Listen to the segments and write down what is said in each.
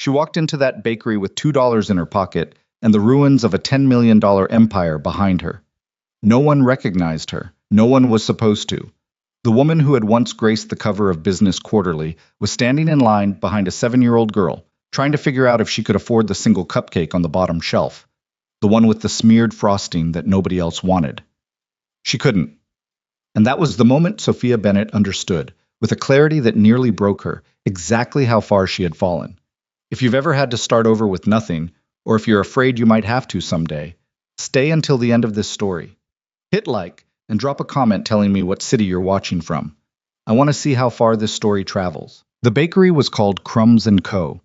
She walked into that bakery with $2 in her pocket and the ruins of a $10 million empire behind her. No one recognized her. No one was supposed to. The woman who had once graced the cover of Business Quarterly was standing in line behind a 7-year-old girl, trying to figure out if she could afford the single cupcake on the bottom shelf, the one with the smeared frosting that nobody else wanted. She couldn't. And that was the moment Sophia Bennett understood, with a clarity that nearly broke her, exactly how far she had fallen. If you've ever had to start over with nothing, or if you're afraid you might have to someday, stay until the end of this story. Hit like and drop a comment telling me what city you're watching from. I want to see how far this story travels. The bakery was called Crumbs & Co.,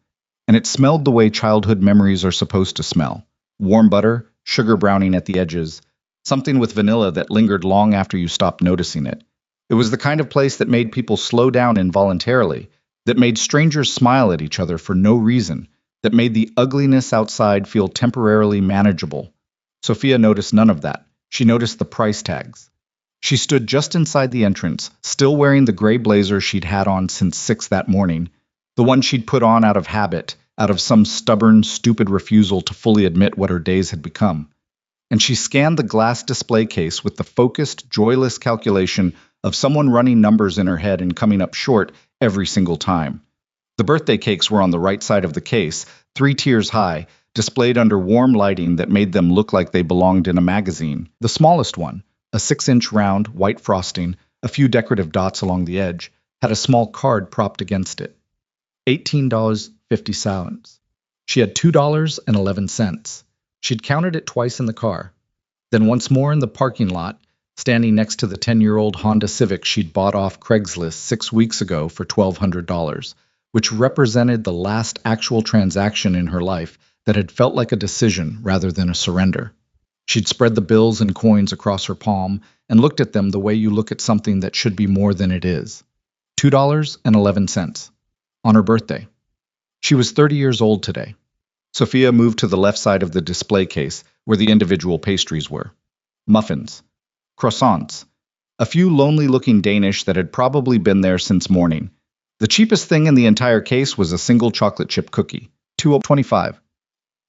and it smelled the way childhood memories are supposed to smell. Warm butter, sugar browning at the edges, something with vanilla that lingered long after you stopped noticing it. It was the kind of place that made people slow down involuntarily, that made strangers smile at each other for no reason, that made the ugliness outside feel temporarily manageable. Sophia noticed none of that. She noticed the price tags. She stood just inside the entrance, still wearing the gray blazer she'd had on since 6 that morning, the one she'd put on out of habit, out of some stubborn, stupid refusal to fully admit what her days had become. And she scanned the glass display case with the focused, joyless calculation of someone running numbers in her head and coming up short every single time. The birthday cakes were on the right side of the case, 3 tiers high, displayed under warm lighting that made them look like they belonged in a magazine. The smallest one, a 6-inch round, white frosting, a few decorative dots along the edge, had a small card propped against it. $18.50. She had $2.11. She'd counted it twice in the car, then once more in the parking lot, standing next to the 10-year-old Honda Civic she'd bought off Craigslist 6 weeks ago for $1,200, which represented the last actual transaction in her life that had felt like a decision rather than a surrender. She'd spread the bills and coins across her palm and looked at them the way you look at something that should be more than it is. $2.11. On her birthday. She was 30 years old today. Sophia moved to the left side of the display case, where the individual pastries were. Muffins. Croissants. A few lonely-looking Danish that had probably been there since morning. The cheapest thing in the entire case was a single chocolate chip cookie, $2.25.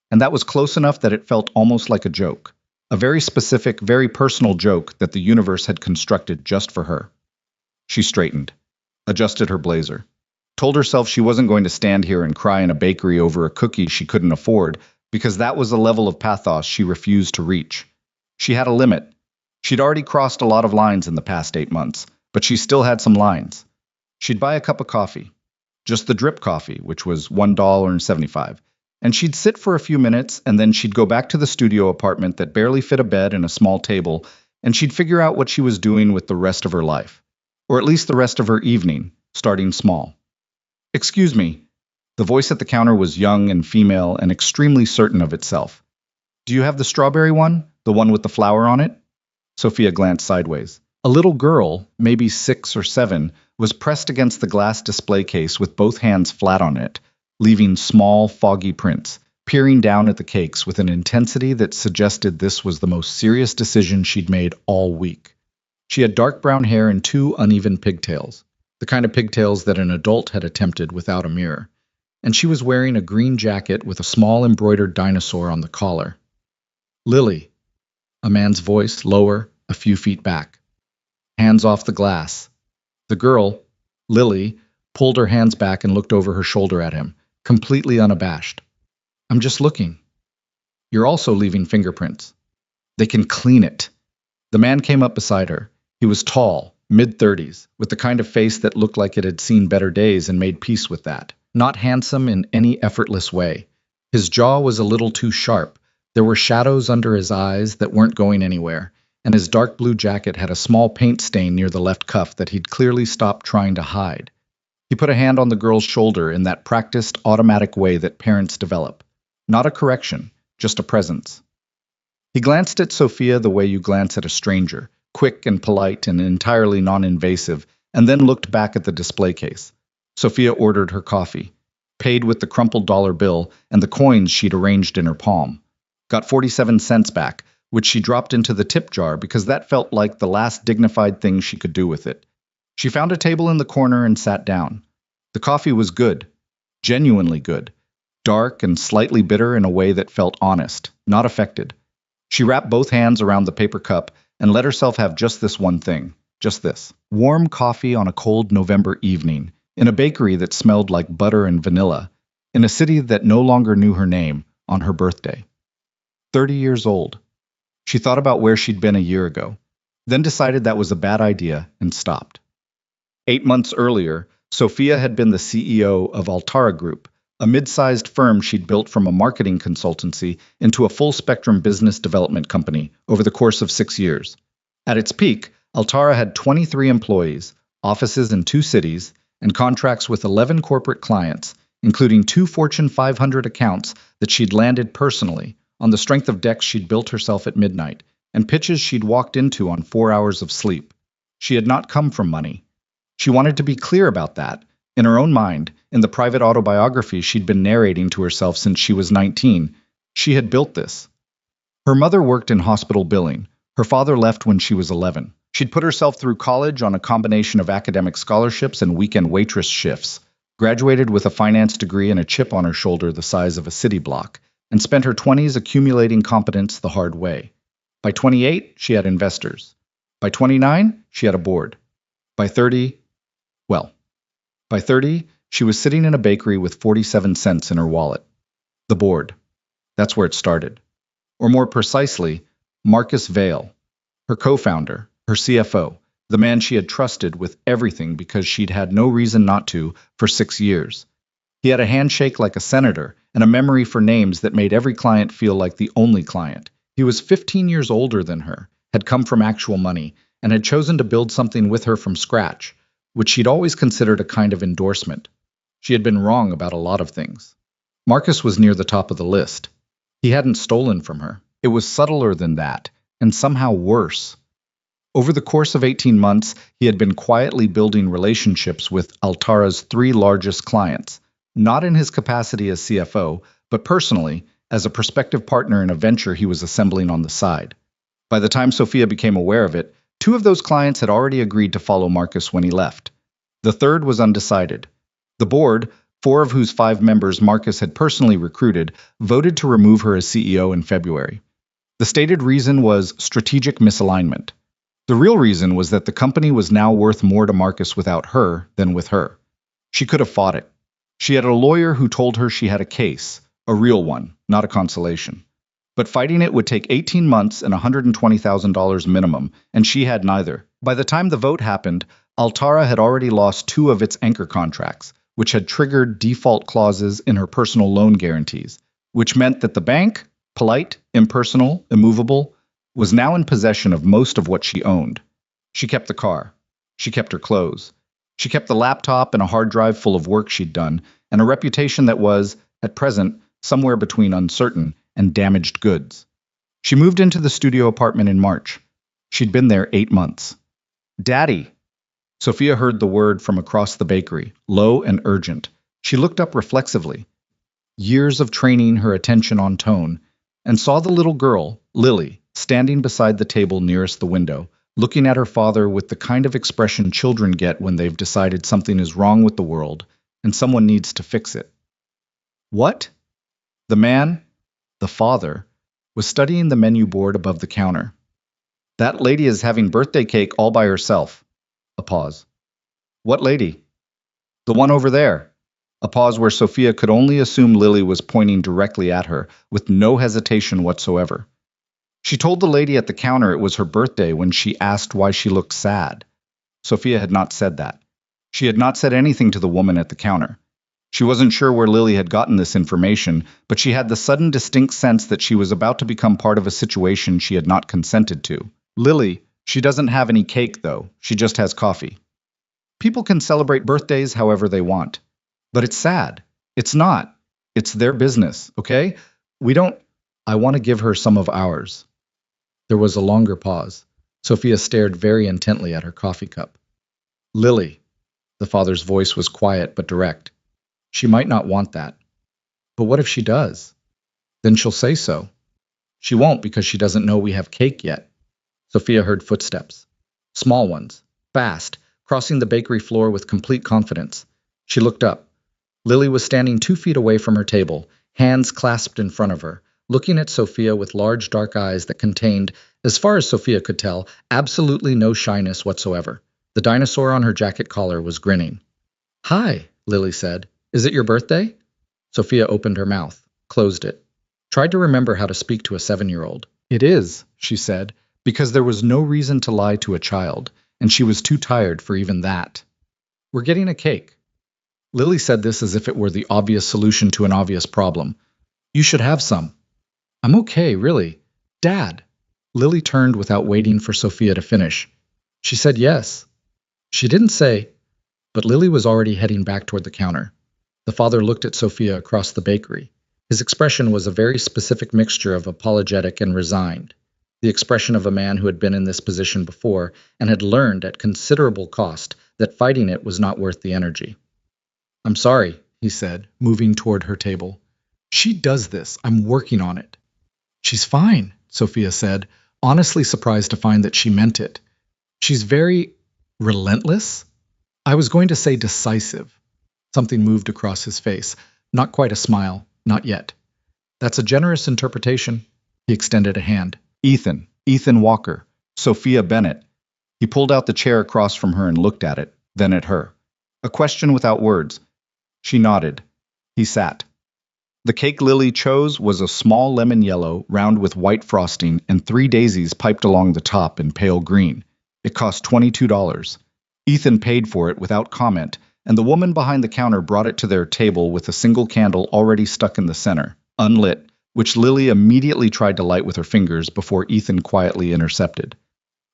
And that was close enough that it felt almost like a joke. A very specific, very personal joke that the universe had constructed just for her. She straightened, adjusted her blazer, told herself she wasn't going to stand here and cry in a bakery over a cookie she couldn't afford, because that was a level of pathos she refused to reach. She had a limit. She'd already crossed a lot of lines in the past 8 months, but she still had some lines. She'd buy a cup of coffee, just the drip coffee, which was $1.75, and she'd sit for a few minutes, and then she'd go back to the studio apartment that barely fit a bed and a small table, and she'd figure out what she was doing with the rest of her life, or at least the rest of her evening, starting small. "Excuse me." The voice at the counter was young and female and extremely certain of itself. "Do you have the strawberry one? The one with the flower on it?" Sophia glanced sideways. A little girl, maybe 6 or 7, was pressed against the glass display case with both hands flat on it, leaving small, foggy prints, peering down at the cakes with an intensity that suggested this was the most serious decision she'd made all week. She had dark brown hair and 2 uneven pigtails, the kind of pigtails that an adult had attempted without a mirror, and she was wearing a green jacket with a small embroidered dinosaur on the collar. "Lily." A man's voice, lower, a few feet back. "Hands off the glass." The girl, Lily, pulled her hands back and looked over her shoulder at him, completely unabashed. "I'm just looking." "You're also leaving fingerprints." "They can clean it." The man came up beside her. He was tall, mid-30s, with the kind of face that looked like it had seen better days and made peace with that. Not handsome in any effortless way. His jaw was a little too sharp. There were shadows under his eyes that weren't going anywhere, and his dark blue jacket had a small paint stain near the left cuff that he'd clearly stopped trying to hide. He put a hand on the girl's shoulder in that practiced, automatic way that parents develop. Not a correction, just a presence. He glanced at Sophia the way you glance at a stranger, quick and polite and entirely non-invasive, and then looked back at the display case. Sophia ordered her coffee, paid with the crumpled dollar bill and the coins she'd arranged in her palm. Got 47 cents back, which she dropped into the tip jar because that felt like the last dignified thing she could do with it. She found a table in the corner and sat down. The coffee was good, genuinely good. dark and slightly bitter in a way that felt honest, not affected. She wrapped both hands around the paper cup and let herself have just this one thing, just this. Warm coffee on a cold November evening, in a bakery that smelled like butter and vanilla, in a city that no longer knew her name, on her birthday. 30 years old. She thought about where she'd been a year ago, then decided that was a bad idea and stopped. 8 months earlier, Sophia had been the CEO of Altara Group, a mid-sized firm she'd built from a marketing consultancy into a full-spectrum business development company over the course of 6 years. At its peak, Altara had 23 employees, offices in 2 cities, and contracts with 11 corporate clients, including 2 Fortune 500 accounts that she'd landed personally, on the strength of decks she'd built herself at midnight, and pitches she'd walked into on 4 hours of sleep. She had not come from money. She wanted to be clear about that, in her own mind, in the private autobiography she'd been narrating to herself since she was 19. She had built this. Her mother worked in hospital billing. Her father left when she was 11. She'd put herself through college on a combination of academic scholarships and weekend waitress shifts, graduated with a finance degree and a chip on her shoulder the size of a city block, and spent her 20s accumulating competence the hard way. By 28, she had investors. By 29, she had a board. By 30, by 30, she was sitting in a bakery with 47 cents in her wallet. The board. That's where it started. Or more precisely, Marcus Vail, her co-founder, her CFO, the man she had trusted with everything because she'd had no reason not to for 6 years. He had a handshake like a senator and a memory for names that made every client feel like the only client. He was 15 years older than her, had come from actual money, and had chosen to build something with her from scratch, which she'd always considered a kind of endorsement. She had been wrong about a lot of things. Marcus was near the top of the list. He hadn't stolen from her. It was subtler than that, and somehow worse. Over the course of 18 months, he had been quietly building relationships with Altara's 3 largest clients, not in his capacity as CFO, but personally, as a prospective partner in a venture he was assembling on the side. By the time Sophia became aware of it, 2 of those clients had already agreed to follow Marcus when he left. The third was undecided. The board, 4 of whose 5 members Marcus had personally recruited, voted to remove her as CEO in February. The stated reason was strategic misalignment. The real reason was that the company was now worth more to Marcus without her than with her. She could have fought it. She had a lawyer who told her she had a case, a real one, not a consolation. But fighting it would take 18 months and $120,000 minimum, and she had neither. By the time the vote happened, Altara had already lost 2 of its anchor contracts, which had triggered default clauses in her personal loan guarantees, which meant that the bank, polite, impersonal, immovable, was now in possession of most of what she owned. She kept the car. She kept her clothes. She kept the laptop and a hard drive full of work she'd done, and a reputation that was, at present, somewhere between uncertain and damaged goods. She moved into the studio apartment in March. She'd been there 8 months. "Daddy!" Sophia heard the word from across the bakery, low and urgent. She looked up reflexively, years of training her attention on tone, and saw the little girl, Lily, standing beside the table nearest the window, looking at her father with the kind of expression children get when they've decided something is wrong with the world and someone needs to fix it. "What?" The man, the father, was studying the menu board above the counter. "That lady is having birthday cake all by herself." A pause. "What lady?" "The one over there." A pause where Sophia could only assume Lily was pointing directly at her, with no hesitation whatsoever. She told the lady at the counter it was her birthday when she asked why she looked sad. Sophia had not said that. She had not said anything to the woman at the counter. She wasn't sure where Lily had gotten this information, but she had the sudden distinct sense that she was about to become part of a situation she had not consented to. "Lily, she doesn't have any cake, though. She just has coffee." People can celebrate birthdays however they want. But it's sad. It's not. It's their business, okay? We don't... I want to give her some of ours. There was a longer pause. Sophia stared very intently at her coffee cup. "Lily." The father's voice was quiet but direct. "She might not want that. But what if she does? Then she'll say so. She won't because she doesn't know we have cake yet." Sophia heard footsteps. Small ones. Fast. Crossing the bakery floor with complete confidence. She looked up. Lily was standing 2 feet away from her table, hands clasped in front of her, looking at Sophia with large dark eyes that contained, as far as Sophia could tell, absolutely no shyness whatsoever. The dinosaur on her jacket collar was grinning. "Hi," Lily said. "Is it your birthday?" Sophia opened her mouth, closed it, tried to remember how to speak to a 7-year-old. "It is," she said, because there was no reason to lie to a child, and she was too tired for even that. "We're getting a cake." Lily said this as if it were the obvious solution to an obvious problem. "You should have some." "I'm okay, really. Dad." Lily turned without waiting for Sophia to finish. She said yes. She didn't say, but Lily was already heading back toward the counter. The father looked at Sophia across the bakery. His expression was a very specific mixture of apologetic and resigned, the expression of a man who had been in this position before and had learned at considerable cost that fighting it was not worth the energy. "I'm sorry," he said, moving toward her table. "She does this. I'm working on it." "She's fine," Sophia said, honestly surprised to find that she meant it. "She's very relentless?" "I was going to say decisive." Something moved across his face. Not quite a smile. Not yet. "That's a generous interpretation." He extended a hand. Ethan Walker. Sophia Bennett." He pulled out the chair across from her and looked at it, then at her. A question without words. She nodded. He sat. The cake Lily chose was a small lemon yellow, round with white frosting, and 3 daisies piped along the top in pale green. It cost $22. Ethan paid for it without comment, and the woman behind the counter brought it to their table with a single candle already stuck in the center, unlit, which Lily immediately tried to light with her fingers before Ethan quietly intercepted.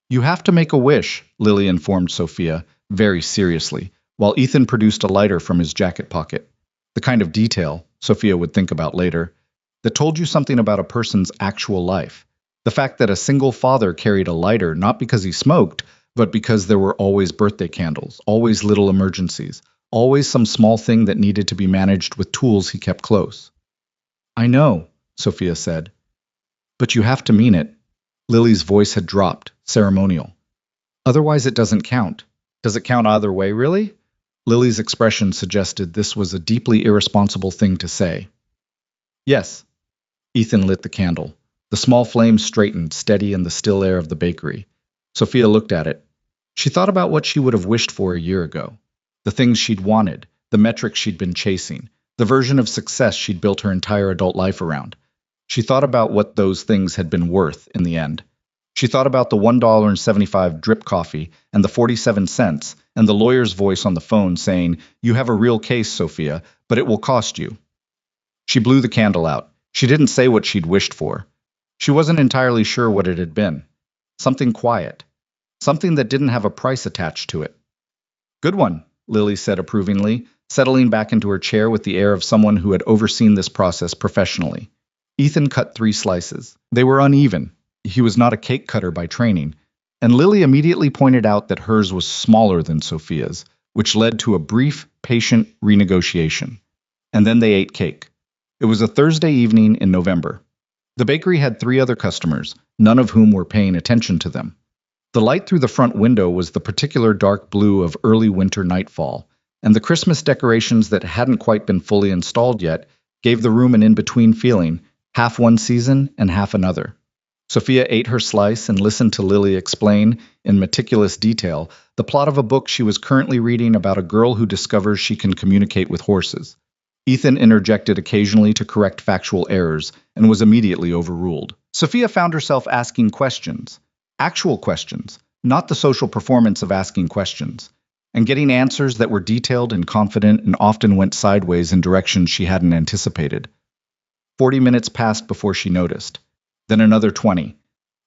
"You have to make a wish," Lily informed Sophia, very seriously, while Ethan produced a lighter from his jacket pocket. The kind of detail, Sophia would think about later, that told you something about a person's actual life. The fact that a single father carried a lighter not because he smoked, but because there were always birthday candles, always little emergencies, always some small thing that needed to be managed with tools he kept close. "I know," Sophia said. "But you have to mean it." Lily's voice had dropped, ceremonial. "Otherwise it doesn't count." "Does it count either way, really?" Lily's expression suggested this was a deeply irresponsible thing to say. "Yes." Ethan lit the candle. The small flame straightened, steady in the still air of the bakery. Sophia looked at it. She thought about what she would have wished for a year ago. The things she'd wanted, the metrics she'd been chasing, the version of success she'd built her entire adult life around. She thought about what those things had been worth in the end. She thought about the $1.75 drip coffee and the 47 cents and the lawyer's voice on the phone saying, "You have a real case, Sophia, but it will cost you." She blew the candle out. She didn't say what she'd wished for. She wasn't entirely sure what it had been. Something quiet. Something that didn't have a price attached to it. "Good one," Lily said approvingly, settling back into her chair with the air of someone who had overseen this process professionally. Ethan cut 3 slices. They were uneven. He was not a cake cutter by training, and Lily immediately pointed out that hers was smaller than Sophia's, which led to a brief, patient renegotiation. And then they ate cake. It was a Thursday evening in November. The bakery had 3 other customers, none of whom were paying attention to them. The light through the front window was the particular dark blue of early winter nightfall, and the Christmas decorations that hadn't quite been fully installed yet gave the room an in-between feeling, half one season and half another. Sophia ate her slice and listened to Lily explain, in meticulous detail, the plot of a book she was currently reading about a girl who discovers she can communicate with horses. Ethan interjected occasionally to correct factual errors and was immediately overruled. Sophia found herself asking questions. Actual questions, not the social performance of asking questions, and getting answers that were detailed and confident and often went sideways in directions she hadn't anticipated. 40 minutes passed before she noticed. Then another 20.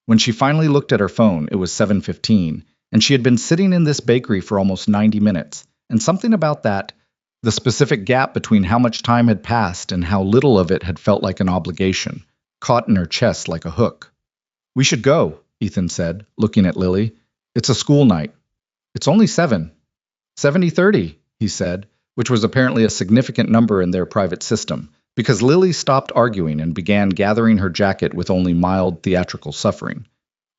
When she finally looked at her phone, it was 7:15, and she had been sitting in this bakery for almost 90 minutes, and something about that, the specific gap between how much time had passed and how little of it had felt like an obligation, caught in her chest like a hook. "We should go," Ethan said, looking at Lily. "It's a school night." "It's only 7. 70:30, he said, which was apparently a significant number in their private system, because Lily stopped arguing and began gathering her jacket with only mild theatrical suffering.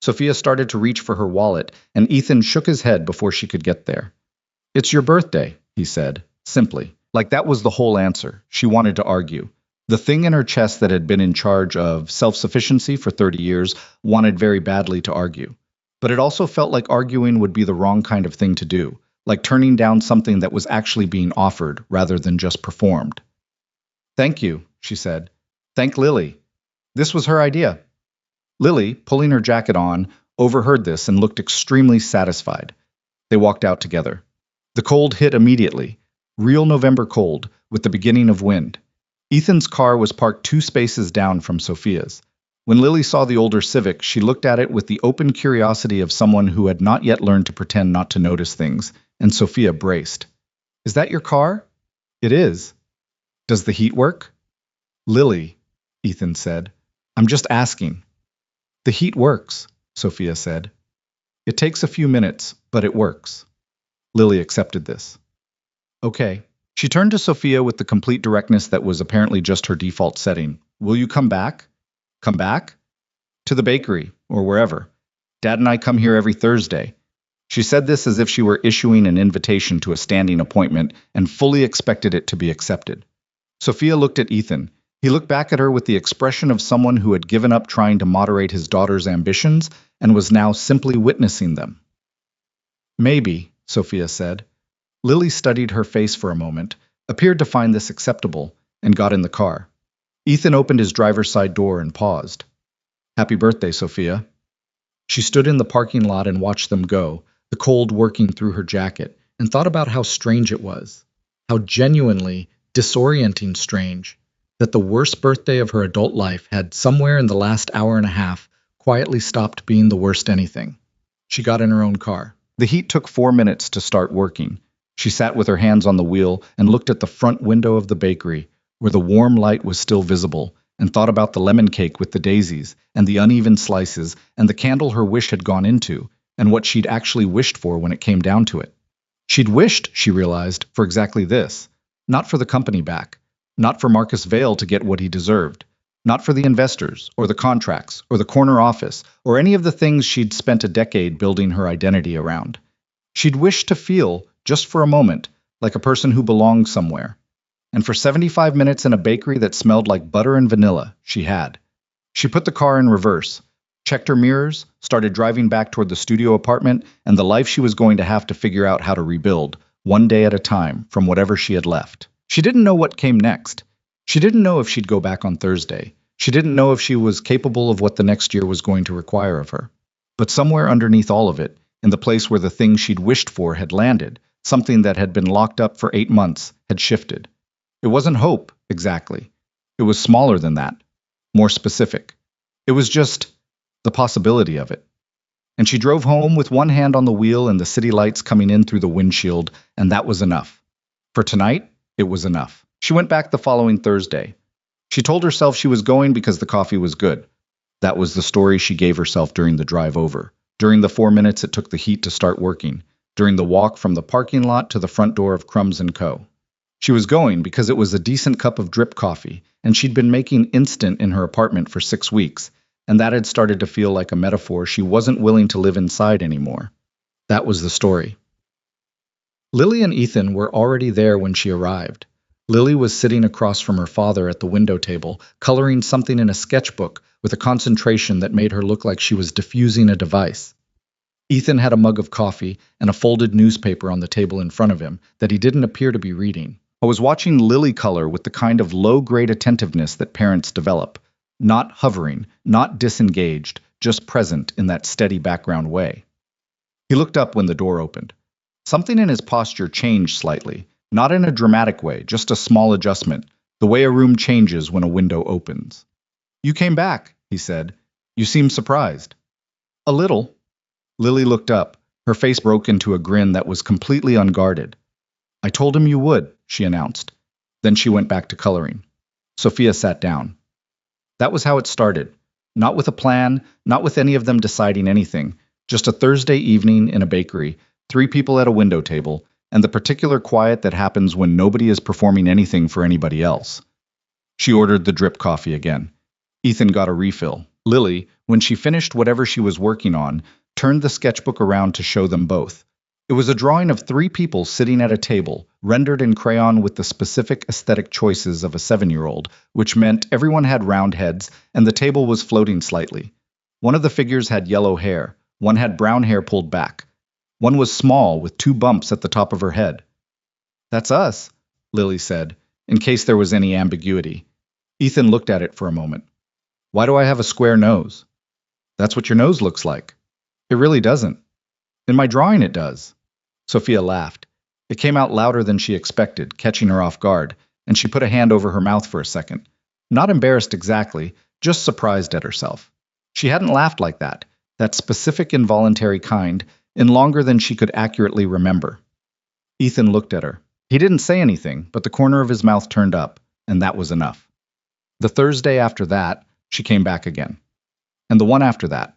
Sophia started to reach for her wallet, and Ethan shook his head before she could get there. "It's your birthday," he said, simply. Like that was the whole answer. She wanted to argue. The thing in her chest that had been in charge of self-sufficiency for 30 years wanted very badly to argue. But it also felt like arguing would be the wrong kind of thing to do, like turning down something that was actually being offered rather than just performed. Thank you, she said. Thank Lily. This was her idea. Lily, pulling her jacket on, overheard this and looked extremely satisfied. They walked out together. The cold hit immediately. Real November cold, with the beginning of wind. Ethan's car was parked 2 spaces down from Sophia's. When Lily saw the older Civic, she looked at it with the open curiosity of someone who had not yet learned to pretend not to notice things, and Sophia braced. Is that your car? It is. Does the heat work? Lily, Ethan said. I'm just asking. The heat works, Sophia said. It takes a few minutes, but it works. Lily accepted this. Okay. She turned to Sophia with the complete directness that was apparently just her default setting. Will you come back? Come back? To the bakery, or wherever. Dad and I come here every Thursday. She said this as if she were issuing an invitation to a standing appointment and fully expected it to be accepted. Sophia looked at Ethan. He looked back at her with the expression of someone who had given up trying to moderate his daughter's ambitions and was now simply witnessing them. Maybe, Sophia said. Lily studied her face for a moment, appeared to find this acceptable, and got in the car. Ethan opened his driver's side door and paused. Happy birthday, Sophia. She stood in the parking lot and watched them go, the cold working through her jacket, and thought about how strange it was, how genuinely disorienting strange, that the worst birthday of her adult life had somewhere in the last hour and a half quietly stopped being the worst anything. She got in her own car. The heat took 4 minutes to start working. She sat with her hands on the wheel and looked at the front window of the bakery, where the warm light was still visible, and thought about the lemon cake with the daisies, and the uneven slices, and the candle her wish had gone into, and what she'd actually wished for when it came down to it. She'd wished, she realized, for exactly this. Not for the company back. Not for Marcus Vale to get what he deserved. Not for the investors, or the contracts, or the corner office, or any of the things she'd spent a decade building her identity around. She'd wished to feel, just for a moment, like a person who belonged somewhere. And for 75 minutes in a bakery that smelled like butter and vanilla, she had. She put the car in reverse, checked her mirrors, started driving back toward the studio apartment and the life she was going to have to figure out how to rebuild, one day at a time, from whatever she had left. She didn't know what came next. She didn't know if she'd go back on Thursday. She didn't know if she was capable of what the next year was going to require of her. But somewhere underneath all of it, in the place where the thing she'd wished for had landed, something that had been locked up for 8 months had shifted. It wasn't hope, exactly. It was smaller than that, more specific. It was just the possibility of it. And she drove home with one hand on the wheel and the city lights coming in through the windshield, and that was enough. For tonight, it was enough. She went back the following Thursday. She told herself she was going because the coffee was good. That was the story she gave herself during the drive over, during the 4 minutes it took the heat to start working, during the walk from the parking lot to the front door of Crumbs & Co. She was going because it was a decent cup of drip coffee, and she'd been making instant in her apartment for 6 weeks, and that had started to feel like a metaphor she wasn't willing to live inside anymore. That was the story. Lily and Ethan were already there when she arrived. Lily was sitting across from her father at the window table, coloring something in a sketchbook with a concentration that made her look like she was diffusing a device. Ethan had a mug of coffee and a folded newspaper on the table in front of him that he didn't appear to be reading. I was watching Lily color with the kind of low-grade attentiveness that parents develop, not hovering, not disengaged, just present in that steady background way. He looked up when the door opened. Something in his posture changed slightly. Not in a dramatic way, just a small adjustment, the way a room changes when a window opens. You came back, he said. You seem surprised. A little. Lily looked up. Her face broke into a grin that was completely unguarded. I told him you would, she announced. Then she went back to coloring. Sophia sat down. That was how it started. Not with a plan, not with any of them deciding anything, just a Thursday evening in a bakery, 3 people at a window table, and the particular quiet that happens when nobody is performing anything for anybody else. She ordered the drip coffee again. Ethan got a refill. Lily, when she finished whatever she was working on, turned the sketchbook around to show them both. It was a drawing of three people sitting at a table, rendered in crayon with the specific aesthetic choices of a 7-year-old, which meant everyone had round heads and the table was floating slightly. One of the figures had yellow hair, one had brown hair pulled back. One was small, with 2 bumps at the top of her head. "That's us," Lily said, in case there was any ambiguity. Ethan looked at it for a moment. "Why do I have a square nose?" "That's what your nose looks like." "It really doesn't." "In my drawing it does." Sophia laughed. It came out louder than she expected, catching her off guard, and she put a hand over her mouth for a second. Not embarrassed exactly, just surprised at herself. She hadn't laughed like that specific involuntary kind, in longer than she could accurately remember. Ethan looked at her. He didn't say anything, but the corner of his mouth turned up, and that was enough. The Thursday after that, she came back again. And the one after that.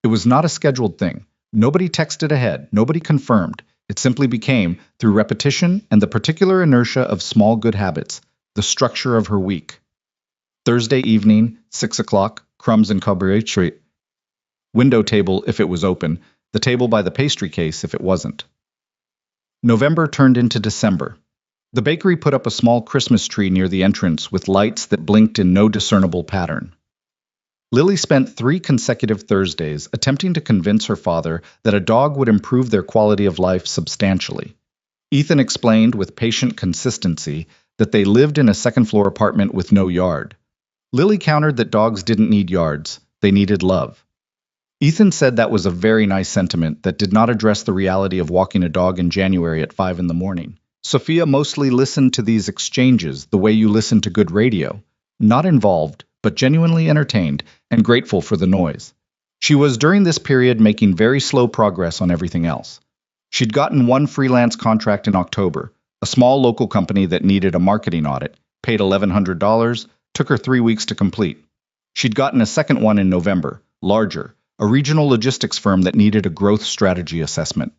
It was not a scheduled thing. Nobody texted ahead, nobody confirmed. It simply became, through repetition and the particular inertia of small good habits, the structure of her week. Thursday evening, 6 o'clock, crumbs and carbohydrate. Window table if it was open, the table by the pastry case if it wasn't. November turned into December. The bakery put up a small Christmas tree near the entrance with lights that blinked in no discernible pattern. Lily spent 3 consecutive Thursdays attempting to convince her father that a dog would improve their quality of life substantially. Ethan explained with patient consistency that they lived in a second-floor apartment with no yard. Lily countered that dogs didn't need yards, they needed love. Ethan said that was a very nice sentiment that did not address the reality of walking a dog in January at 5 in the morning. Sophia mostly listened to these exchanges the way you listen to good radio, not involved, but genuinely entertained and grateful for the noise. She was during this period making very slow progress on everything else. She'd gotten one freelance contract in October, a small local company that needed a marketing audit, paid $1,100, took her 3 weeks to complete. She'd gotten a second one in November, larger, a regional logistics firm that needed a growth strategy assessment.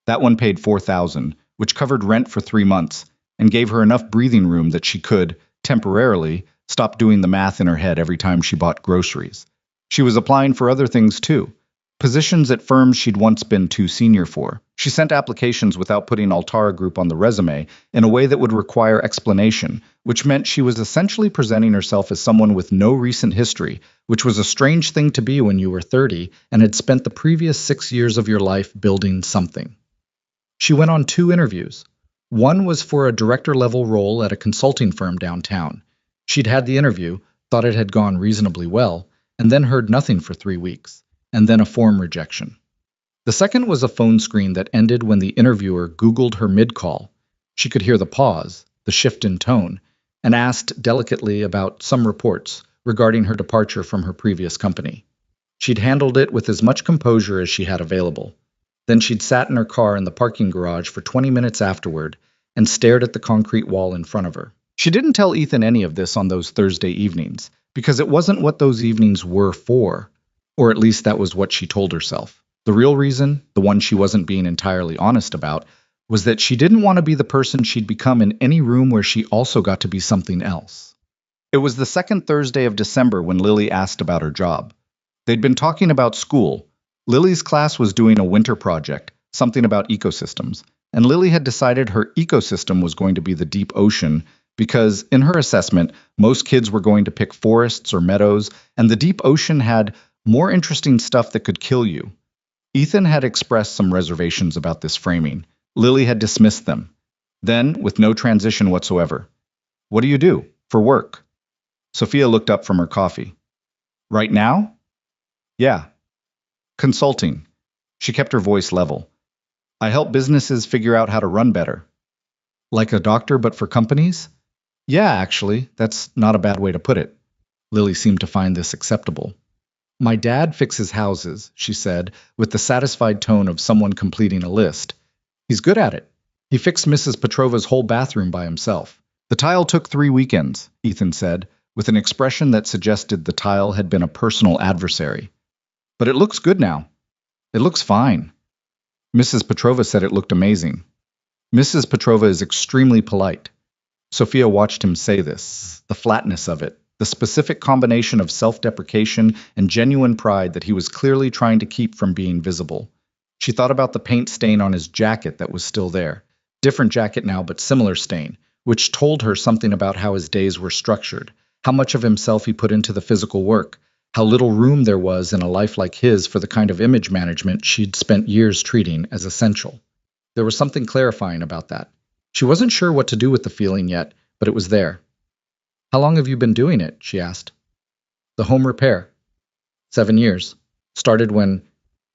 That one paid $4,000, which covered rent for 3 months, and gave her enough breathing room that she could, temporarily, stop doing the math in her head every time she bought groceries. She was applying for other things too, positions at firms she'd once been too senior for. She sent applications without putting Altara Group on the resume in a way that would require explanation, which meant she was essentially presenting herself as someone with no recent history, which was a strange thing to be when you were 30 and had spent the previous 6 years of your life building something. She went on 2 interviews. One was for a director-level role at a consulting firm downtown. She'd had the interview, thought it had gone reasonably well, and then heard nothing for 3 weeks, and then a form rejection. The second was a phone screen that ended when the interviewer Googled her mid-call. She could hear the pause, the shift in tone, and asked delicately about some reports regarding her departure from her previous company. She'd handled it with as much composure as she had available. Then she'd sat in her car in the parking garage for 20 minutes afterward and stared at the concrete wall in front of her. She didn't tell Ethan any of this on those Thursday evenings, because it wasn't what those evenings were for, or at least that was what she told herself. The real reason, the one she wasn't being entirely honest about, was that she didn't want to be the person she'd become in any room where she also got to be something else. It was the second Thursday of December when Lily asked about her job. They'd been talking about school. Lily's class was doing a winter project, something about ecosystems, and Lily had decided her ecosystem was going to be the deep ocean because, in her assessment, most kids were going to pick forests or meadows, and the deep ocean had more interesting stuff that could kill you. Ethan had expressed some reservations about this framing. Lily had dismissed them. Then, with no transition whatsoever, "What do you do for work?" Sophia looked up from her coffee. "Right now?" "Yeah. Consulting." She kept her voice level. "I help businesses figure out how to run better." "Like a doctor but for companies?" "Yeah, actually, that's not a bad way to put it." Lily seemed to find this acceptable. "My dad fixes houses," she said, with the satisfied tone of someone completing a list. "He's good at it. He fixed Mrs. Petrova's whole bathroom by himself." "The tile took 3 weekends," Ethan said, with an expression that suggested the tile had been a personal adversary. "But it looks good now." "It looks fine." "Mrs. Petrova said it looked amazing." "Mrs. Petrova is extremely polite." Sophia watched him say this, the flatness of it, the specific combination of self-deprecation and genuine pride that he was clearly trying to keep from being visible. She thought about the paint stain on his jacket that was still there. Different jacket now, but similar stain, which told her something about how his days were structured, how much of himself he put into the physical work, how little room there was in a life like his for the kind of image management she'd spent years treating as essential. There was something clarifying about that. She wasn't sure what to do with the feeling yet, but it was there. How long have you been doing it? She asked. The home repair. 7 years. Started when...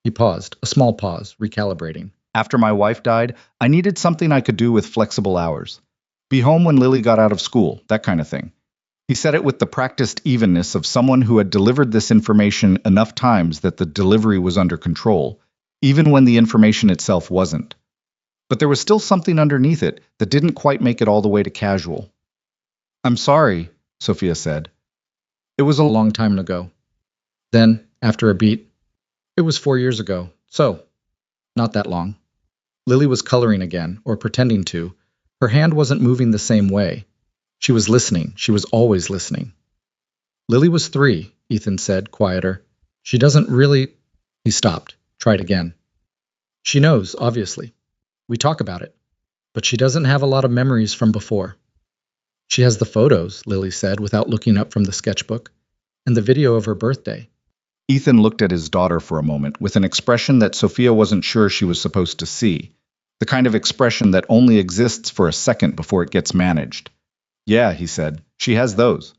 He paused, a small pause, recalibrating. After my wife died, I needed something I could do with flexible hours. Be home when Lily got out of school, that kind of thing. He said it with the practiced evenness of someone who had delivered this information enough times that the delivery was under control, even when the information itself wasn't. But there was still something underneath it that didn't quite make it all the way to casual. I'm sorry, Sophia said. It was a long time ago. Then, after a beat, it was 4 years ago, so, not that long. Lily was coloring again, or pretending to. Her hand wasn't moving the same way. She was listening. She was always listening. Lily was 3, Ethan said, quieter. She doesn't really... He stopped, tried again. She knows, obviously. We talk about it. But she doesn't have a lot of memories from before. She has the photos, Lily said, without looking up from the sketchbook, and the video of her birthday. Ethan looked at his daughter for a moment with an expression that Sophia wasn't sure she was supposed to see, the kind of expression that only exists for a second before it gets managed. Yeah, he said, she has those.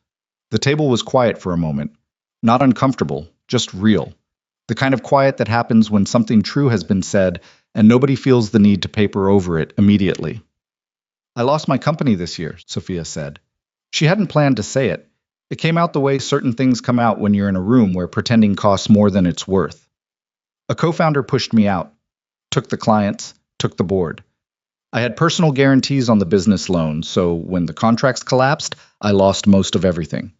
The table was quiet for a moment. Not uncomfortable, just real. The kind of quiet that happens when something true has been said and nobody feels the need to paper over it immediately. I lost my company this year, Sophia said. She hadn't planned to say it. It came out the way certain things come out when you're in a room where pretending costs more than it's worth. A co-founder pushed me out, took the clients, took the board. I had personal guarantees on the business loan, so when the contracts collapsed, I lost most of everything.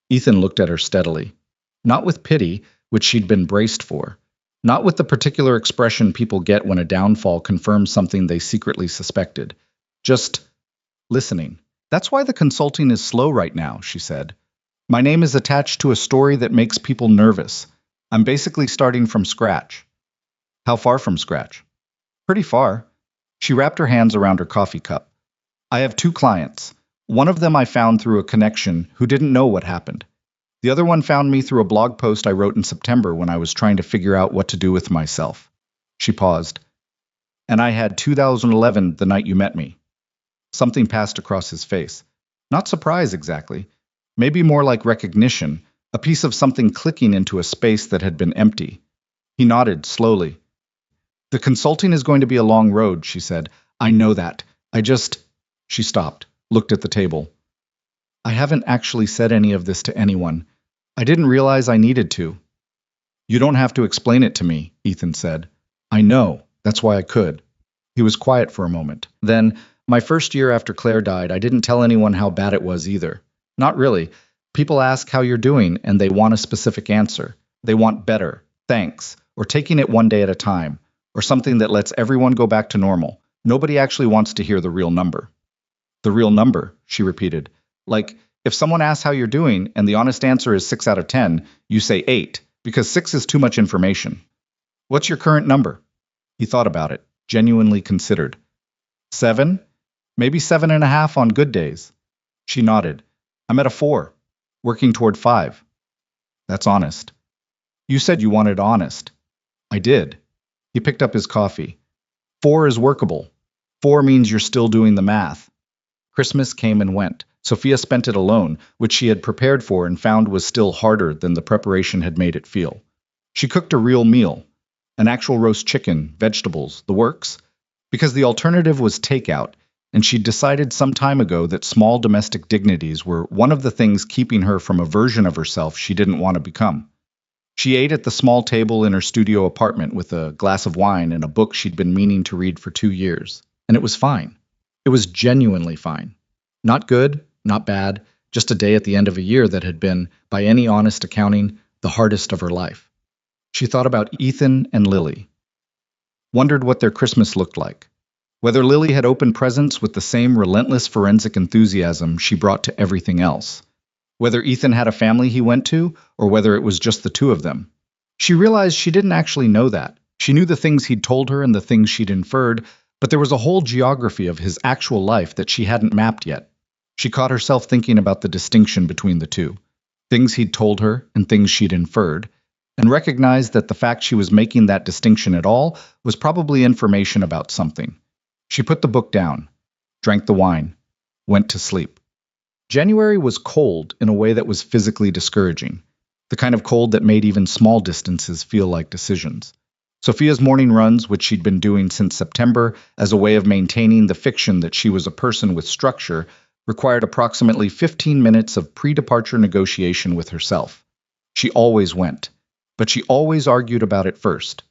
Ethan looked at her steadily. Not with pity, which she'd been braced for. Not with the particular expression people get when a downfall confirms something they secretly suspected. Just listening. That's why the consulting is slow right now, she said. My name is attached to a story that makes people nervous. I'm basically starting from scratch. How far from scratch? Pretty far. She wrapped her hands around her coffee cup. I have 2 clients. One of them I found through a connection who didn't know what happened. The other one found me through a blog post I wrote in September when I was trying to figure out what to do with myself. She paused. And I had 2011 the night you met me. Something passed across his face. Not surprise exactly. Maybe more like recognition, a piece of something clicking into a space that had been empty. He nodded slowly. The consulting is going to be a long road, she said. I know that. She stopped, looked at the table. I haven't actually said any of this to anyone. I didn't realize I needed to. You don't have to explain it to me, Ethan said. I know. That's why I could. He was quiet for a moment. Then, my first year after Claire died, I didn't tell anyone how bad it was either. Not really. People ask how you're doing, and they want a specific answer. They want better, thanks, or taking it one day at a time, or something that lets everyone go back to normal. Nobody actually wants to hear the real number. The real number, she repeated. Like, if someone asks how you're doing, and the honest answer is 6 out of 10, you say 8, because 6 is too much information. What's your current number? He thought about it, genuinely considered. 7? Maybe 7.5 on good days. She nodded. I'm at a 4, working toward 5. That's honest. You said you wanted honest. I did. He picked up his coffee. 4 is workable. 4 means you're still doing the math. Christmas came and went. Sophia spent it alone, which she had prepared for and found was still harder than the preparation had made it feel. She cooked a real meal, an actual roast chicken, vegetables, the works, because the alternative was takeout, and she'd decided some time ago that small domestic dignities were one of the things keeping her from a version of herself she didn't want to become. She ate at the small table in her studio apartment with a glass of wine and a book she'd been meaning to read for 2 years, and it was fine. It was genuinely fine. Not good, not bad, just a day at the end of a year that had been, by any honest accounting, the hardest of her life. She thought about Ethan and Lily. Wondered what their Christmas looked like. Whether Lily had opened presents with the same relentless forensic enthusiasm she brought to everything else. Whether Ethan had a family he went to, or whether it was just the 2 of them. She realized she didn't actually know that. She knew the things he'd told her and the things she'd inferred, but there was a whole geography of his actual life that she hadn't mapped yet. She caught herself thinking about the distinction between the two, things he'd told her and things she'd inferred, and recognized that the fact she was making that distinction at all was probably information about something. She put the book down, drank the wine, went to sleep. January was cold in a way that was physically discouraging, the kind of cold that made even small distances feel like decisions. Sophia's morning runs, which she'd been doing since September as a way of maintaining the fiction that she was a person with structure, required approximately 15 minutes of pre-departure negotiation with herself. She always went, but she always argued about it first.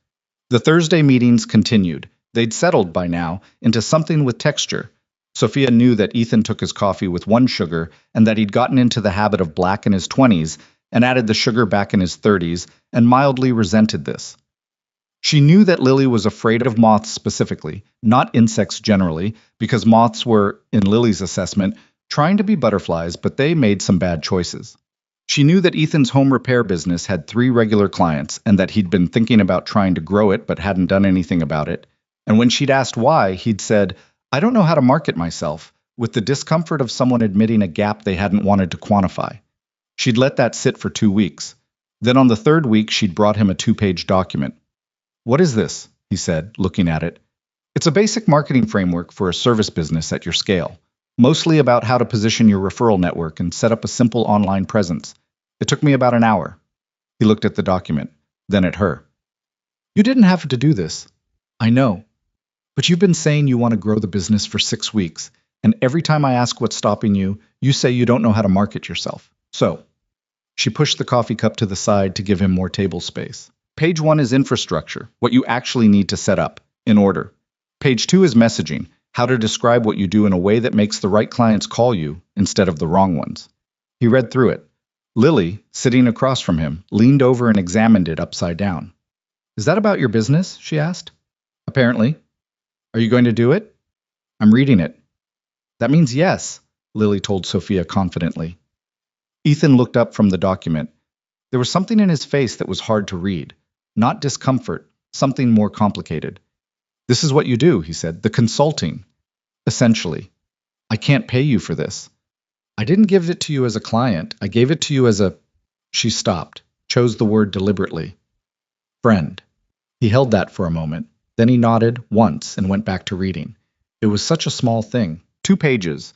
The Thursday meetings continued. They'd settled by now into something with texture. Sophia knew that Ethan took his coffee with one sugar and that he'd gotten into the habit of black in his 20s and added the sugar back in his 30s and mildly resented this. She knew that Lily was afraid of moths specifically, not insects generally, because moths were, in Lily's assessment, trying to be butterflies, but they made some bad choices. She knew that Ethan's home repair business had 3 regular clients and that he'd been thinking about trying to grow it but hadn't done anything about it. And when she'd asked why, he'd said, "I don't know how to market myself," with the discomfort of someone admitting a gap they hadn't wanted to quantify. She'd let that sit for 2 weeks. Then on the 3rd week, she'd brought him a 2-page document. "What is this?" he said, looking at it. "It's a basic marketing framework for a service business at your scale, mostly about how to position your referral network and set up a simple online presence. It took me about an hour." He looked at the document, then at her. "You didn't have to do this. I know. But you've been saying you want to grow the business for 6 weeks, and every time I ask what's stopping you, you say you don't know how to market yourself. So," she pushed the coffee cup to the side to give him more table space. "Page 1 is infrastructure, what you actually need to set up, in order. Page 2 is messaging, how to describe what you do in a way that makes the right clients call you instead of the wrong ones." He read through it. Lily, sitting across from him, leaned over and examined it upside down. "Is that about your business?" she asked. "Apparently. Are you going to do it?" "I'm reading it." "That means yes," Lily told Sophia confidently. Ethan looked up from the document. There was something in his face that was hard to read. Not discomfort, something more complicated. "This is what you do," he said, "the consulting. Essentially. I can't pay you for this. I didn't give it to you as a client. I gave it to you as a—" She stopped, chose the word deliberately. "Friend." He held that for a moment. Then he nodded once and went back to reading. It was such a small thing. 2 pages.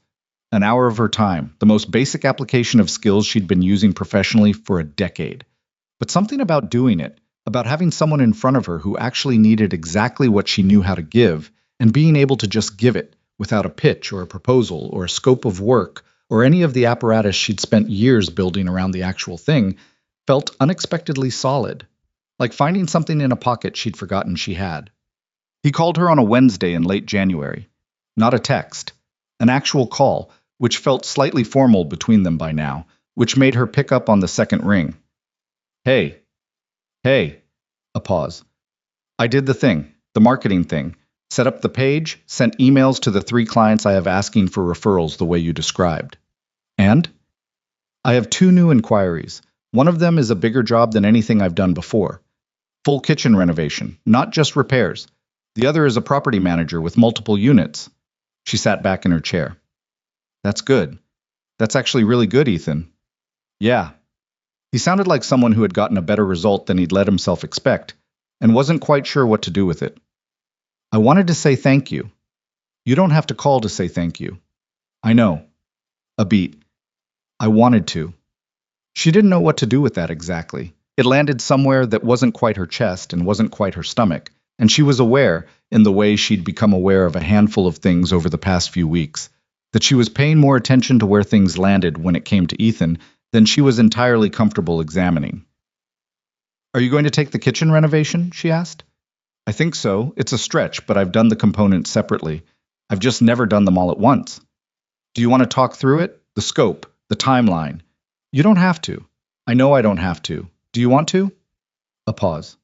An hour of her time, the most basic application of skills she'd been using professionally for a decade. But something about doing it, about having someone in front of her who actually needed exactly what she knew how to give, and being able to just give it, without a pitch or a proposal or a scope of work or any of the apparatus she'd spent years building around the actual thing, felt unexpectedly solid, like finding something in a pocket she'd forgotten she had. He called her on a Wednesday in late January. Not a text. An actual call, which felt slightly formal between them by now, which made her pick up on the second ring. "Hey. Hey." A pause. "I did the thing, the marketing thing. Set up the page, sent emails to the 3 clients I have asking for referrals the way you described. And? I have 2 new inquiries. One of them is a bigger job than anything I've done before. Full kitchen renovation, not just repairs. The other is a property manager with multiple units." She sat back in her chair. "That's good. That's actually really good, Ethan." "Yeah." He sounded like someone who had gotten a better result than he'd let himself expect, and wasn't quite sure what to do with it. "I wanted to say thank you." "You don't have to call to say thank you." "I know." A beat. "I wanted to." She didn't know what to do with that exactly. It landed somewhere that wasn't quite her chest and wasn't quite her stomach, and she was aware, in the way she'd become aware of a handful of things over the past few weeks, that she was paying more attention to where things landed when it came to Ethan than she was entirely comfortable examining. "Are you going to take the kitchen renovation?" she asked. "I think so. It's a stretch, but I've done the components separately. I've just never done them all at once." "Do you want to talk through it? The scope, the timeline?" "You don't have to." "I know I don't have to. Do you want to?" A pause.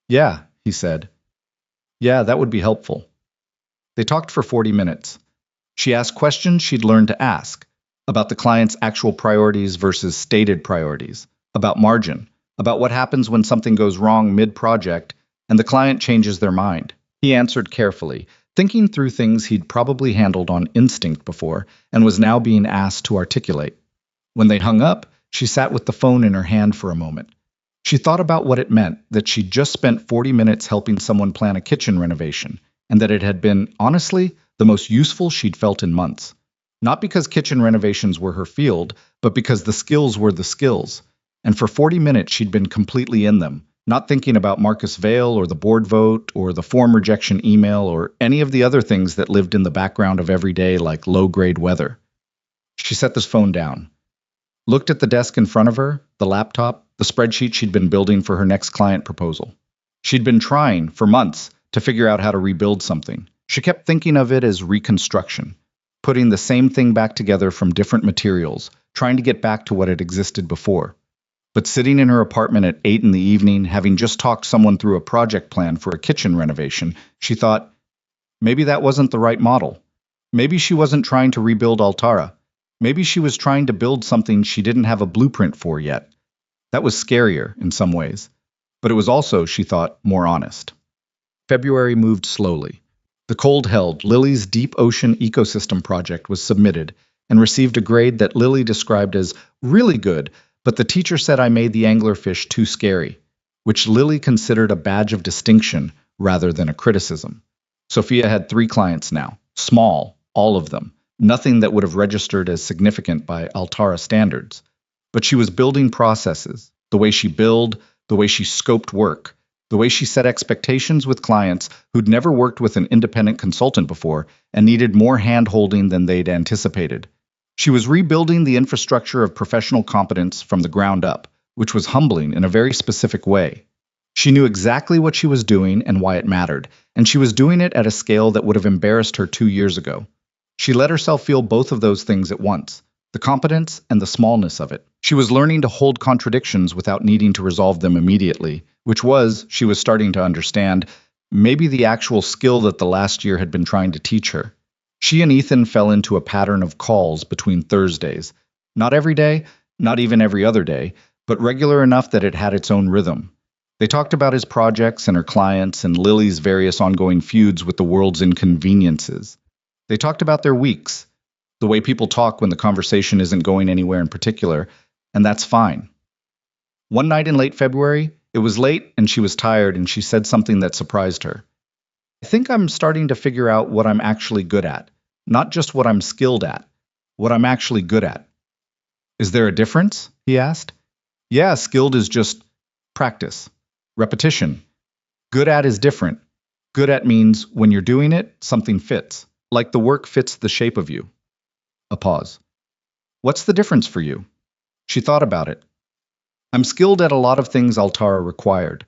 "Yeah," he said. "Yeah, that would be helpful." They talked for 40 minutes. She asked questions she'd learned to ask, about the client's actual priorities versus stated priorities, about margin, about what happens when something goes wrong mid-project, and the client changes their mind. He answered carefully, thinking through things he'd probably handled on instinct before and was now being asked to articulate. When they hung up, she sat with the phone in her hand for a moment. She thought about what it meant that she'd just spent 40 minutes helping someone plan a kitchen renovation, and that it had been, honestly, the most useful she'd felt in months. Not because kitchen renovations were her field, but because the skills were the skills. And for 40 minutes she'd been completely in them, not thinking about Marcus Vail or the board vote or the form rejection email or any of the other things that lived in the background of every day like low-grade weather. She set this phone down, looked at the desk in front of her, the laptop, the spreadsheet she'd been building for her next client proposal. She'd been trying, for months, to figure out how to rebuild something. She kept thinking of it as reconstruction, putting the same thing back together from different materials, trying to get back to what had existed before. But sitting in her apartment at 8 in the evening, having just talked someone through a project plan for a kitchen renovation, she thought, maybe that wasn't the right model. Maybe she wasn't trying to rebuild Altara. Maybe she was trying to build something she didn't have a blueprint for yet. That was scarier in some ways, but it was also, she thought, more honest. February moved slowly. The cold held, Lily's Deep Ocean Ecosystem project was submitted and received a grade that Lily described as really good, but the teacher said I made the anglerfish too scary, which Lily considered a badge of distinction rather than a criticism. Sophia had 3 clients now, small, all of them, nothing that would have registered as significant by Altara standards. But she was building processes, the way she billed, the way she scoped work, the way she set expectations with clients who'd never worked with an independent consultant before and needed more hand-holding than they'd anticipated. She was rebuilding the infrastructure of professional competence from the ground up, which was humbling in a very specific way. She knew exactly what she was doing and why it mattered, and she was doing it at a scale that would have embarrassed her 2 years ago. She let herself feel both of those things at once, the competence and the smallness of it. She was learning to hold contradictions without needing to resolve them immediately, which was, she was starting to understand, maybe the actual skill that the last year had been trying to teach her. She and Ethan fell into a pattern of calls between Thursdays. Not every day, not even every other day, but regular enough that it had its own rhythm. They talked about his projects and her clients and Lily's various ongoing feuds with the world's inconveniences. They talked about their weeks, the way people talk when the conversation isn't going anywhere in particular, and that's fine. One night in late February, it was late and she was tired and she said something that surprised her. I think I'm starting to figure out what I'm actually good at, not just what I'm skilled at, what I'm actually good at. Is there a difference? He asked. Yeah, skilled is just practice, repetition. Good at is different. Good at means when you're doing it, something fits, like the work fits the shape of you. A pause. What's the difference for you? She thought about it. I'm skilled at a lot of things Altara required.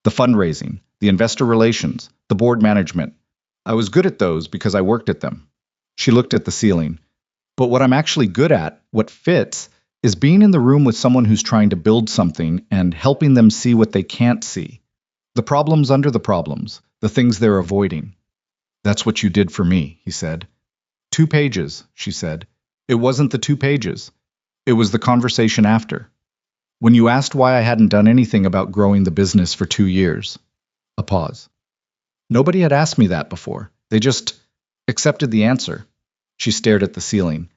The fundraising, the investor relations, the board management. I was good at those because I worked at them. She looked at the ceiling. But what I'm actually good at, what fits, is being in the room with someone who's trying to build something and helping them see what they can't see. The problems under the problems, the things they're avoiding. That's what you did for me, he said. 2 pages, she said. It wasn't the 2 pages. It was the conversation after. When you asked why I hadn't done anything about growing the business for 2 years. A pause. Nobody had asked me that before. They just accepted the answer. She stared at the ceiling.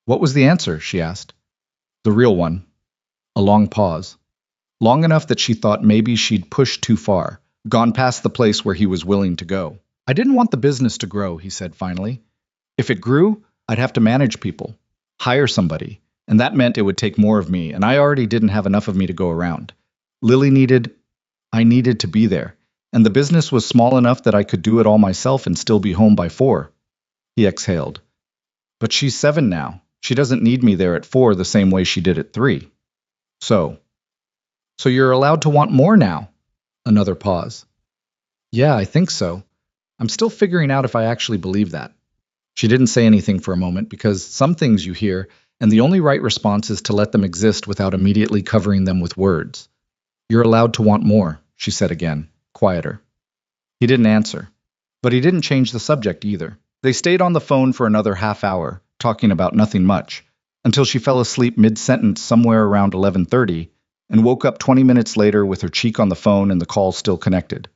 What was the answer? She asked. The real one. A long pause. Long enough that she thought maybe she'd pushed too far, gone past the place where he was willing to go. I didn't want the business to grow, he said finally. If it grew, I'd have to manage people, hire somebody, and that meant it would take more of me, and I already didn't have enough of me to go around. I needed to be there, and the business was small enough that I could do it all myself and still be home by 4. He exhaled. But she's 7 now. She doesn't need me there at 4 the same way she did at 3. So you're allowed to want more now? Another pause. Yeah, I think so. I'm still figuring out if I actually believe that. She didn't say anything for a moment because some things you hear, and the only right response is to let them exist without immediately covering them with words. You're allowed to want more, she said again, quieter. He didn't answer, but he didn't change the subject either. They stayed on the phone for another half hour, talking about nothing much, until she fell asleep mid-sentence somewhere around 11:30 and woke up 20 minutes later with her cheek on the phone and the call still connected.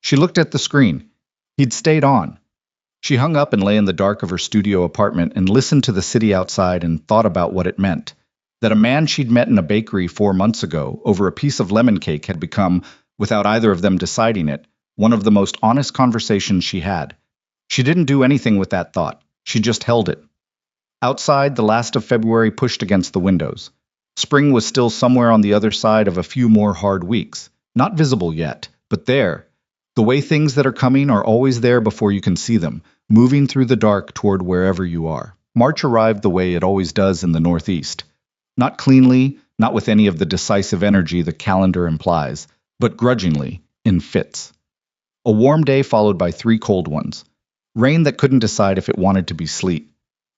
She looked at the screen. He'd stayed on. She hung up and lay in the dark of her studio apartment and listened to the city outside and thought about what it meant. That a man she'd met in a bakery 4 months ago over a piece of lemon cake had become, without either of them deciding it, one of the most honest conversations she had. She didn't do anything with that thought. She just held it. Outside, the last of February pushed against the windows. Spring was still somewhere on the other side of a few more hard weeks. Not visible yet, but there. The way things that are coming are always there before you can see them, moving through the dark toward wherever you are. March arrived the way it always does in the Northeast. Not cleanly, not with any of the decisive energy the calendar implies, but grudgingly, in fits. A warm day followed by 3 cold ones. Rain that couldn't decide if it wanted to be sleet.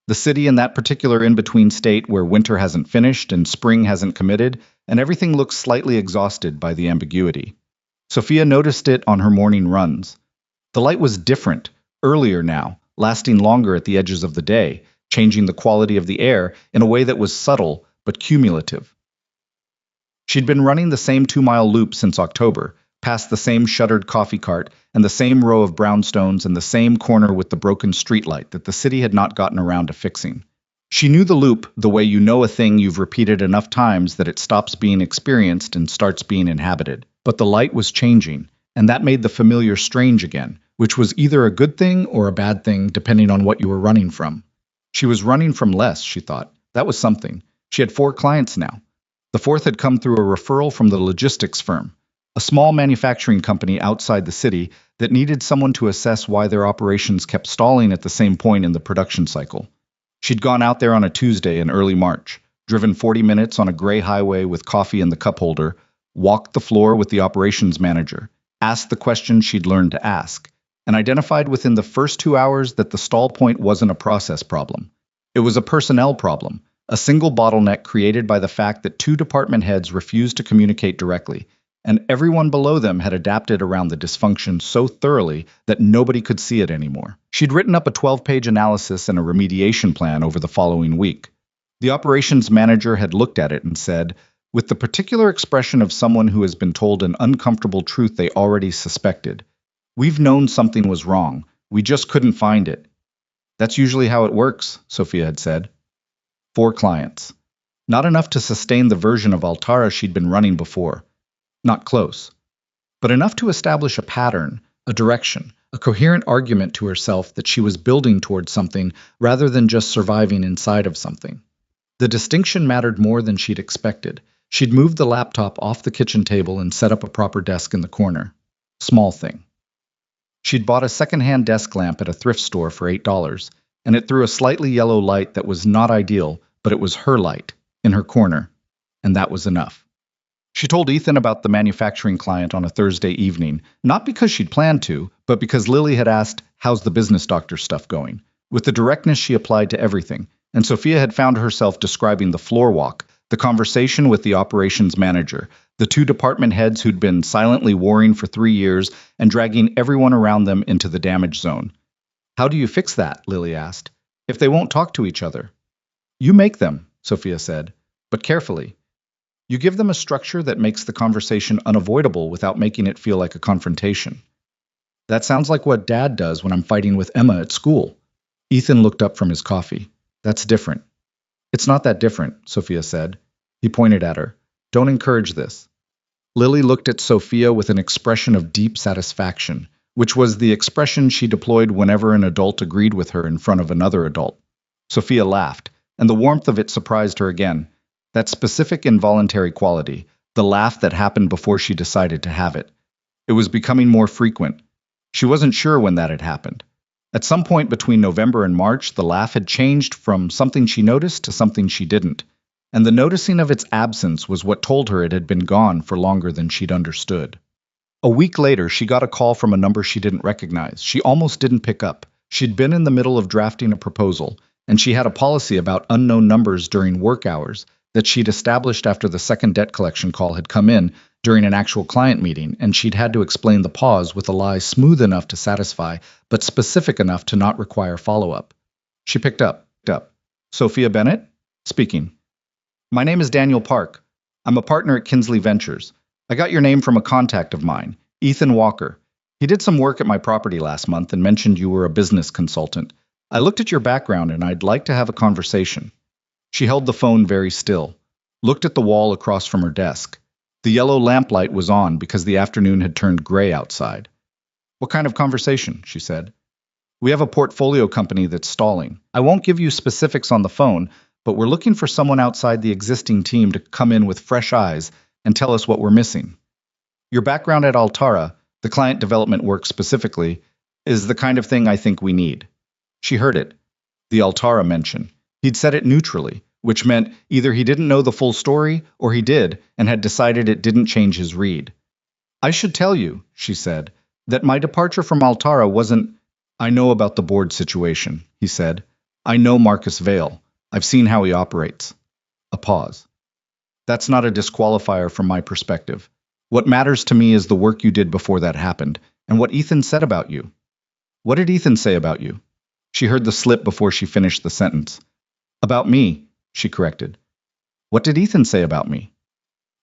The city in that particular in-between state where winter hasn't finished and spring hasn't committed, and everything looks slightly exhausted by the ambiguity. Sophia noticed it on her morning runs. The light was different, earlier now, lasting longer at the edges of the day, changing the quality of the air in a way that was subtle but cumulative. She'd been running the same 2-mile loop since October, past the same shuttered coffee cart and the same row of brownstones and the same corner with the broken streetlight that the city had not gotten around to fixing. She knew the loop the way you know a thing you've repeated enough times that it stops being experienced and starts being inhabited. But the light was changing, and that made the familiar strange again, which was either a good thing or a bad thing depending on what you were running from. She was running from less, she thought. That was something. She had 4 clients now. The 4th had come through a referral from the logistics firm, a small manufacturing company outside the city that needed someone to assess why their operations kept stalling at the same point in the production cycle. She'd gone out there on a Tuesday in early March, driven 40 minutes on a gray highway with coffee in the cup holder, walked the floor with the operations manager, asked the questions she'd learned to ask, and identified within the first 2 hours that the stall point wasn't a process problem. It was a personnel problem, a single bottleneck created by the fact that 2 department heads refused to communicate directly, and everyone below them had adapted around the dysfunction so thoroughly that nobody could see it anymore. She'd written up a 12-page analysis and a remediation plan over the following week. The operations manager had looked at it and said, with the particular expression of someone who has been told an uncomfortable truth they already suspected, "We've known something was wrong. We just couldn't find it." "That's usually how it works," Sophia had said. 4 clients. Not enough to sustain the version of Altara she'd been running before. Not close. But enough to establish a pattern, a direction, a coherent argument to herself that she was building towards something rather than just surviving inside of something. The distinction mattered more than she'd expected. She'd moved the laptop off the kitchen table and set up a proper desk in the corner. Small thing. She'd bought a second-hand desk lamp at a thrift store for $8, and it threw a slightly yellow light that was not ideal, but it was her light, in her corner, and that was enough. She told Ethan about the manufacturing client on a Thursday evening, not because she'd planned to, but because Lily had asked, "How's the business doctor stuff going?" with the directness she applied to everything, and Sophia had found herself describing the floor walk, the conversation with the operations manager, the 2 department heads who'd been silently warring for 3 years and dragging everyone around them into the damage zone. "How do you fix that?" Lily asked. "If they won't talk to each other." "You make them," Sophia said, "but carefully. You give them a structure that makes the conversation unavoidable without making it feel like a confrontation." "That sounds like what Dad does when I'm fighting with Emma at school." Ethan looked up from his coffee. "That's different." "It's not that different," Sophia said. He pointed at her. "Don't encourage this." Lily looked at Sophia with an expression of deep satisfaction, which was the expression she deployed whenever an adult agreed with her in front of another adult. Sophia laughed, and the warmth of it surprised her again. That specific involuntary quality, the laugh that happened before she decided to have it. It was becoming more frequent. She wasn't sure when that had happened. At some point between November and March, the laugh had changed from something she noticed to something she didn't, and the noticing of its absence was what told her it had been gone for longer than she'd understood. A week later, she got a call from a number she didn't recognize. She almost didn't pick up. She'd been in the middle of drafting a proposal, and she had a policy about unknown numbers during work hours that she'd established after the second debt collection call had come in during an actual client meeting, and she'd had to explain the pause with a lie smooth enough to satisfy, but specific enough to not require follow-up. She picked up. "Sophia Bennett? Speaking. My name is Daniel Park. I'm a partner at Kinsley Ventures. I got your name from a contact of mine, Ethan Walker. He did some work at my property last month and mentioned you were a business consultant. I looked at your background and I'd like to have a conversation. She held the phone very still, looked at the wall across from her desk. The yellow lamplight was on because the afternoon had turned gray outside. What kind of conversation? She said. We have a portfolio company that's stalling. I won't give you specifics on the phone, but we're looking for someone outside the existing team to come in with fresh eyes and tell us what we're missing. Your background at Altara, the client development work specifically, is the kind of thing I think we need. She heard it. The Altara mention. He'd said it neutrally, which meant either he didn't know the full story or he did and had decided it didn't change his read. I should tell you, she said, that my departure from Altara wasn't. I know about the board situation, he said. I know Marcus Vale. I've seen how he operates. A pause. That's not a disqualifier from my perspective. What matters to me is the work you did before that happened, and what Ethan said about you. What did Ethan say about you? She heard the slip before she finished the sentence. About me, she corrected. What did Ethan say about me?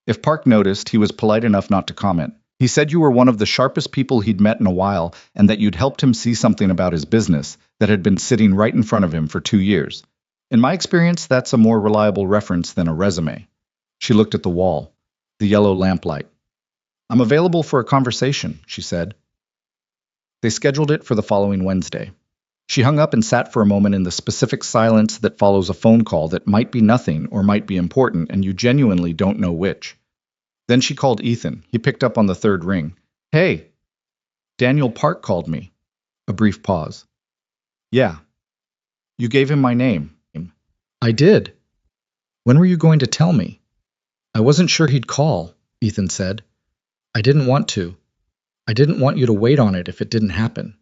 If Park noticed, he was polite enough not to comment. He said you were one of the sharpest people he'd met in a while, and that you'd helped him see something about his business that had been sitting right in front of him for 2 years. In my experience, that's a more reliable reference than a resume. She looked at the wall, the yellow lamplight. I'm available for a conversation, she said. They scheduled it for the following Wednesday. She hung up and sat for a moment in the specific silence that follows a phone call that might be nothing or might be important, and you genuinely don't know which. Then she called Ethan. He picked up on the third ring. Hey, Daniel Park called me. A brief pause. Yeah. You gave him my name. I did. When were you going to tell me? I wasn't sure he'd call, Ethan said. I didn't want to. I didn't want you to wait on it if it didn't happen.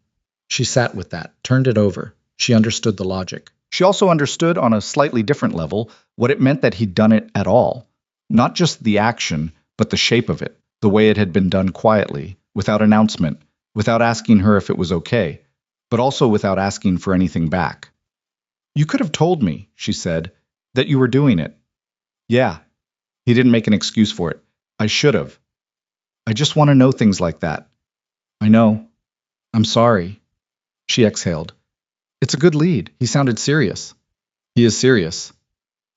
She sat with that, turned it over. She understood the logic. She also understood on a slightly different level what it meant that he'd done it at all. Not just the action, but the shape of it, the way it had been done quietly, without announcement, without asking her if it was okay, but also without asking for anything back. You could have told me, she said, that you were doing it. Yeah. He didn't make an excuse for it. I should have. I just want to know things like that. I know. I'm sorry. She exhaled. It's a good lead. He sounded serious. He is serious.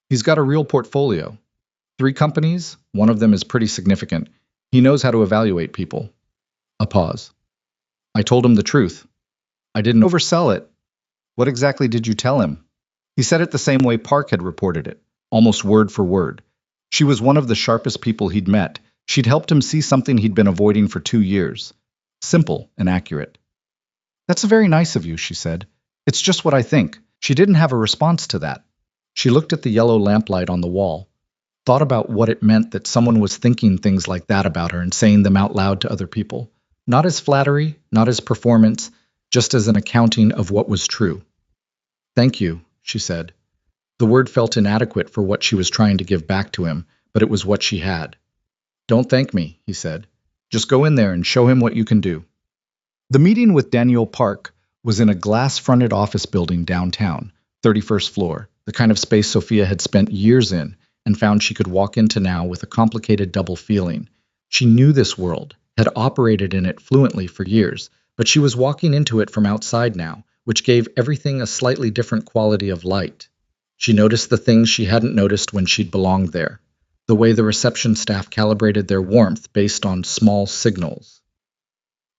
He's got a real portfolio. 3 companies, one of them is pretty significant. He knows how to evaluate people. A pause. I told him the truth. I didn't oversell it. What exactly did you tell him? He said it the same way Park had reported it, almost word for word. She was one of the sharpest people he'd met. She'd helped him see something he'd been avoiding for 2 years. Simple and accurate. That's very nice of you, she said. It's just what I think. She didn't have a response to that. She looked at the yellow lamplight on the wall, thought about what it meant that someone was thinking things like that about her and saying them out loud to other people. Not as flattery, not as performance, just as an accounting of what was true. Thank you, she said. The word felt inadequate for what she was trying to give back to him, but it was what she had. Don't thank me, he said. Just go in there and show him what you can do. The meeting with Daniel Park was in a glass-fronted office building downtown, 31st floor, the kind of space Sophia had spent years in and found she could walk into now with a complicated double feeling. She knew this world, had operated in it fluently for years, but she was walking into it from outside now, which gave everything a slightly different quality of light. She noticed the things she hadn't noticed when she'd belonged there, the way the reception staff calibrated their warmth based on small signals.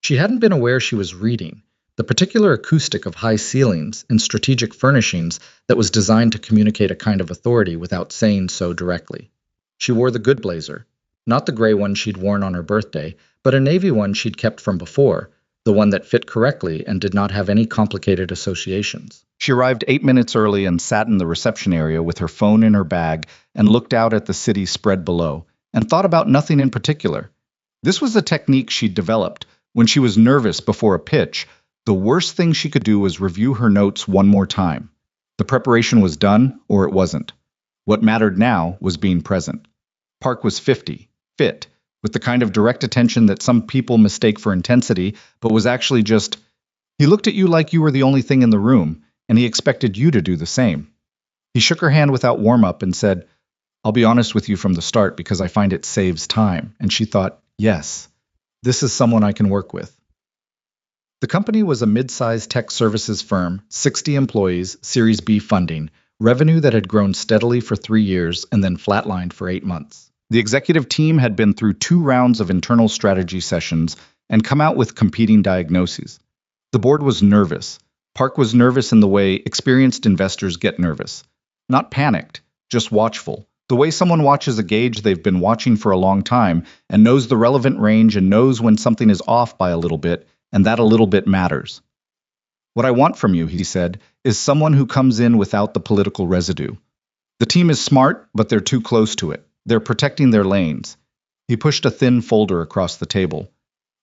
She hadn't been aware she was reading the particular acoustic of high ceilings and strategic furnishings that was designed to communicate a kind of authority without saying so directly. She wore the good blazer, not the gray one she'd worn on her birthday, but a navy one she'd kept from before, the one that fit correctly and did not have any complicated associations. She arrived 8 minutes early and sat in the reception area with her phone in her bag and looked out at the city spread below, and thought about nothing in particular. This was a technique she'd developed. When she was nervous before a pitch, the worst thing she could do was review her notes one more time. The preparation was done, or it wasn't. What mattered now was being present. Park was 50, fit, with the kind of direct attention that some people mistake for intensity, but was actually just, he looked at you like you were the only thing in the room, and he expected you to do the same. He shook her hand without warm-up and said, I'll be honest with you from the start because I find it saves time. And she thought, yes, this is someone I can work with. The company was a mid-sized tech services firm, 60 employees, Series B funding, revenue that had grown steadily for 3 years and then flatlined for 8 months. The executive team had been through 2 rounds of internal strategy sessions and come out with competing diagnoses. The board was nervous. Park was nervous in the way experienced investors get nervous. Not panicked, just watchful. The way someone watches a gauge they've been watching for a long time and knows the relevant range and knows when something is off by a little bit, and that a little bit matters. What I want from you, he said, is someone who comes in without the political residue. The team is smart, but they're too close to it. They're protecting their lanes. He pushed a thin folder across the table.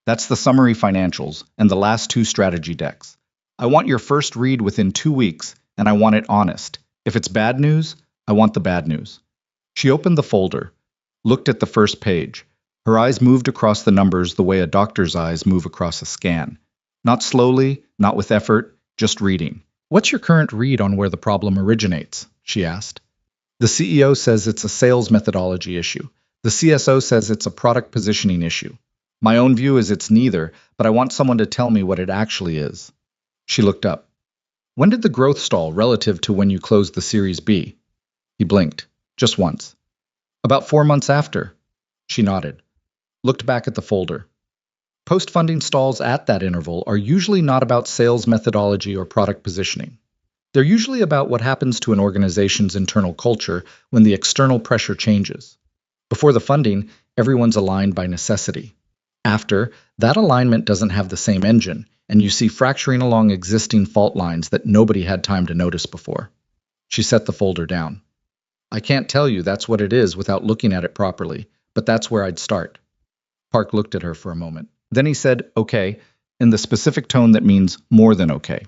That's the summary financials and the last 2 strategy decks. I want your first read within 2 weeks, and I want it honest. If it's bad news, I want the bad news. She opened the folder, looked at the first page. Her eyes moved across the numbers the way a doctor's eyes move across a scan. Not slowly, not with effort, just reading. What's your current read on where the problem originates? She asked. The CEO says it's a sales methodology issue. The CSO says it's a product positioning issue. My own view is it's neither, but I want someone to tell me what it actually is. She looked up. When did the growth stall relative to when you closed the Series B? He blinked, just once. About 4 months after. She nodded. Looked back at the folder. Post-funding stalls at that interval are usually not about sales methodology or product positioning. They're usually about what happens to an organization's internal culture when the external pressure changes. Before the funding, everyone's aligned by necessity. After, that alignment doesn't have the same engine, and you see fracturing along existing fault lines that nobody had time to notice before. She set the folder down. I can't tell you that's what it is without looking at it properly, but that's where I'd start. Park looked at her for a moment. Then he said, okay, in the specific tone that means more than okay.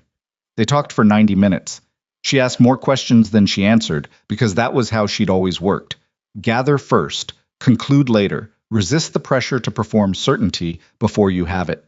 They talked for 90 minutes. She asked more questions than she answered, because that was how she'd always worked. Gather first, conclude later, resist the pressure to perform certainty before you have it.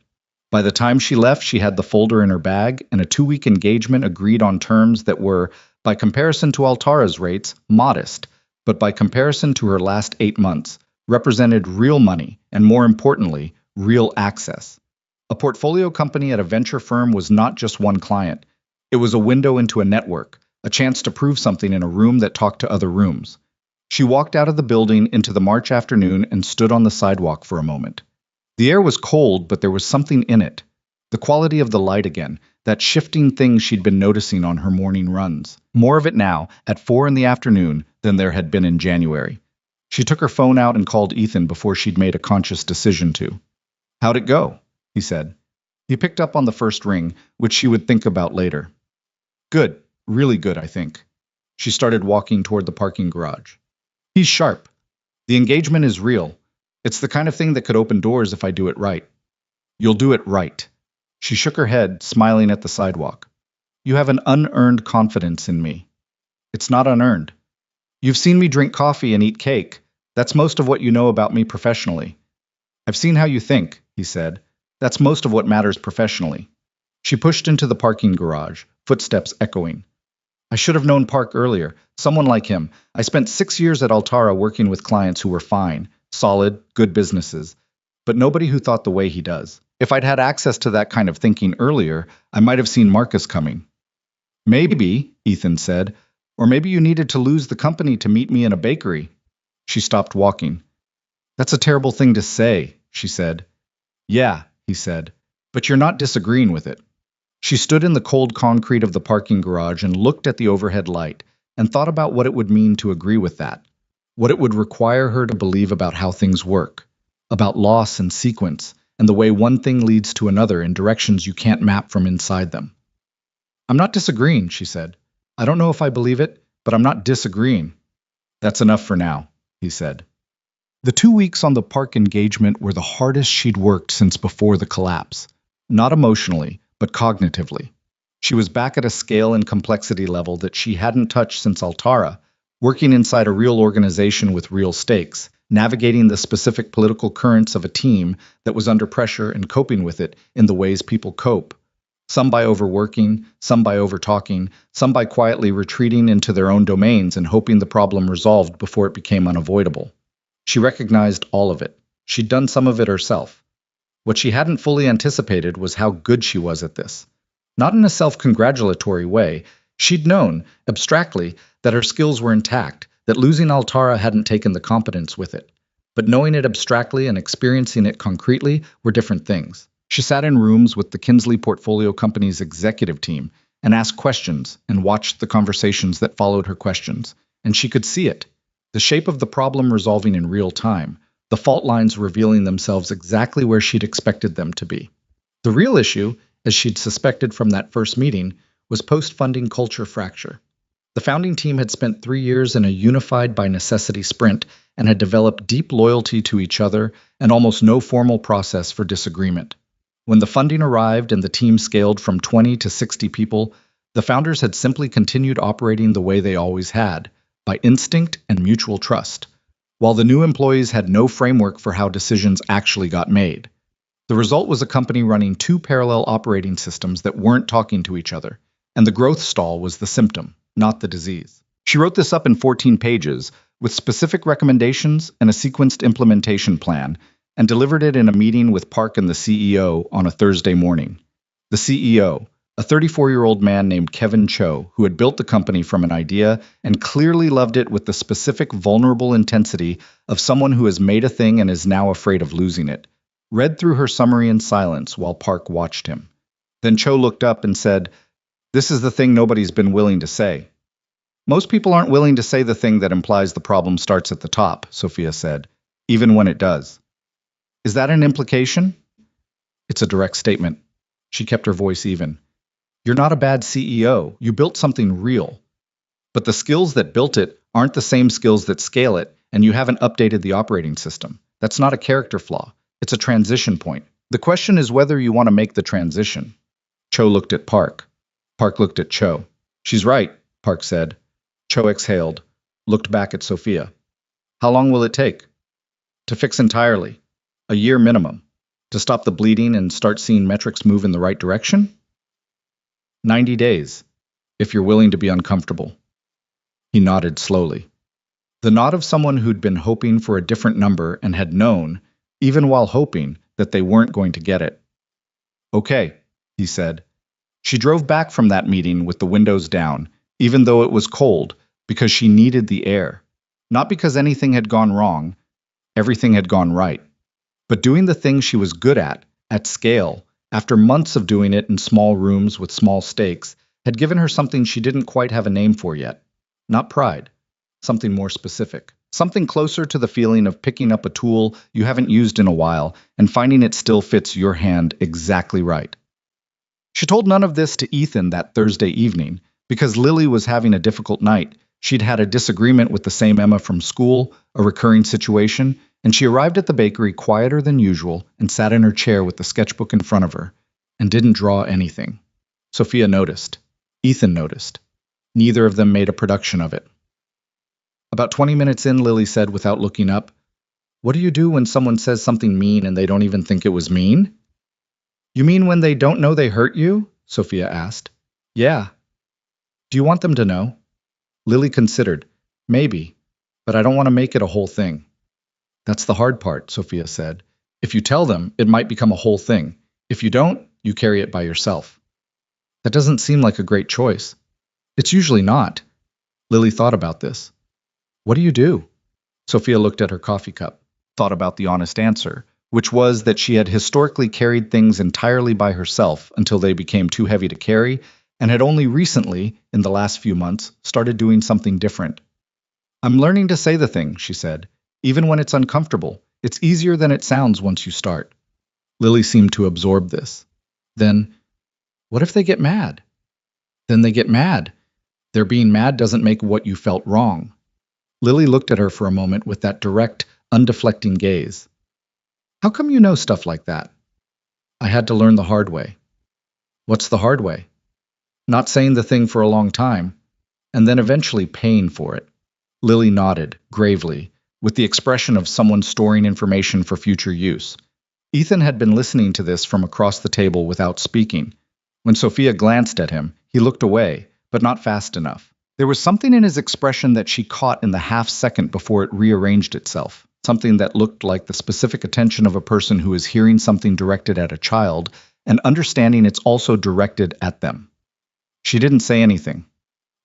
By the time she left, she had the folder in her bag, and a 2-week engagement agreed on terms that were, by comparison to Altara's rates, modest, but by comparison to her last 8 months, represented real money, and more importantly, real access. A portfolio company at a venture firm was not just one client. It was a window into a network, a chance to prove something in a room that talked to other rooms. She walked out of the building into the March afternoon and stood on the sidewalk for a moment. The air was cold, but there was something in it. The quality of the light again, that shifting thing she'd been noticing on her morning runs. More of it now, at 4 in the afternoon, than there had been in January. She took her phone out and called Ethan before she'd made a conscious decision to. How'd it go? He said. He picked up on the first ring, which she would think about later. Good, really good, I think. She started walking toward the parking garage. He's sharp. The engagement is real. It's the kind of thing that could open doors if I do it right. You'll do it right. She shook her head, smiling at the sidewalk. You have an unearned confidence in me. It's not unearned. You've seen me drink coffee and eat cake. That's most of what you know about me professionally. I've seen how you think, he said. That's most of what matters professionally. She pushed into the parking garage, footsteps echoing. I should have known Park earlier. Someone like him. I spent 6 years at Altara working with clients who were fine, solid, good businesses, but nobody who thought the way he does. If I'd had access to that kind of thinking earlier, I might have seen Marcus coming. Maybe, Ethan said, or maybe you needed to lose the company to meet me in a bakery. She stopped walking. That's a terrible thing to say, she said. Yeah, he said, but you're not disagreeing with it. She stood in the cold concrete of the parking garage and looked at the overhead light and thought about what it would mean to agree with that, what it would require her to believe about how things work, about loss and sequence, and the way one thing leads to another in directions you can't map from inside them. I'm not disagreeing, she said. I don't know if I believe it, but I'm not disagreeing. That's enough for now, he said. The 2 weeks on the Park engagement were the hardest she'd worked since before the collapse. Not emotionally, but cognitively. She was back at a scale and complexity level that she hadn't touched since Altara, working inside a real organization with real stakes, navigating the specific political currents of a team that was under pressure and coping with it in the ways people cope. Some by overworking, some by overtalking, some by quietly retreating into their own domains and hoping the problem resolved before it became unavoidable. She recognized all of it. She'd done some of it herself. What she hadn't fully anticipated was how good she was at this. Not in a self-congratulatory way. She'd known, abstractly, that her skills were intact, that losing Altara hadn't taken the competence with it. But knowing it abstractly and experiencing it concretely were different things. She sat in rooms with the Kinsley Portfolio Company's executive team and asked questions and watched the conversations that followed her questions. And she could see it. The shape of the problem resolving in real time, the fault lines revealing themselves exactly where she'd expected them to be. The real issue, as she'd suspected from that first meeting, was post-funding culture fracture. The founding team had spent 3 years in a unified by necessity sprint and had developed deep loyalty to each other and almost no formal process for disagreement. When the funding arrived and the team scaled from 20 to 60 people, the founders had simply continued operating the way they always had, by instinct and mutual trust, while the new employees had no framework for how decisions actually got made. The result was a company running 2 parallel operating systems that weren't talking to each other, and the growth stall was the symptom, not the disease. She wrote this up in 14 pages, with specific recommendations and a sequenced implementation plan, and delivered it in a meeting with Park and the CEO on a Thursday morning. The CEO, a 34-year-old man named Kevin Cho, who had built the company from an idea and clearly loved it with the specific vulnerable intensity of someone who has made a thing and is now afraid of losing it, read through her summary in silence while Park watched him. Then Cho looked up and said, "This is the thing nobody's been willing to say." "Most people aren't willing to say the thing that implies the problem starts at the top," Sophia said, "even when it does." "Is that an implication?" "It's a direct statement." She kept her voice even. "You're not a bad CEO. You built something real. But the skills that built it aren't the same skills that scale it, and you haven't updated the operating system. That's not a character flaw. It's a transition point. The question is whether you want to make the transition." Cho looked at Park. Park looked at Cho. "She's right," Park said. Cho exhaled, looked back at Sophia. "How long will it take?" "To fix entirely. A year minimum. To stop the bleeding and start seeing metrics move in the right direction? 90 days, if you're willing to be uncomfortable." He nodded slowly. The nod of someone who'd been hoping for a different number and had known, even while hoping, that they weren't going to get it. "Okay," he said. She drove back from that meeting with the windows down, even though it was cold, because she needed the air. Not because anything had gone wrong. Everything had gone right. But doing the thing she was good at scale, after months of doing it in small rooms with small stakes, had given her something she didn't quite have a name for yet. Not pride. Something more specific. Something closer to the feeling of picking up a tool you haven't used in a while and finding it still fits your hand exactly right. She told none of this to Ethan that Thursday evening, because Lily was having a difficult night. She'd had a disagreement with the same Emma from school, a recurring situation, and she arrived at the bakery quieter than usual and sat in her chair with the sketchbook in front of her, and didn't draw anything. Sophia noticed. Ethan noticed. Neither of them made a production of it. About 20 minutes in, Lily said without looking up, "What do you do when someone says something mean and they don't even think it was mean?" "You mean when they don't know they hurt you?" Sophia asked. "Yeah." "Do you want them to know?" Lily considered. "Maybe, but I don't want to make it a whole thing." "That's the hard part," Sophia said. "If you tell them, it might become a whole thing. If you don't, you carry it by yourself." "That doesn't seem like a great choice." "It's usually not." Lily thought about this. "What do you do?" Sophia looked at her coffee cup, thought about the honest answer, which was that she had historically carried things entirely by herself until they became too heavy to carry, and had only recently, in the last few months, started doing something different. "I'm learning to say the thing," she said. "Even when it's uncomfortable, it's easier than it sounds once you start." Lily seemed to absorb this. Then, "What if they get mad?" "Then they get mad. Their being mad doesn't make what you felt wrong." Lily looked at her for a moment with that direct, undeflecting gaze. "How come you know stuff like that?" "I had to learn the hard way." "What's the hard way?" "Not saying the thing for a long time, and then eventually paying for it." Lily nodded, gravely, with the expression of someone storing information for future use. Ethan had been listening to this from across the table without speaking. When Sophia glanced at him, he looked away, but not fast enough. There was something in his expression that she caught in the half-second before it rearranged itself. something that looked like the specific attention of a person who is hearing something directed at a child and understanding it's also directed at them. She didn't say anything.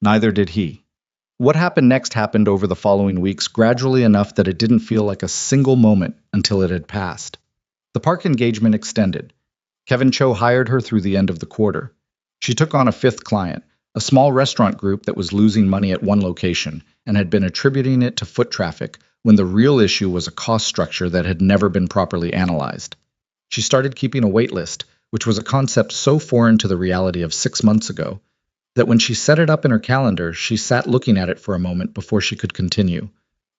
Neither did he. What happened next happened over the following weeks, gradually enough that it didn't feel like a single moment until it had passed. The park engagement extended. Kevin Cho hired her through the end of the quarter. She took on a fifth client, a small restaurant group that was losing money at one location and had been attributing it to foot traffic when the real issue was a cost structure that had never been properly analyzed. She started keeping a wait list, which was a concept so foreign to the reality of 6 months ago that when she set it up in her calendar, she sat looking at it for a moment before she could continue.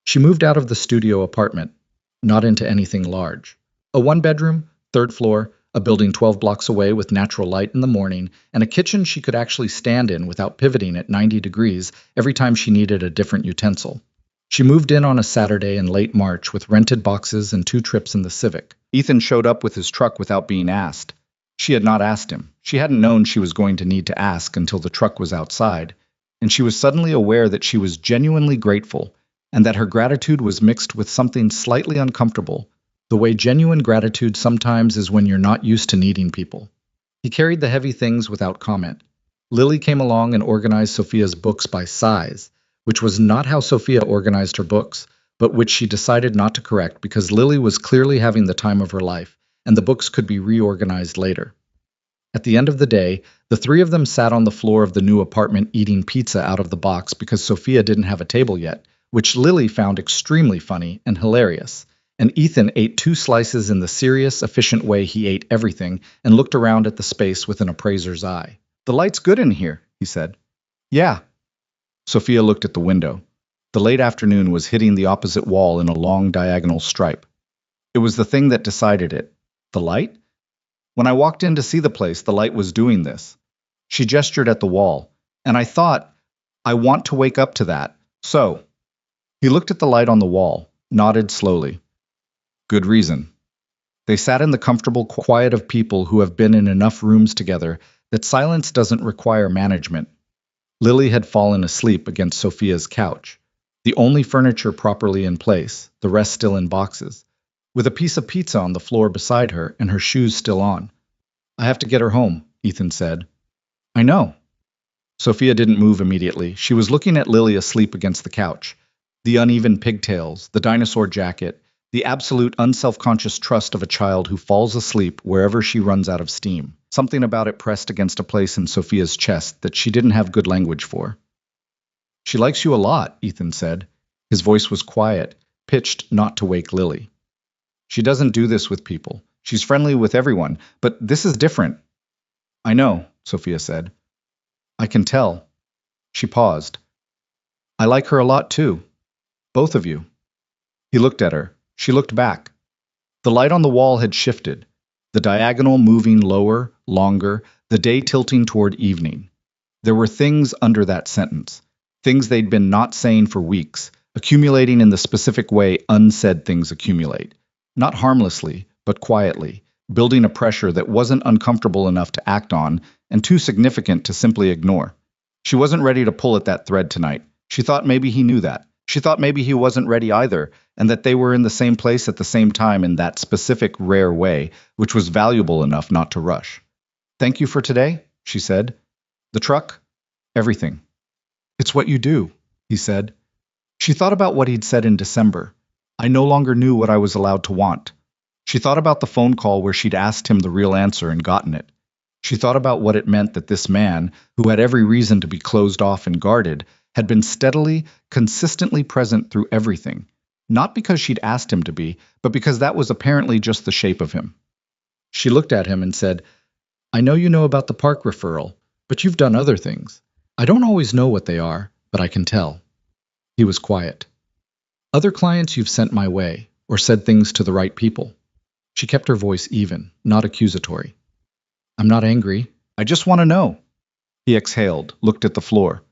She moved out of the studio apartment, not into anything large. A one-bedroom, third floor, a building 12 blocks away with natural light in the morning, and a kitchen she could actually stand in without pivoting at 90 degrees every time she needed a different utensil. She moved in on a Saturday in late March with rented boxes and 2 trips in the Civic. Ethan showed up with his truck without being asked. She had not asked him. She hadn't known she was going to need to ask until the truck was outside, and she was suddenly aware that she was genuinely grateful and that her gratitude was mixed with something slightly uncomfortable, the way genuine gratitude sometimes is when you're not used to needing people. He carried the heavy things without comment. Lily came along and organized Sophia's books by size, which was not how Sophia organized her books, but which she decided not to correct because Lily was clearly having the time of her life, and the books could be reorganized later. At the end of the day, the 3 of them sat on the floor of the new apartment eating pizza out of the box because Sophia didn't have a table yet, which Lily found extremely funny and hilarious. And Ethan ate 2 slices in the serious, efficient way he ate everything and looked around at the space with an appraiser's eye. "The light's good in here," he said. "Yeah." Sophia looked at the window. The late afternoon was hitting the opposite wall in a long diagonal stripe. It was the thing that decided it. The light? When I walked in to see the place, the light was doing this. She gestured at the wall, and I thought, I want to wake up to that. So, he looked at the light on the wall, nodded slowly. Good reason. They sat in the comfortable quiet of people who have been in enough rooms together that silence doesn't require management. Lily had fallen asleep against Sophia's couch, the only furniture properly in place, the rest still in boxes, with a piece of pizza on the floor beside her and her shoes still on. "I have to get her home," Ethan said. "I know." Sophia didn't move immediately. She was looking at Lily asleep against the couch. The uneven pigtails, the dinosaur jacket, the absolute unself-conscious trust of a child who falls asleep wherever she runs out of steam. Something about it pressed against a place in Sophia's chest that she didn't have good language for. "She likes you a lot," Ethan said. His voice was quiet, pitched not to wake Lily. "She doesn't do this with people. She's friendly with everyone, but this is different." "I know," Sophia said. "I can tell." She paused. "I like her a lot too. Both of you." He looked at her. She looked back. The light on the wall had shifted, the diagonal moving lower, longer, the day tilting toward evening. There were things under that sentence, things they'd been not saying for weeks, accumulating in the specific way unsaid things accumulate. Not harmlessly, but quietly, building a pressure that wasn't uncomfortable enough to act on and too significant to simply ignore. She wasn't ready to pull at that thread tonight. She thought maybe he knew that. She thought maybe he wasn't ready either, and that they were in the same place at the same time in that specific, rare way, which was valuable enough not to rush. "Thank you for today," she said. "The truck? Everything." "It's what you do," he said. She thought about what he'd said in December. "I no longer knew what I was allowed to want." She thought about the phone call where she'd asked him the real answer and gotten it. She thought about what it meant that this man, who had every reason to be closed off and guarded, had been steadily, consistently present through everything, not because she'd asked him to be, but because that was apparently just the shape of him. She looked at him and said, "I know you know about the park referral, but you've done other things. I don't always know what they are, but I can tell." He was quiet. "Other clients you've sent my way, or said things to the right people." She kept her voice even, not accusatory. "I'm not angry. I just want to know." He exhaled, looked at the floor.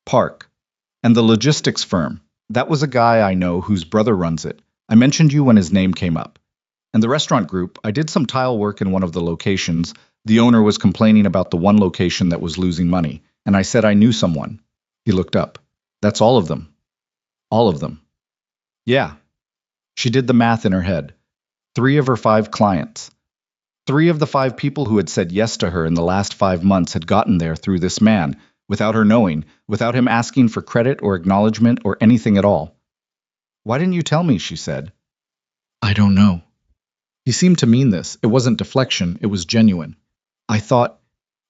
"Park. And the logistics firm. That was a guy I know whose brother runs it. I mentioned you when his name came up. And the restaurant group, I did some tile work in one of the locations. The owner was complaining about the one location that was losing money, and I said I knew someone." He looked up. "That's all of them." "All of them." "Yeah." She did the math in her head. 3 of her 5 clients. 3 of the 5 people who had said yes to her in the last 5 months had gotten there through this man, without her knowing, without him asking for credit or acknowledgement or anything at all. "Why didn't you tell me?" she said. "I don't know." He seemed to mean this. It wasn't deflection, it was genuine. "I thought,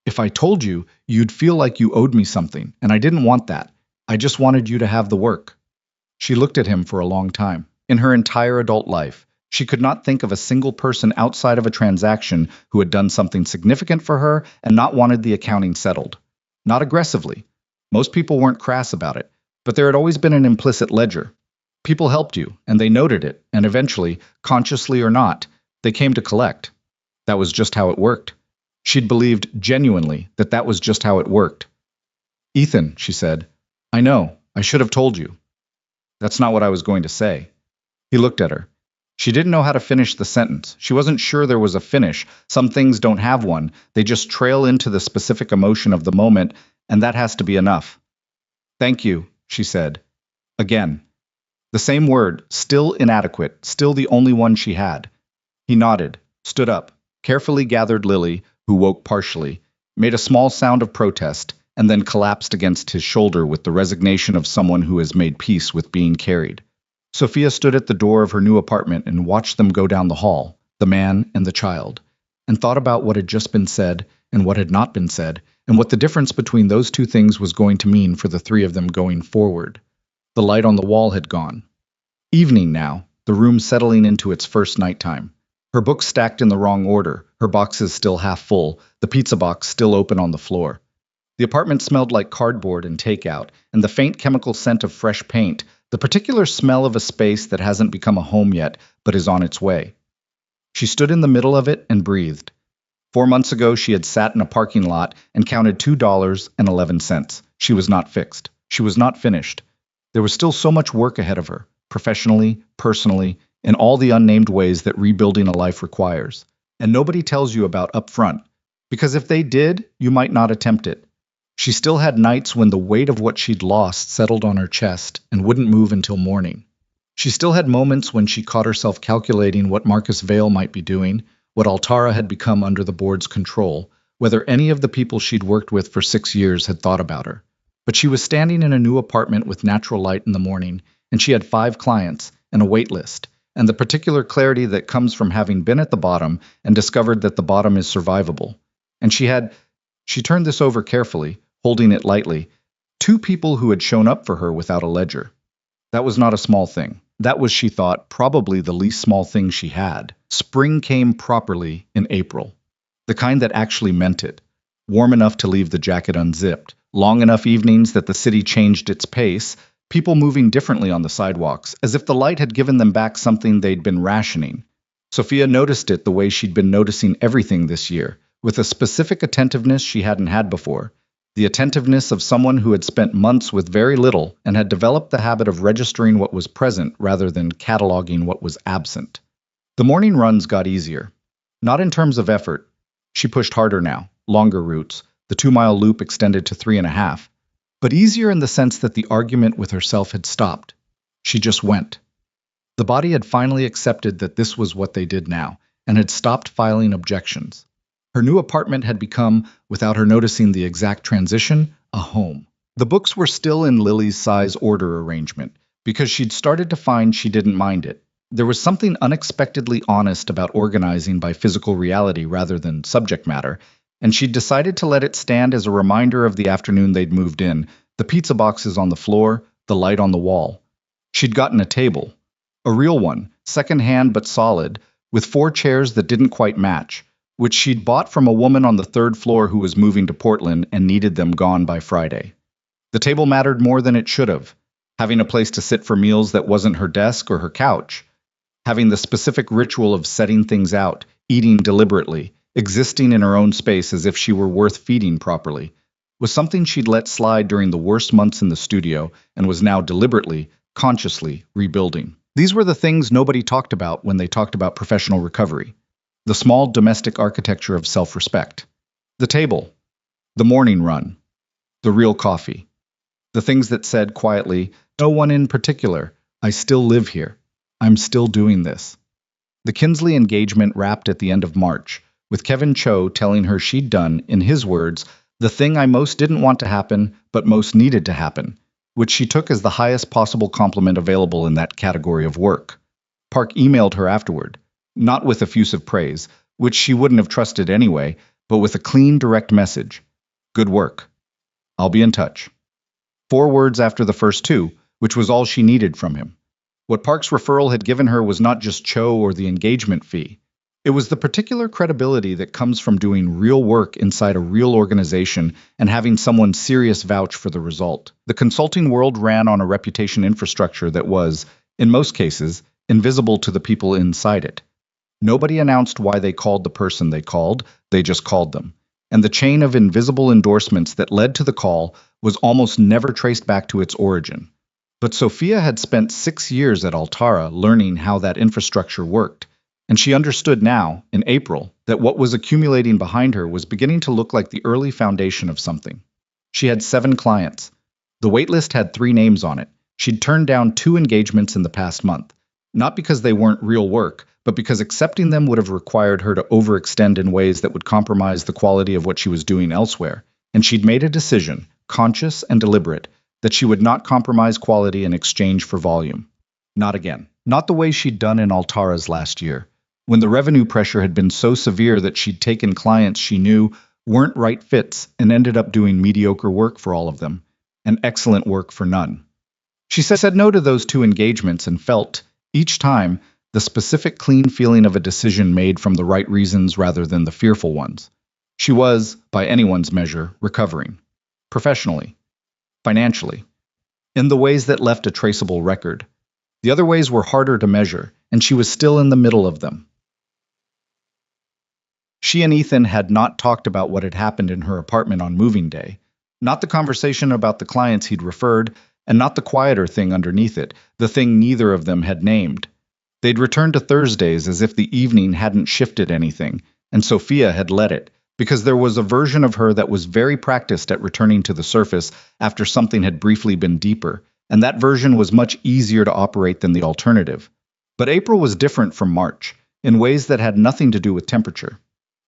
if I told you, you'd feel like you owed me something, and I didn't want that. I just wanted you to have the work." She looked at him for a long time. In her entire adult life, she could not think of a single person outside of a transaction who had done something significant for her and not wanted the accounting settled. Not aggressively. Most people weren't crass about it, but there had always been an implicit ledger. People helped you, and they noted it, and eventually, consciously or not, they came to collect. That was just how it worked. She'd believed genuinely that that was just how it worked. "Ethan," she said, "I know, I should have told you." "That's not what I was going to say." He looked at her. She didn't know how to finish the sentence. She wasn't sure there was a finish. Some things don't have one. They just trail into the specific emotion of the moment, and that has to be enough. "Thank you," she said. Again. The same word, still inadequate, still the only one she had. He nodded, stood up, carefully gathered Lily, who woke partially, made a small sound of protest, and then collapsed against his shoulder with the resignation of someone who has made peace with being carried. Sophia stood at the door of her new apartment and watched them go down the hall, the man and the child, and thought about what had just been said and what had not been said, and what the difference between those two things was going to mean for the 3 of them going forward. The light on the wall had gone. Evening now, the room settling into its first nighttime. Her books stacked in the wrong order, her boxes still half full, the pizza box still open on the floor. The apartment smelled like cardboard and takeout, and the faint chemical scent of fresh paint, the particular smell of a space that hasn't become a home yet, but is on its way. She stood in the middle of it and breathed. 4 months ago, she had sat in a parking lot and counted $2.11. She was not fixed. She was not finished. There was still so much work ahead of her, professionally, personally, in all the unnamed ways that rebuilding a life requires. And nobody tells you about up front, because if they did, you might not attempt it. She still had nights when the weight of what she'd lost settled on her chest and wouldn't move until morning. She still had moments when she caught herself calculating what Marcus Vale might be doing, what Altara had become under the board's control, whether any of the people she'd worked with for 6 years had thought about her. But she was standing in a new apartment with natural light in the morning, and she had 5 clients and a wait list, and the particular clarity that comes from having been at the bottom and discovered that the bottom is survivable. And she turned this over carefully, holding it lightly, 2 people who had shown up for her without a ledger. That was not a small thing. That was, she thought, probably the least small thing she had. Spring came properly in April. The kind that actually meant it. Warm enough to leave the jacket unzipped. Long enough evenings that the city changed its pace. People moving differently on the sidewalks, as if the light had given them back something they'd been rationing. Sophia noticed it the way she'd been noticing everything this year, with a specific attentiveness she hadn't had before. The attentiveness of someone who had spent months with very little and had developed the habit of registering what was present rather than cataloging what was absent. The morning runs got easier. Not in terms of effort. She pushed harder now, longer routes. The 2-mile loop extended to 3.5. But easier in the sense that the argument with herself had stopped. She just went. The body had finally accepted that this was what they did now, and had stopped filing objections. Her new apartment had become, without her noticing the exact transition, a home. The books were still in Lily's size order arrangement, because she'd started to find she didn't mind it. There was something unexpectedly honest about organizing by physical reality rather than subject matter, and she'd decided to let it stand as a reminder of the afternoon they'd moved in, the pizza boxes on the floor, the light on the wall. She'd gotten a table. A real one, second-hand but solid, with 4 chairs that didn't quite match, which she'd bought from a woman on the 3rd floor who was moving to Portland and needed them gone by Friday. The table mattered more than it should have, having a place to sit for meals that wasn't her desk or her couch, having the specific ritual of setting things out, eating deliberately, existing in her own space as if she were worth feeding properly, was something she'd let slide during the worst months in the studio and was now deliberately, consciously rebuilding. These were the things nobody talked about when they talked about professional recovery. The small domestic architecture of self-respect. The table. The morning run. The real coffee. The things that said quietly, "No one in particular. I still live here. I'm still doing this. The Kinsley engagement wrapped at the end of March, with Kevin Cho telling her she'd done, in his words, the thing I most didn't want to happen, but most needed to happen, which she took as the highest possible compliment available in that category of work. Park emailed her afterward, not with effusive praise, which she wouldn't have trusted anyway, but with a clean, direct message. Good work. I'll be in touch. 4 words after the first two, which was all she needed from him. What Park's referral had given her was not just Cho or the engagement fee. It was the particular credibility that comes from doing real work inside a real organization and having someone serious vouch for the result. The consulting world ran on a reputation infrastructure that was, in most cases, invisible to the people inside it. Nobody announced why they called the person they just called them. And the chain of invisible endorsements that led to the call was almost never traced back to its origin. But Sophia had spent 6 years at Altara learning how that infrastructure worked, and she understood now, in April, that what was accumulating behind her was beginning to look like the early foundation of something. She had 7 clients. The waitlist had 3 names on it. She'd turned down 2 engagements in the past month, not because they weren't real work, but because accepting them would have required her to overextend in ways that would compromise the quality of what she was doing elsewhere. And she'd made a decision, conscious and deliberate, that she would not compromise quality in exchange for volume. Not again. Not the way she'd done in Altara's last year, when the revenue pressure had been so severe that she'd taken clients she knew weren't right fits and ended up doing mediocre work for all of them, and excellent work for none. She said no to those 2 engagements and felt, each time, the specific clean feeling of a decision made from the right reasons rather than the fearful ones. She was, by anyone's measure, recovering. Professionally. Financially. In the ways that left a traceable record. The other ways were harder to measure, and she was still in the middle of them. She and Ethan had not talked about what had happened in her apartment on moving day, not the conversation about the clients he'd referred, and not the quieter thing underneath it, the thing neither of them had named. They'd returned to Thursdays as if the evening hadn't shifted anything, and Sophia had let it, because there was a version of her that was very practiced at returning to the surface after something had briefly been deeper, and that version was much easier to operate than the alternative. But April was different from March, in ways that had nothing to do with temperature.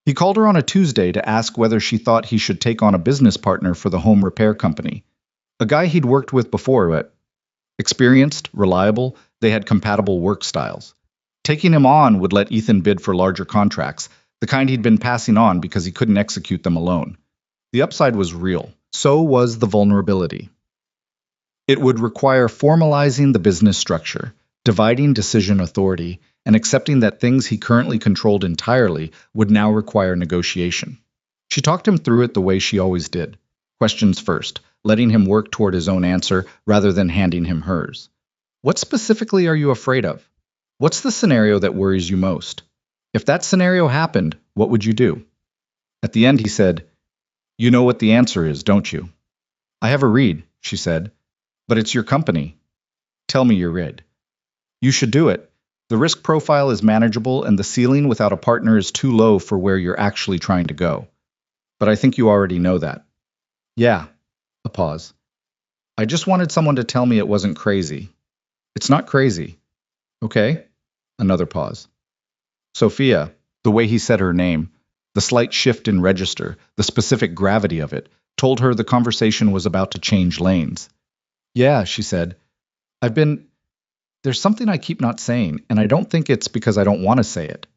He called her on a Tuesday to ask whether she thought he should take on a business partner for the home repair company. A guy he'd worked with before, but experienced, reliable, they had compatible work styles. Taking him on would let Ethan bid for larger contracts, the kind he'd been passing on because he couldn't execute them alone. The upside was real. So was the vulnerability. It would require formalizing the business structure, dividing decision authority, and accepting that things he currently controlled entirely would now require negotiation. She talked him through it the way she always did. Questions first, letting him work toward his own answer rather than handing him hers. What specifically are you afraid of? What's the scenario that worries you most? If that scenario happened, what would you do? At the end, he said, "You know what the answer is, don't you?" "I have a read," she said. "But it's your company." "Tell me your read." "You should do it. The risk profile is manageable and the ceiling without a partner is too low for where you're actually trying to go. But I think you already know that." "Yeah." A pause. "I just wanted someone to tell me it wasn't crazy." "It's not crazy." "Okay." Another pause. Sophia, the way he said her name, the slight shift in register, the specific gravity of it, told her the conversation was about to change lanes. "Yeah," she said. There's something I keep not saying, and I don't think it's because I don't want to say it."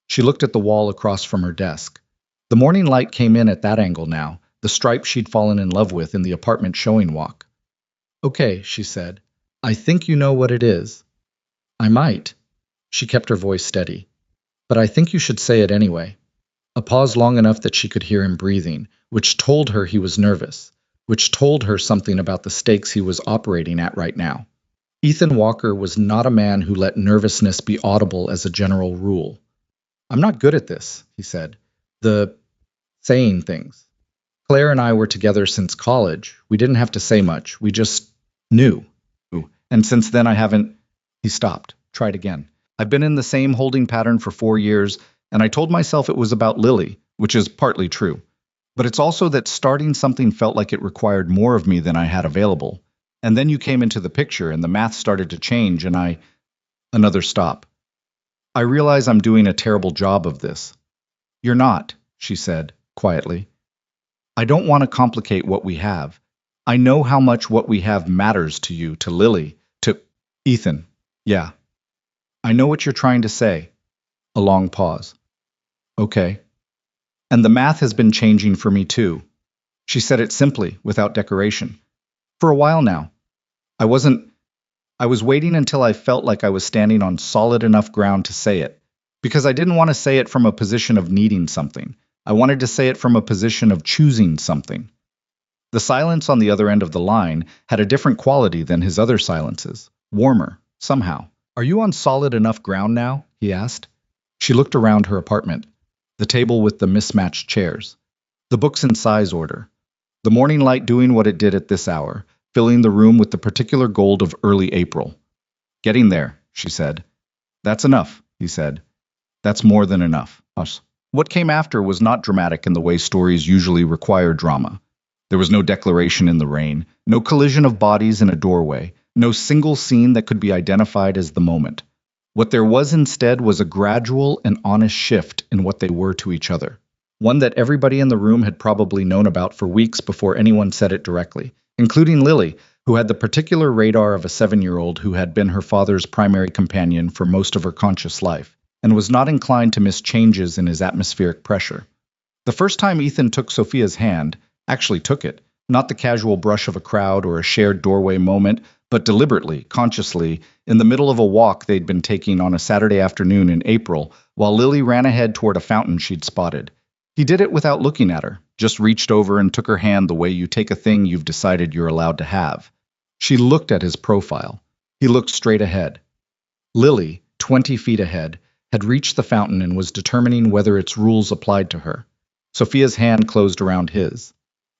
She looked at the wall across from her desk. The morning light came in at that angle now, the stripe she'd fallen in love with in the apartment showing walk. "Okay," she said. "I think you know what it is." "I might." She kept her voice steady. "But I think you should say it anyway." A pause long enough that she could hear him breathing, which told her he was nervous, which told her something about the stakes he was operating at right now. Ethan Walker was not a man who let nervousness be audible as a general rule. "I'm not good at this," he said. "The saying things. Claire and I were together since college. We didn't have to say much. We just knew. And since then I haven't—" He stopped. Tried again. "I've been in the same holding pattern for 4 years, and I told myself it was about Lily, which is partly true. But it's also that starting something felt like it required more of me than I had available. And then you came into the picture, and the math started to change, and Another stop. I realize I'm doing a terrible job of this. You're not, she said, quietly. I don't want to complicate what we have. I know how much what we have matters to you, to Lily, to Ethan. Yeah, I know what you're trying to say. A long pause. Okay. And the math has been changing for me too. She said it simply, without decoration. For a while now. I wasn't. I was waiting until I felt like I was standing on solid enough ground to say it. Because I didn't want to say it from a position of needing something. I wanted to say it from a position of choosing something. The silence on the other end of the line had a different quality than his other silences. Warmer, somehow. Are you on solid enough ground now? He asked. She looked around her apartment. The table with the mismatched chairs. The books in size order. The morning light doing what it did at this hour, filling the room with the particular gold of early April. Getting there, she said. That's enough, he said. That's more than enough. Us. What came after was not dramatic in the way stories usually require drama. There was no declaration in the rain, no collision of bodies in a doorway, no single scene that could be identified as the moment. What there was instead was a gradual and honest shift in what they were to each other. One that everybody in the room had probably known about for weeks before anyone said it directly, including Lily, who had the particular radar of a 7-year-old who had been her father's primary companion for most of her conscious life, and was not inclined to miss changes in his atmospheric pressure. The first time Ethan took Sophia's hand, actually took it, not the casual brush of a crowd or a shared doorway moment, but deliberately, consciously, in the middle of a walk they'd been taking on a Saturday afternoon in April, while Lily ran ahead toward a fountain she'd spotted. He did it without looking at her, just reached over and took her hand the way you take a thing you've decided you're allowed to have. She looked at his profile. He looked straight ahead. Lily, 20 feet ahead, had reached the fountain and was determining whether its rules applied to her. Sophia's hand closed around his.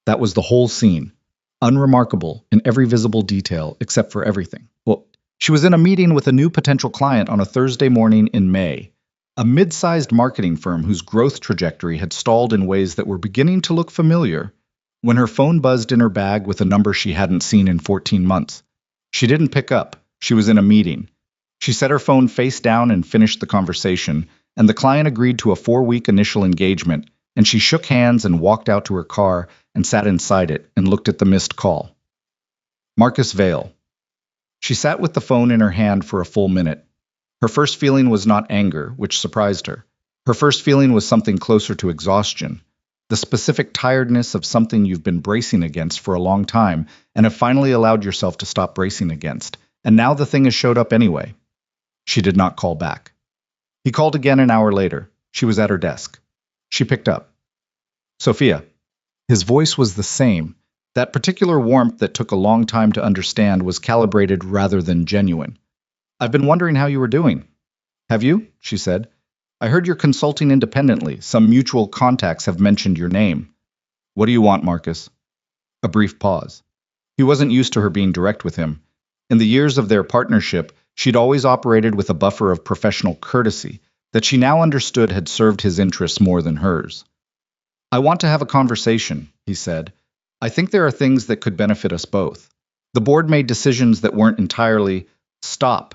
That was the whole scene. Unremarkable in every visible detail except for everything. Well, she was in a meeting with a new potential client on a Thursday morning in May. A mid-sized marketing firm whose growth trajectory had stalled in ways that were beginning to look familiar, when her phone buzzed in her bag with a number she hadn't seen in 14 months. She didn't pick up. She was in a meeting. She set her phone face down and finished the conversation, and the client agreed to a 4-week initial engagement, and she shook hands and walked out to her car and sat inside it and looked at the missed call. Marcus Vale. She sat with the phone in her hand for a full minute. Her first feeling was not anger, which surprised her. Her first feeling was something closer to exhaustion, the specific tiredness of something you've been bracing against for a long time and have finally allowed yourself to stop bracing against, and now the thing has showed up anyway. She did not call back. He called again an hour later. She was at her desk. She picked up. Sophia. His voice was the same. That particular warmth that took a long time to understand was calibrated rather than genuine. I've been wondering how you were doing. Have you? She said. I heard you're consulting independently. Some mutual contacts have mentioned your name. What do you want, Marcus? A brief pause. He wasn't used to her being direct with him. In the years of their partnership, she'd always operated with a buffer of professional courtesy that she now understood had served his interests more than hers. I want to have a conversation, he said. I think there are things that could benefit us both. The board made decisions that weren't entirely. Stop.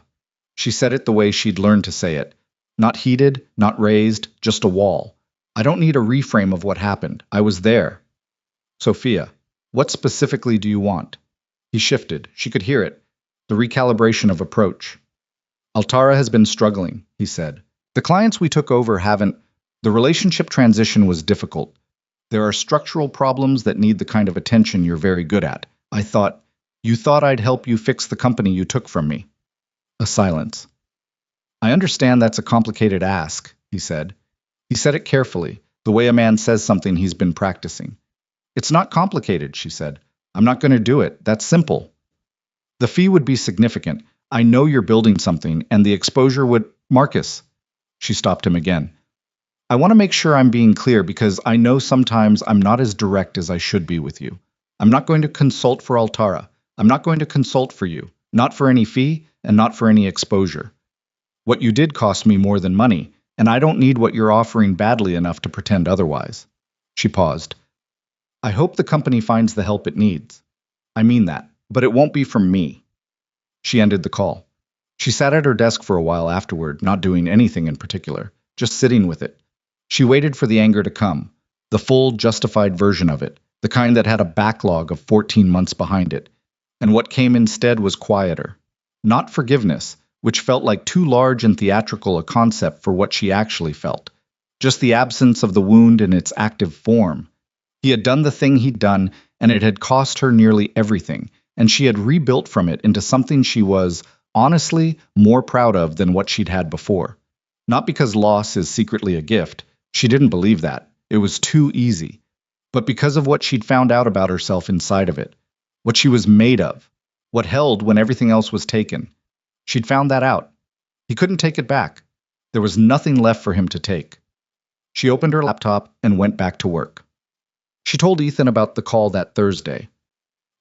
She said it the way she'd learned to say it. Not heated, not raised, just a wall. I don't need a reframe of what happened. I was there. Sophia, what specifically do you want? He shifted. She could hear it. The recalibration of approach. Altara has been struggling, he said. The clients we took over haven't. The relationship transition was difficult. There are structural problems that need the kind of attention you're very good at. You thought I'd help you fix the company you took from me. A silence. I understand that's a complicated ask, he said. He said it carefully, the way a man says something he's been practicing. It's not complicated, she said. I'm not going to do it. That's simple. The fee would be significant. I know you're building something, and the exposure would. Marcus. She stopped him again. I want to make sure I'm being clear because I know sometimes I'm not as direct as I should be with you. I'm not going to consult for Altara. I'm not going to consult for you. Not for any fee, and not for any exposure. What you did cost me more than money, and I don't need what you're offering badly enough to pretend otherwise. She paused. I hope the company finds the help it needs. I mean that, but it won't be from me. She ended the call. She sat at her desk for a while afterward, not doing anything in particular, just sitting with it. She waited for the anger to come, the full, justified version of it, the kind that had a backlog of 14 months behind it. And what came instead was quieter. Not forgiveness, which felt like too large and theatrical a concept for what she actually felt. Just the absence of the wound in its active form. He had done the thing he'd done, and it had cost her nearly everything, and she had rebuilt from it into something she was, honestly, more proud of than what she'd had before. Not because loss is secretly a gift. She didn't believe that. It was too easy. But because of what she'd found out about herself inside of it. What she was made of. What held when everything else was taken. She'd found that out. He couldn't take it back. There was nothing left for him to take. She opened her laptop and went back to work. She told Ethan about the call that Thursday.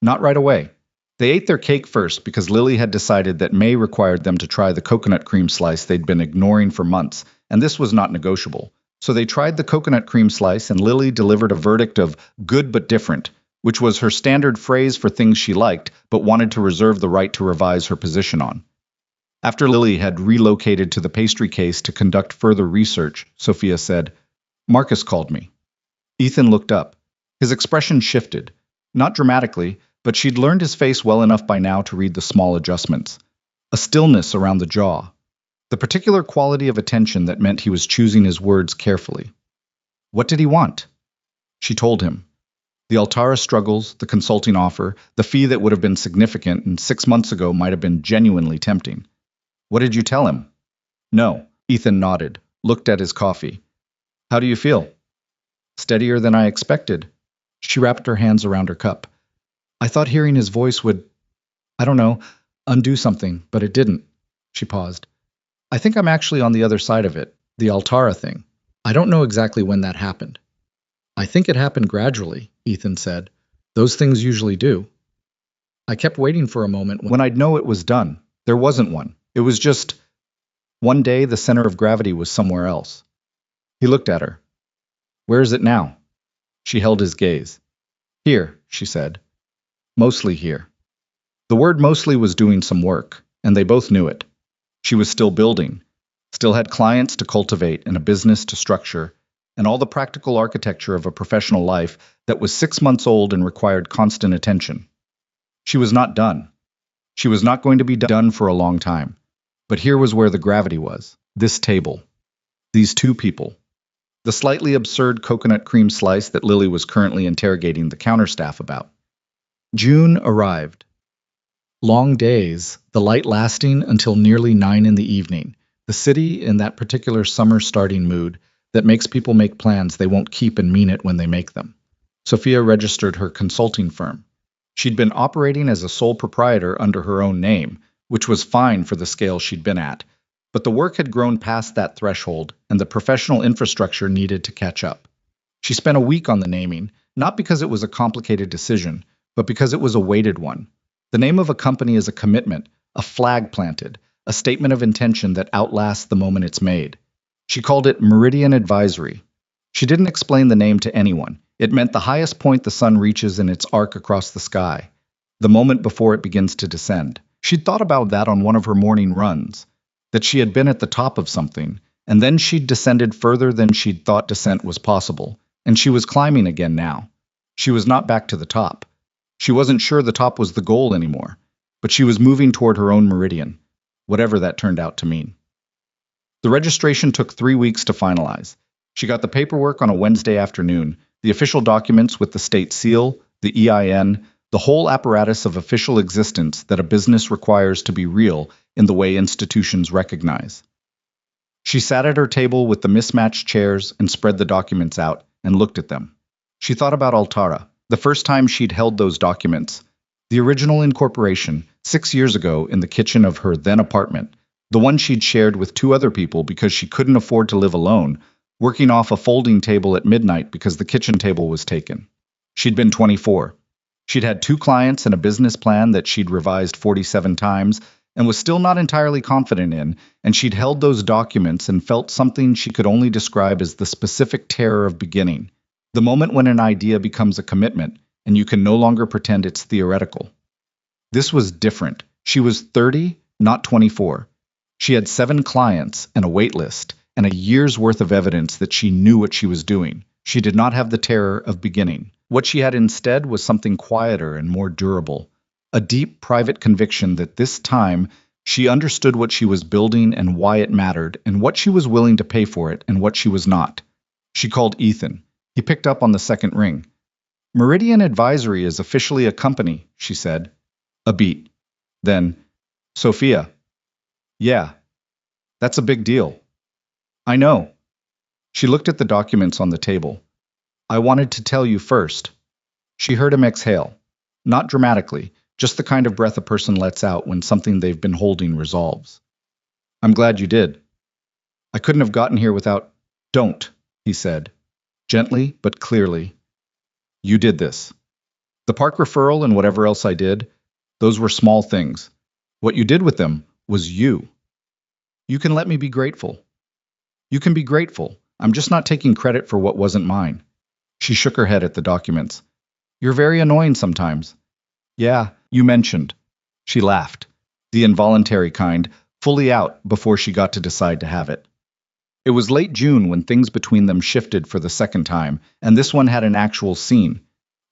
Not right away. They ate their cake first because Lily had decided that May required them to try the coconut cream slice they'd been ignoring for months, and this was not negotiable. So they tried the coconut cream slice, and Lily delivered a verdict of good but different, which was her standard phrase for things she liked but wanted to reserve the right to revise her position on. After Lily had relocated to the pastry case to conduct further research, Sophia said, "Marcus called me." Ethan looked up. His expression shifted. Not dramatically, but she'd learned his face well enough by now to read the small adjustments. A stillness around the jaw. The particular quality of attention that meant he was choosing his words carefully. What did he want? She told him. The Altara struggles, the consulting offer, the fee that would have been significant and 6 months ago might have been genuinely tempting. What did you tell him? No. Ethan nodded, looked at his coffee. How do you feel? Steadier than I expected. She wrapped her hands around her cup. I thought hearing his voice would, I don't know, undo something, but it didn't. She paused. I think I'm actually on the other side of it, the Altara thing. I don't know exactly when that happened. I think it happened gradually, Ethan said. Those things usually do. I kept waiting for a moment when I'd know it was done. There wasn't one. It was just, one day the center of gravity was somewhere else. He looked at her. Where is it now? She held his gaze. Here, she said. Mostly here. The word mostly was doing some work, and they both knew it. She was still building, still had clients to cultivate and a business to structure, and all the practical architecture of a professional life that was 6 months old and required constant attention. She was not done. She was not going to be done for a long time. But here was where the gravity was. This table. These two people. The slightly absurd coconut cream slice that Lily was currently interrogating the counterstaff about. June arrived. Long days, the light lasting until nearly 9 in the evening, the city in that particular summer-starting mood that makes people make plans they won't keep and mean it when they make them. Sophia registered her consulting firm. She'd been operating as a sole proprietor under her own name, which was fine for the scale she'd been at, but the work had grown past that threshold, and the professional infrastructure needed to catch up. She spent a week on the naming, not because it was a complicated decision, but because it was a weighted one. The name of a company is a commitment, a flag planted, a statement of intention that outlasts the moment it's made. She called it Meridian Advisory. She didn't explain the name to anyone. It meant the highest point the sun reaches in its arc across the sky, the moment before it begins to descend. She'd thought about that on one of her morning runs, that she had been at the top of something, and then she'd descended further than she'd thought descent was possible, and she was climbing again now. She was not back to the top. She wasn't sure the top was the goal anymore, but she was moving toward her own meridian, whatever that turned out to mean. The registration took 3 weeks to finalize. She got the paperwork on a Wednesday afternoon, the official documents with the state seal, the EIN, the whole apparatus of official existence that a business requires to be real in the way institutions recognize. She sat at her table with the mismatched chairs and spread the documents out and looked at them. She thought about Altara, the first time she'd held those documents, the original incorporation, 6 years ago in the kitchen of her then apartment, the one she'd shared with 2 other people because she couldn't afford to live alone, working off a folding table at midnight because the kitchen table was taken. She'd been 24. She'd had 2 clients and a business plan that she'd revised 47 times and was still not entirely confident in, and she'd held those documents and felt something she could only describe as the specific terror of beginning, the moment when an idea becomes a commitment and you can no longer pretend it's theoretical. This was different. She was 30, not 24. She had 7 clients and a wait list, and a year's worth of evidence that she knew what she was doing. She did not have the terror of beginning. What she had instead was something quieter and more durable, a deep private conviction that this time she understood what she was building and why it mattered, and what she was willing to pay for it and what she was not. She called Ethan. He picked up on the second ring. Meridian Advisory is officially a company, she said. A beat. Then, Sophia. Yeah, that's a big deal. I know. She looked at the documents on the table. I wanted to tell you first. She heard him exhale. Not dramatically, just the kind of breath a person lets out when something they've been holding resolves. I'm glad you did. I couldn't have gotten here without... Don't, he said, gently but clearly. You did this. The park referral and whatever else I did, those were small things. What you did with them was you. You can let me be grateful. You can be grateful. I'm just not taking credit for what wasn't mine. She shook her head at the documents. You're very annoying sometimes. Yeah, you mentioned. She laughed, the involuntary kind, fully out before she got to decide to have it. It was late June when things between them shifted for the second time, and this one had an actual scene.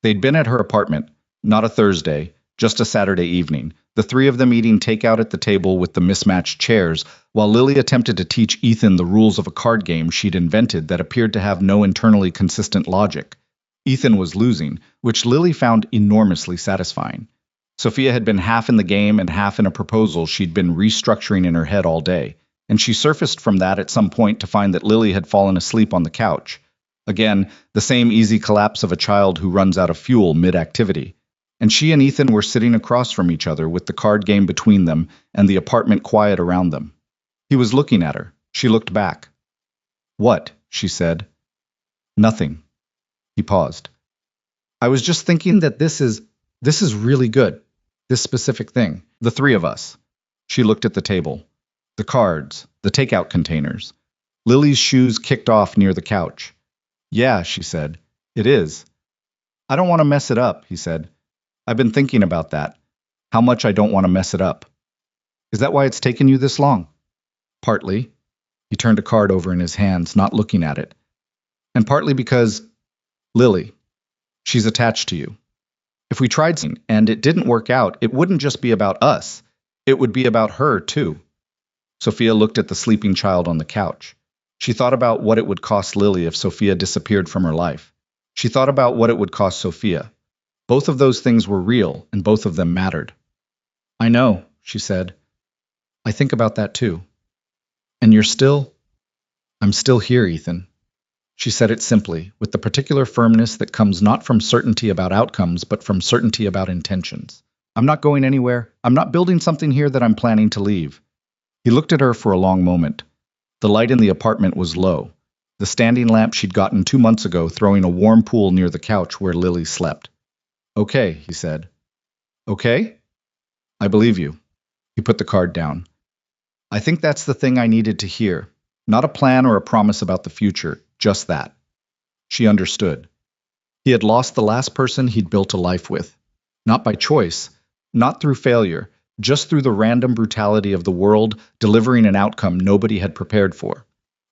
They'd been at her apartment, not a Thursday, just a Saturday evening, the three of them eating takeout at the table with the mismatched chairs, while Lily attempted to teach Ethan the rules of a card game she'd invented that appeared to have no internally consistent logic. Ethan was losing, which Lily found enormously satisfying. Sophia had been half in the game and half in a proposal she'd been restructuring in her head all day, and she surfaced from that at some point to find that Lily had fallen asleep on the couch. Again, the same easy collapse of a child who runs out of fuel mid-activity. And she and Ethan were sitting across from each other with the card game between them and the apartment quiet around them. He was looking at her. She looked back. What? She said. Nothing. He paused. I was just thinking that this is really good. This specific thing. The three of us. She looked at the table. The cards, the takeout containers. Lily's shoes kicked off near the couch. Yeah, she said. It is. I don't want to mess it up, he said. I've been thinking about that. How much I don't want to mess it up. Is that why it's taken you this long? Partly. He turned a card over in his hands, not looking at it. And partly because, Lily, she's attached to you. If we tried something and it didn't work out, it wouldn't just be about us. It would be about her, too. Sophia looked at the sleeping child on the couch. She thought about what it would cost Lily if Sophia disappeared from her life. She thought about what it would cost Sophia. Both of those things were real, and both of them mattered. I know, she said. I think about that too. And you're still... I'm still here, Ethan. She said it simply, with the particular firmness that comes not from certainty about outcomes, but from certainty about intentions. I'm not going anywhere. I'm not building something here that I'm planning to leave. He looked at her for a long moment. The light in the apartment was low, the standing lamp she'd gotten 2 months ago throwing a warm pool near the couch where Lily slept. Okay, he said. Okay? I believe you. He put the card down. I think that's the thing I needed to hear. Not a plan or a promise about the future, just that. She understood. He had lost the last person he'd built a life with. Not by choice, not through failure, just through the random brutality of the world delivering an outcome nobody had prepared for.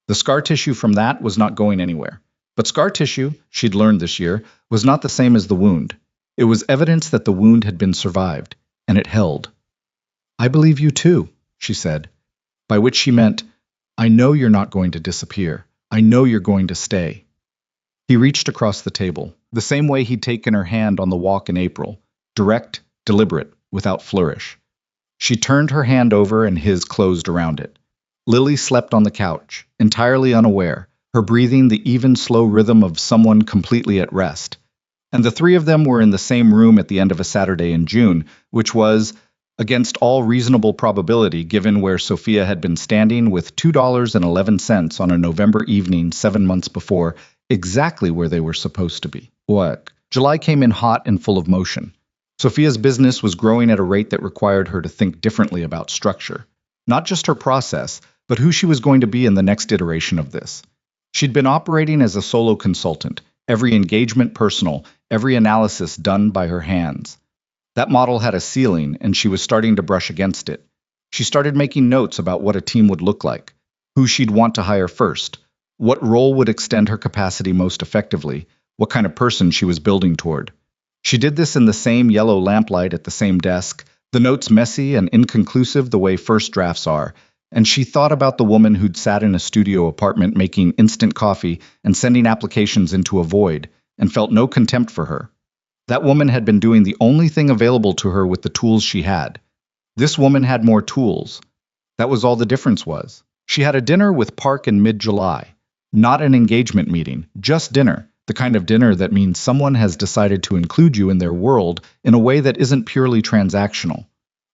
The scar tissue from that was not going anywhere. But scar tissue, she'd learned this year, was not the same as the wound. It was evidence that the wound had been survived, and it held. I believe you too, she said, by which she meant, I know you're not going to disappear. I know you're going to stay. He reached across the table, the same way he'd taken her hand on the walk in April, direct, deliberate, without flourish. She turned her hand over and his closed around it. Lily slept on the couch, entirely unaware, her breathing the even, slow rhythm of someone completely at rest. And the three of them were in the same room at the end of a Saturday in June, which was, against all reasonable probability given where Sophia had been standing with $2.11 on a November evening 7 months before, exactly where they were supposed to be. What? July came in hot and full of motion. Sophia's business was growing at a rate that required her to think differently about structure. Not just her process, but who she was going to be in the next iteration of this. She'd been operating as a solo consultant, every engagement personal, every analysis done by her hands. That model had a ceiling, and she was starting to brush against it. She started making notes about what a team would look like, who she'd want to hire first, what role would extend her capacity most effectively, what kind of person she was building toward. She did this in the same yellow lamplight at the same desk, the notes messy and inconclusive the way first drafts are, and she thought about the woman who'd sat in a studio apartment making instant coffee and sending applications into a void, and felt no contempt for her. That woman had been doing the only thing available to her with the tools she had. This woman had more tools. That was all the difference was. She had a dinner with Park in mid-July. Not an engagement meeting, just dinner. The kind of dinner that means someone has decided to include you in their world in a way that isn't purely transactional.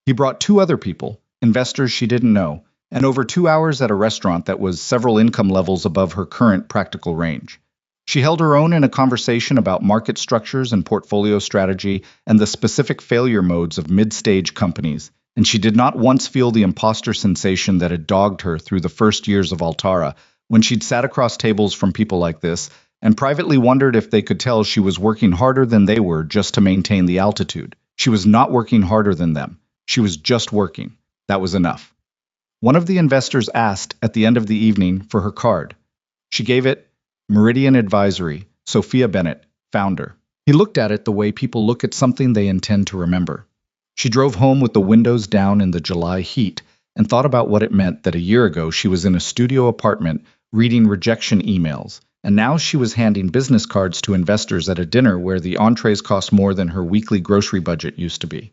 He brought two other people, investors she didn't know, and over 2 hours at a restaurant that was several income levels above her current practical range. She held her own in a conversation about market structures and portfolio strategy and the specific failure modes of mid-stage companies, and she did not once feel the imposter sensation that had dogged her through the first years of Altara when she'd sat across tables from people like this and privately wondered if they could tell she was working harder than they were just to maintain the altitude. She was not working harder than them. She was just working. That was enough. One of the investors asked at the end of the evening for her card. She gave it. Meridian Advisory, Sophia Bennett, founder. He looked at it the way people look at something they intend to remember. She drove home with the windows down in the July heat and thought about what it meant that a year ago she was in a studio apartment reading rejection emails, and now she was handing business cards to investors at a dinner where the entrees cost more than her weekly grocery budget used to be.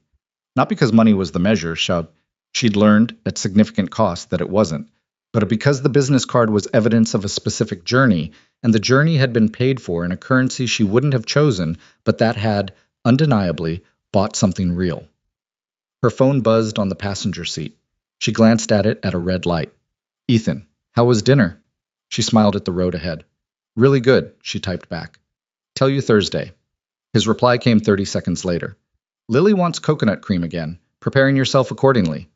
Not because money was the measure, she'd learned at significant cost that it wasn't, but because the business card was evidence of a specific journey, and the journey had been paid for in a currency she wouldn't have chosen, but that had, undeniably, bought something real. Her phone buzzed on the passenger seat. She glanced at it at a red light. Ethan, how was dinner? She smiled at the road ahead. Really good, she typed back. Tell you Thursday. His reply came 30 seconds later. Lily wants coconut cream again. Preparing yourself accordingly.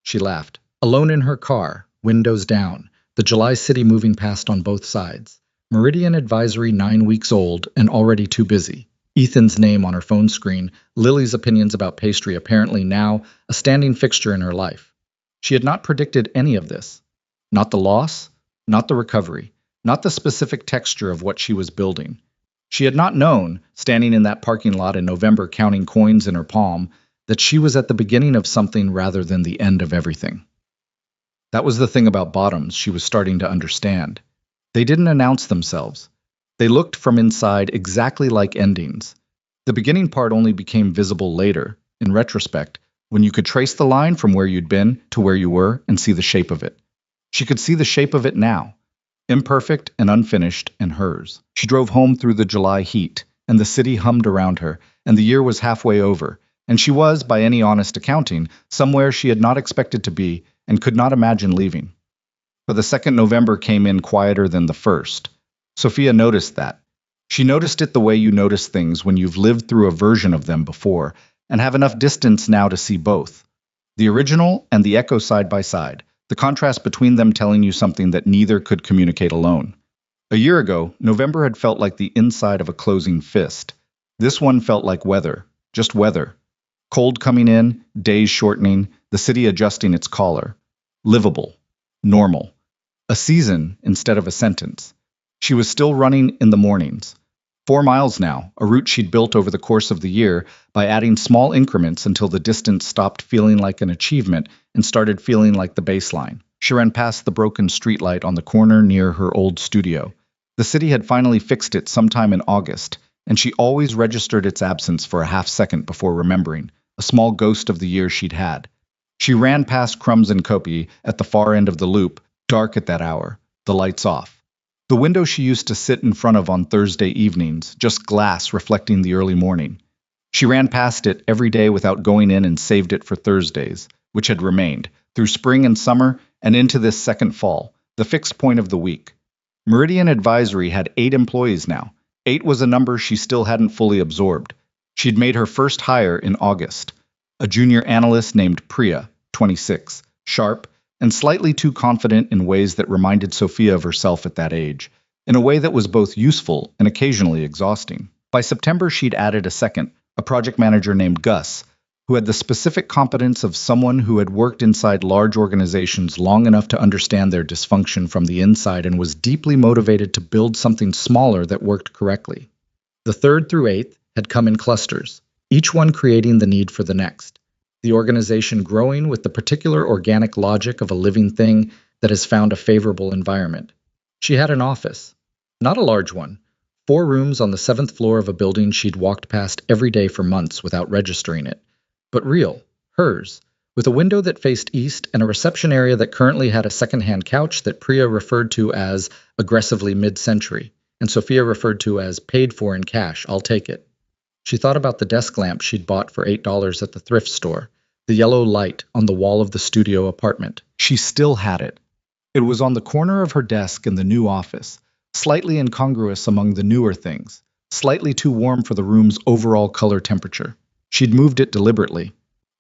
She laughed. Alone in her car, windows down, the July city moving past on both sides. Meridian Advisory 9 weeks old and already too busy. Ethan's name on her phone screen, Lily's opinions about pastry apparently now a standing fixture in her life. She had not predicted any of this. Not the loss, not the recovery, not the specific texture of what she was building. She had not known, standing in that parking lot in November counting coins in her palm, that she was at the beginning of something rather than the end of everything. That was the thing about bottoms she was starting to understand. They didn't announce themselves. They looked from inside exactly like endings. The beginning part only became visible later, in retrospect, when you could trace the line from where you'd been to where you were and see the shape of it. She could see the shape of it now, imperfect and unfinished and hers. She drove home through the July heat, and the city hummed around her, and the year was halfway over, and she was, by any honest accounting, somewhere she had not expected to be and could not imagine leaving. But the second November came in quieter than the first. Sophia noticed that. She noticed it the way you notice things when you've lived through a version of them before and have enough distance now to see both. The original and the echo side by side, the contrast between them telling you something that neither could communicate alone. A year ago, November had felt like the inside of a closing fist. This one felt like weather, just weather. Cold coming in, days shortening, the city adjusting its collar. Livable. Normal. A season instead of a sentence. She was still running in the mornings. 4 miles now, a route she'd built over the course of the year by adding small increments until the distance stopped feeling like an achievement and started feeling like the baseline. She ran past the broken streetlight on the corner near her old studio. The city had finally fixed it sometime in August, and she always registered its absence for a half second before remembering, a small ghost of the year she'd had. She ran past Crumbs and Kopi at the far end of the loop, dark at that hour, the lights off. The window she used to sit in front of on Thursday evenings, just glass reflecting the early morning. She ran past it every day without going in and saved it for Thursdays, which had remained, through spring and summer and into this second fall, the fixed point of the week. Meridian Advisory had 8 employees now. 8 was a number she still hadn't fully absorbed. She'd made her first hire in August. A junior analyst named Priya, 26, sharp, and slightly too confident in ways that reminded Sophia of herself at that age, in a way that was both useful and occasionally exhausting. By September, she'd added a second, a project manager named Gus, who had the specific competence of someone who had worked inside large organizations long enough to understand their dysfunction from the inside and was deeply motivated to build something smaller that worked correctly. The third through eighth had come in clusters, each one creating the need for the next, the organization growing with the particular organic logic of a living thing that has found a favorable environment. She had an office, not a large one, 4 rooms on the 7th floor of a building she'd walked past every day for months without registering it, but real, hers, with a window that faced east and a reception area that currently had a second-hand couch that Priya referred to as aggressively mid-century, and Sophia referred to as paid for in cash, I'll take it. She thought about the desk lamp she'd bought for $8 at the thrift store, the yellow light on the wall of the studio apartment. She still had it. It was on the corner of her desk in the new office, slightly incongruous among the newer things, slightly too warm for the room's overall color temperature. She'd moved it deliberately.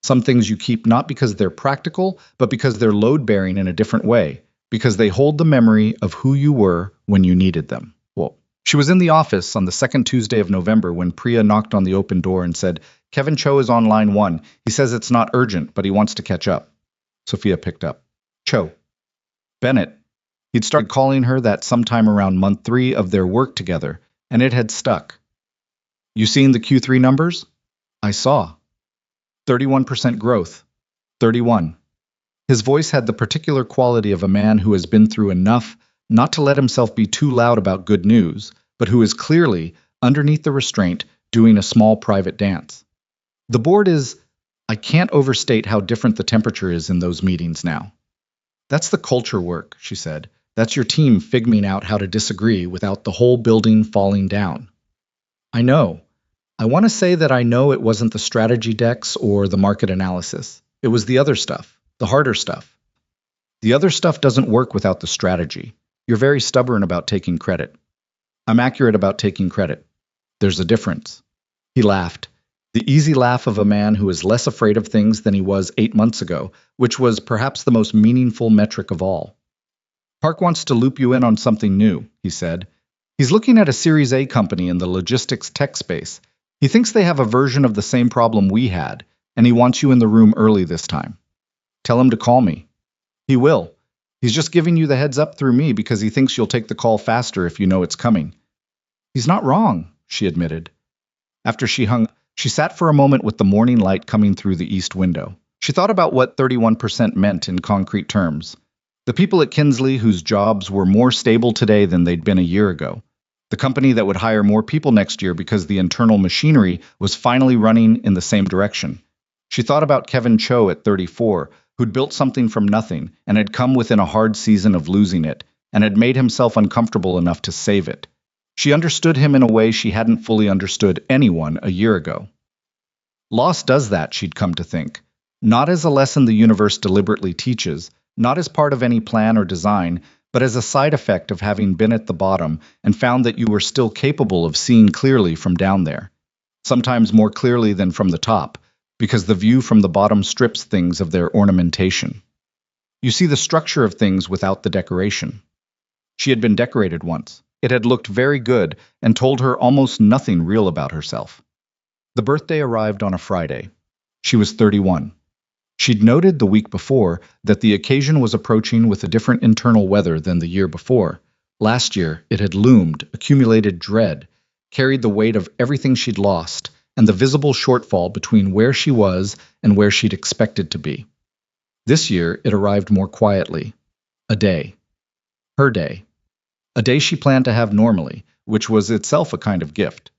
Some things you keep not because they're practical, but because they're load-bearing in a different way, because they hold the memory of who you were when you needed them. Well, she was in the office on the second Tuesday of November when Priya knocked on the open door and said, "Kevin Cho is on line 1. He says it's not urgent, but he wants to catch up." Sophia picked up. Cho. Bennett. He'd started calling her that sometime around month 3 of their work together, and it had stuck. "You seen the Q3 numbers?" "I saw. 31% growth. 31. His voice had the particular quality of a man who has been through enough not to let himself be too loud about good news, but who is clearly, underneath the restraint, doing a small private dance. The board is, I can't overstate how different the temperature is in those meetings now. "That's the culture work," she said. "That's your team figuring out how to disagree without the whole building falling down." "I know. I want to say that I know it wasn't the strategy decks or the market analysis. It was the other stuff, the harder stuff. The other stuff doesn't work without the strategy. You're very stubborn about taking credit." "I'm accurate about taking credit. There's a difference." He laughed, the easy laugh of a man who is less afraid of things than he was 8 months ago, which was perhaps the most meaningful metric of all. "Park wants to loop you in on something new," he said. "He's looking at a Series A company in the logistics tech space. He thinks they have a version of the same problem we had, and he wants you in the room early this time. Tell him to call me." "He will. He's just giving you the heads up through me because he thinks you'll take the call faster if you know it's coming." "He's not wrong," she admitted. After she hung, she sat for a moment with the morning light coming through the east window. She thought about what 31% meant in concrete terms. The people at Kinsley whose jobs were more stable today than they'd been a year ago. The company that would hire more people next year because the internal machinery was finally running in the same direction. She thought about Kevin Cho at 34, who'd built something from nothing and had come within a hard season of losing it, and had made himself uncomfortable enough to save it. She understood him in a way she hadn't fully understood anyone a year ago. Loss does that, she'd come to think. Not as a lesson the universe deliberately teaches, not as part of any plan or design, but as a side effect of having been at the bottom and found that you were still capable of seeing clearly from down there. Sometimes more clearly than from the top, because the view from the bottom strips things of their ornamentation. You see the structure of things without the decoration. She had been decorated once. It had looked very good and told her almost nothing real about herself. The birthday arrived on a Friday. She was 31. She'd noted the week before that the occasion was approaching with a different internal weather than the year before. Last year, it had loomed, accumulated dread, carried the weight of everything she'd lost, and the visible shortfall between where she was and where she'd expected to be. This year, it arrived more quietly. A day. Her day. A day she planned to have normally, which was itself a kind of gift.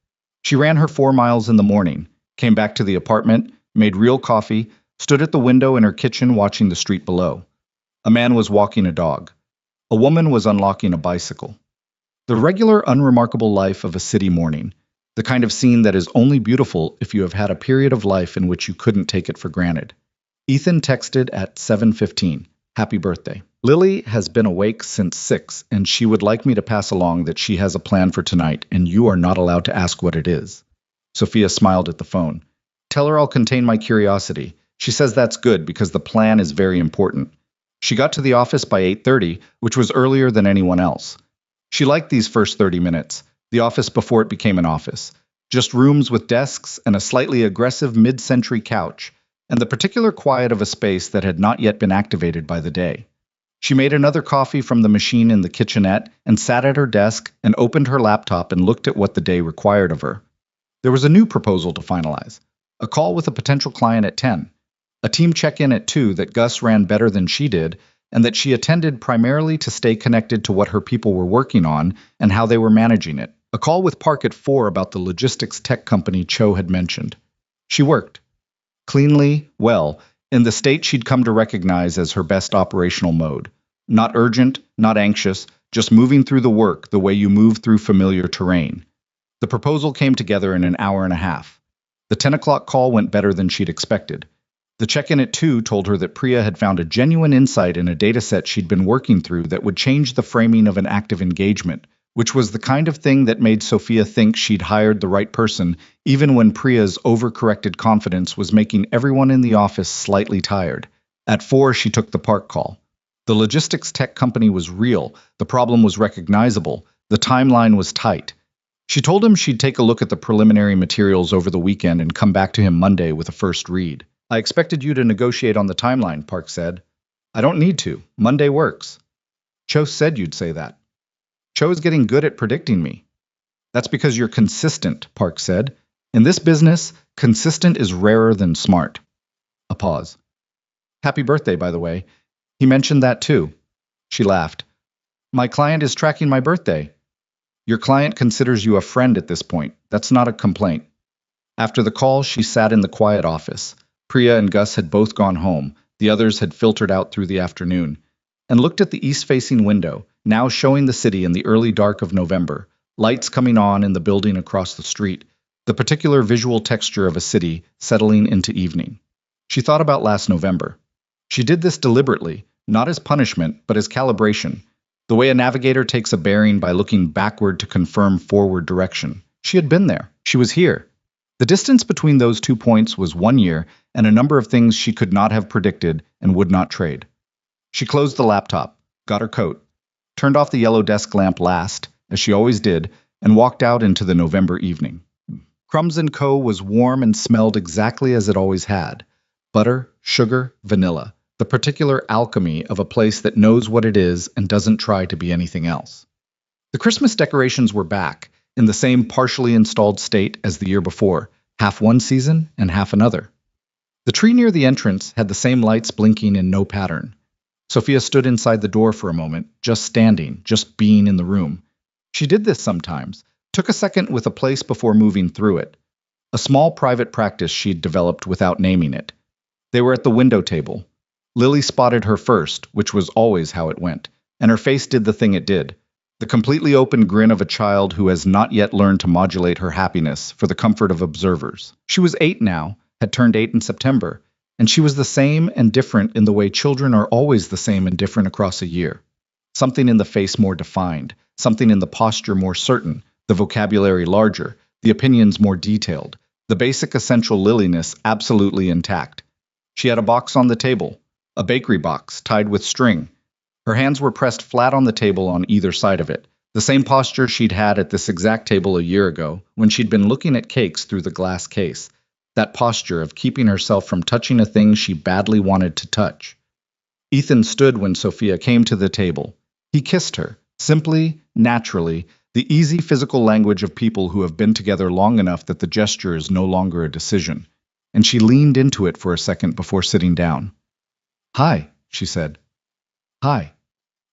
She ran her 4 miles in the morning, came back to the apartment, made real coffee, stood at the window in her kitchen watching the street below. A man was walking a dog. A woman was unlocking a bicycle. The regular, unremarkable life of a city morning, the kind of scene that is only beautiful if you have had a period of life in which you couldn't take it for granted. Ethan texted at 7:15, "Happy birthday. Lily has been awake since 6, and she would like me to pass along that she has a plan for tonight, and you are not allowed to ask what it is." Sophia smiled at the phone. "Tell her I'll contain my curiosity. She says that's good because the plan is very important." She got to the office by 8:30, which was earlier than anyone else. She liked these first 30 minutes, the office before it became an office. Just rooms with desks and a slightly aggressive mid-century couch, and the particular quiet of a space that had not yet been activated by the day. She made another coffee from the machine in the kitchenette and sat at her desk and opened her laptop and looked at what the day required of her. There was a new proposal to finalize, a call with a potential client at 10, a team check-in at 2 that Gus ran better than she did, and that she attended primarily to stay connected to what her people were working on and how they were managing it. A call with Park at 4 about the logistics tech company Cho had mentioned. She worked cleanly, well, in the state she'd come to recognize as her best operational mode. Not urgent, not anxious, just moving through the work the way you move through familiar terrain. The proposal came together in an hour and a half. The 10 o'clock call went better than she'd expected. The check-in at 2 told her that Priya had found a genuine insight in a dataset she'd been working through that would change the framing of an active engagement, which was the kind of thing that made Sophia think she'd hired the right person, even when Priya's overcorrected confidence was making everyone in the office slightly tired. At 4, she took the Park call. The logistics tech company was real, the problem was recognizable, the timeline was tight. She told him she'd take a look at the preliminary materials over the weekend and come back to him Monday with a first read. I expected you to negotiate on the timeline, Park said. I don't need to. Monday works. Cho said you'd say that. Cho's getting good at predicting me. That's because you're consistent, Park said. In this business, consistent is rarer than smart. A pause. Happy birthday, by the way. He mentioned that too. She laughed. My client is tracking my birthday. Your client considers you a friend at this point. That's not a complaint. After the call, she sat in the quiet office. Priya and Gus had both gone home. The others had filtered out through the afternoon, and looked at the east-facing window, now showing the city in the early dark of November, lights coming on in the building across the street, the particular visual texture of a city settling into evening. She thought about last November. She did this deliberately, not as punishment, but as calibration, the way a navigator takes a bearing by looking backward to confirm forward direction. She had been there. She was here. The distance between those 2 points was 1 year and a number of things she could not have predicted and would not trade. She closed the laptop, got her coat, turned off the yellow desk lamp last, as she always did, and walked out into the November evening. Crumbs & Co. was warm and smelled exactly as it always had. Butter, sugar, vanilla, the particular alchemy of a place that knows what it is and doesn't try to be anything else. The Christmas decorations were back, in the same partially installed state as the year before, half one season and half another. The tree near the entrance had the same lights blinking in no pattern. Sophia stood inside the door for a moment, just standing, just being in the room. She did this sometimes, took a second with a place before moving through it. A small private practice she'd developed without naming it. They were at the window table. Lily spotted her first, which was always how it went, and her face did the thing it did. The completely open grin of a child who has not yet learned to modulate her happiness for the comfort of observers. She was 8 now, had turned 8 in September, and she was the same and different in the way children are always the same and different across a year. Something in the face more defined, something in the posture more certain, the vocabulary larger, the opinions more detailed, the basic essential liliness absolutely intact. She had a box on the table, a bakery box tied with string. Her hands were pressed flat on the table on either side of it, the same posture she'd had at this exact table a year ago when she'd been looking at cakes through the glass case, that posture of keeping herself from touching a thing she badly wanted to touch. Ethan stood when Sophia came to the table. He kissed her, simply, naturally, the easy physical language of people who have been together long enough that the gesture is no longer a decision, and she leaned into it for a second before sitting down. "Hi," she said. "Hi."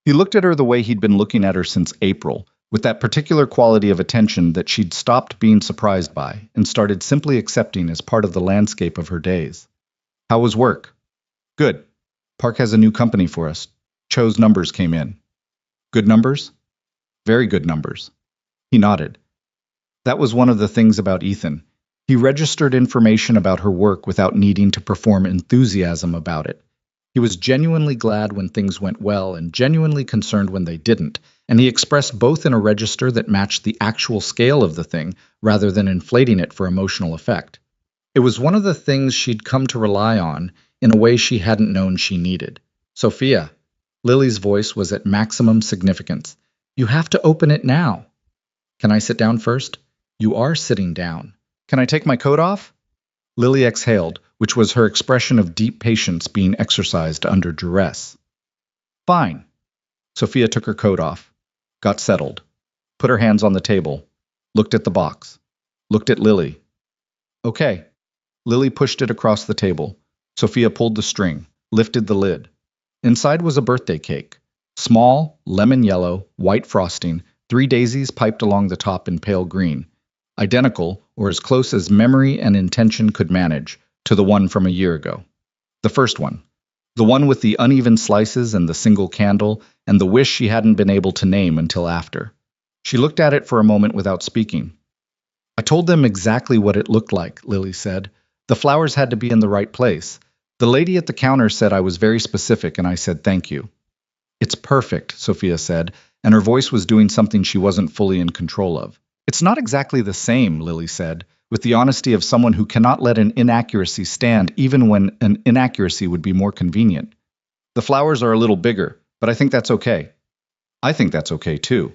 He looked at her the way he'd been looking at her since April, with that particular quality of attention that she'd stopped being surprised by and started simply accepting as part of the landscape of her days. "How was work?" "Good. Park has a new company for us. Cho's numbers came in." "Good numbers?" "Very good numbers." He nodded. That was one of the things about Ethan. He registered information about her work without needing to perform enthusiasm about it. He was genuinely glad when things went well and genuinely concerned when they didn't, and he expressed both in a register that matched the actual scale of the thing rather than inflating it for emotional effect. It was one of the things she'd come to rely on in a way she hadn't known she needed. "Sophia." Lily's voice was at maximum significance. "You have to open it now." "Can I sit down first?" "You are sitting down." "Can I take my coat off?" Lily exhaled, which was her expression of deep patience being exercised under duress. Fine. Sophia took her coat off, got settled, put her hands on the table, looked at the box, looked at Lily. Okay. Lily pushed it across the table. Sophia pulled the string, lifted the lid. Inside was a birthday cake. Small, lemon yellow, white frosting, 3 daisies piped along the top in pale green. Identical, or as close as memory and intention could manage, to the one from a year ago. The first one. The one with the uneven slices and the single candle, and the wish she hadn't been able to name until after. She looked at it for a moment without speaking. I told them exactly what it looked like, Lily said. The flowers had to be in the right place. The lady at the counter said I was very specific, and I said thank you. It's perfect, Sophia said, and her voice was doing something she wasn't fully in control of. It's not exactly the same, Lily said, with the honesty of someone who cannot let an inaccuracy stand even when an inaccuracy would be more convenient. The flowers are a little bigger, but I think that's okay. I think that's okay, too.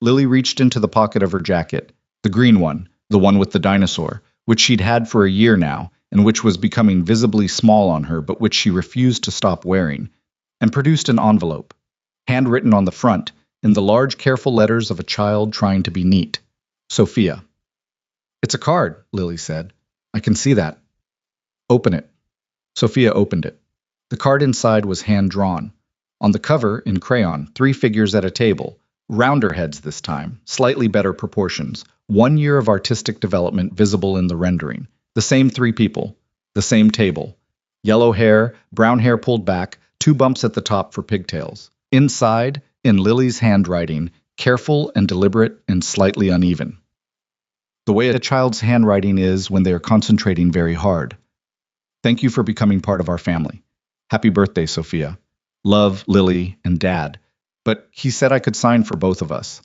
Lily reached into the pocket of her jacket, the green one, the one with the dinosaur, which she'd had for a year now, and which was becoming visibly small on her, but which she refused to stop wearing, and produced an envelope, handwritten on the front, in the large, careful letters of a child trying to be neat. Sophia. It's a card, Lily said. I can see that. Open it. Sophia opened it. The card inside was hand-drawn. On the cover, in crayon, 3 figures at a table, rounder heads this time, slightly better proportions, 1 year of artistic development visible in the rendering. The same 3 people, the same table. Yellow hair, brown hair pulled back, 2 bumps at the top for pigtails. Inside, in Lily's handwriting, careful and deliberate and slightly uneven. The way a child's handwriting is when they are concentrating very hard. Thank you for becoming part of our family. Happy birthday, Sophia. Love, Lily, and Dad. But he said I could sign for both of us.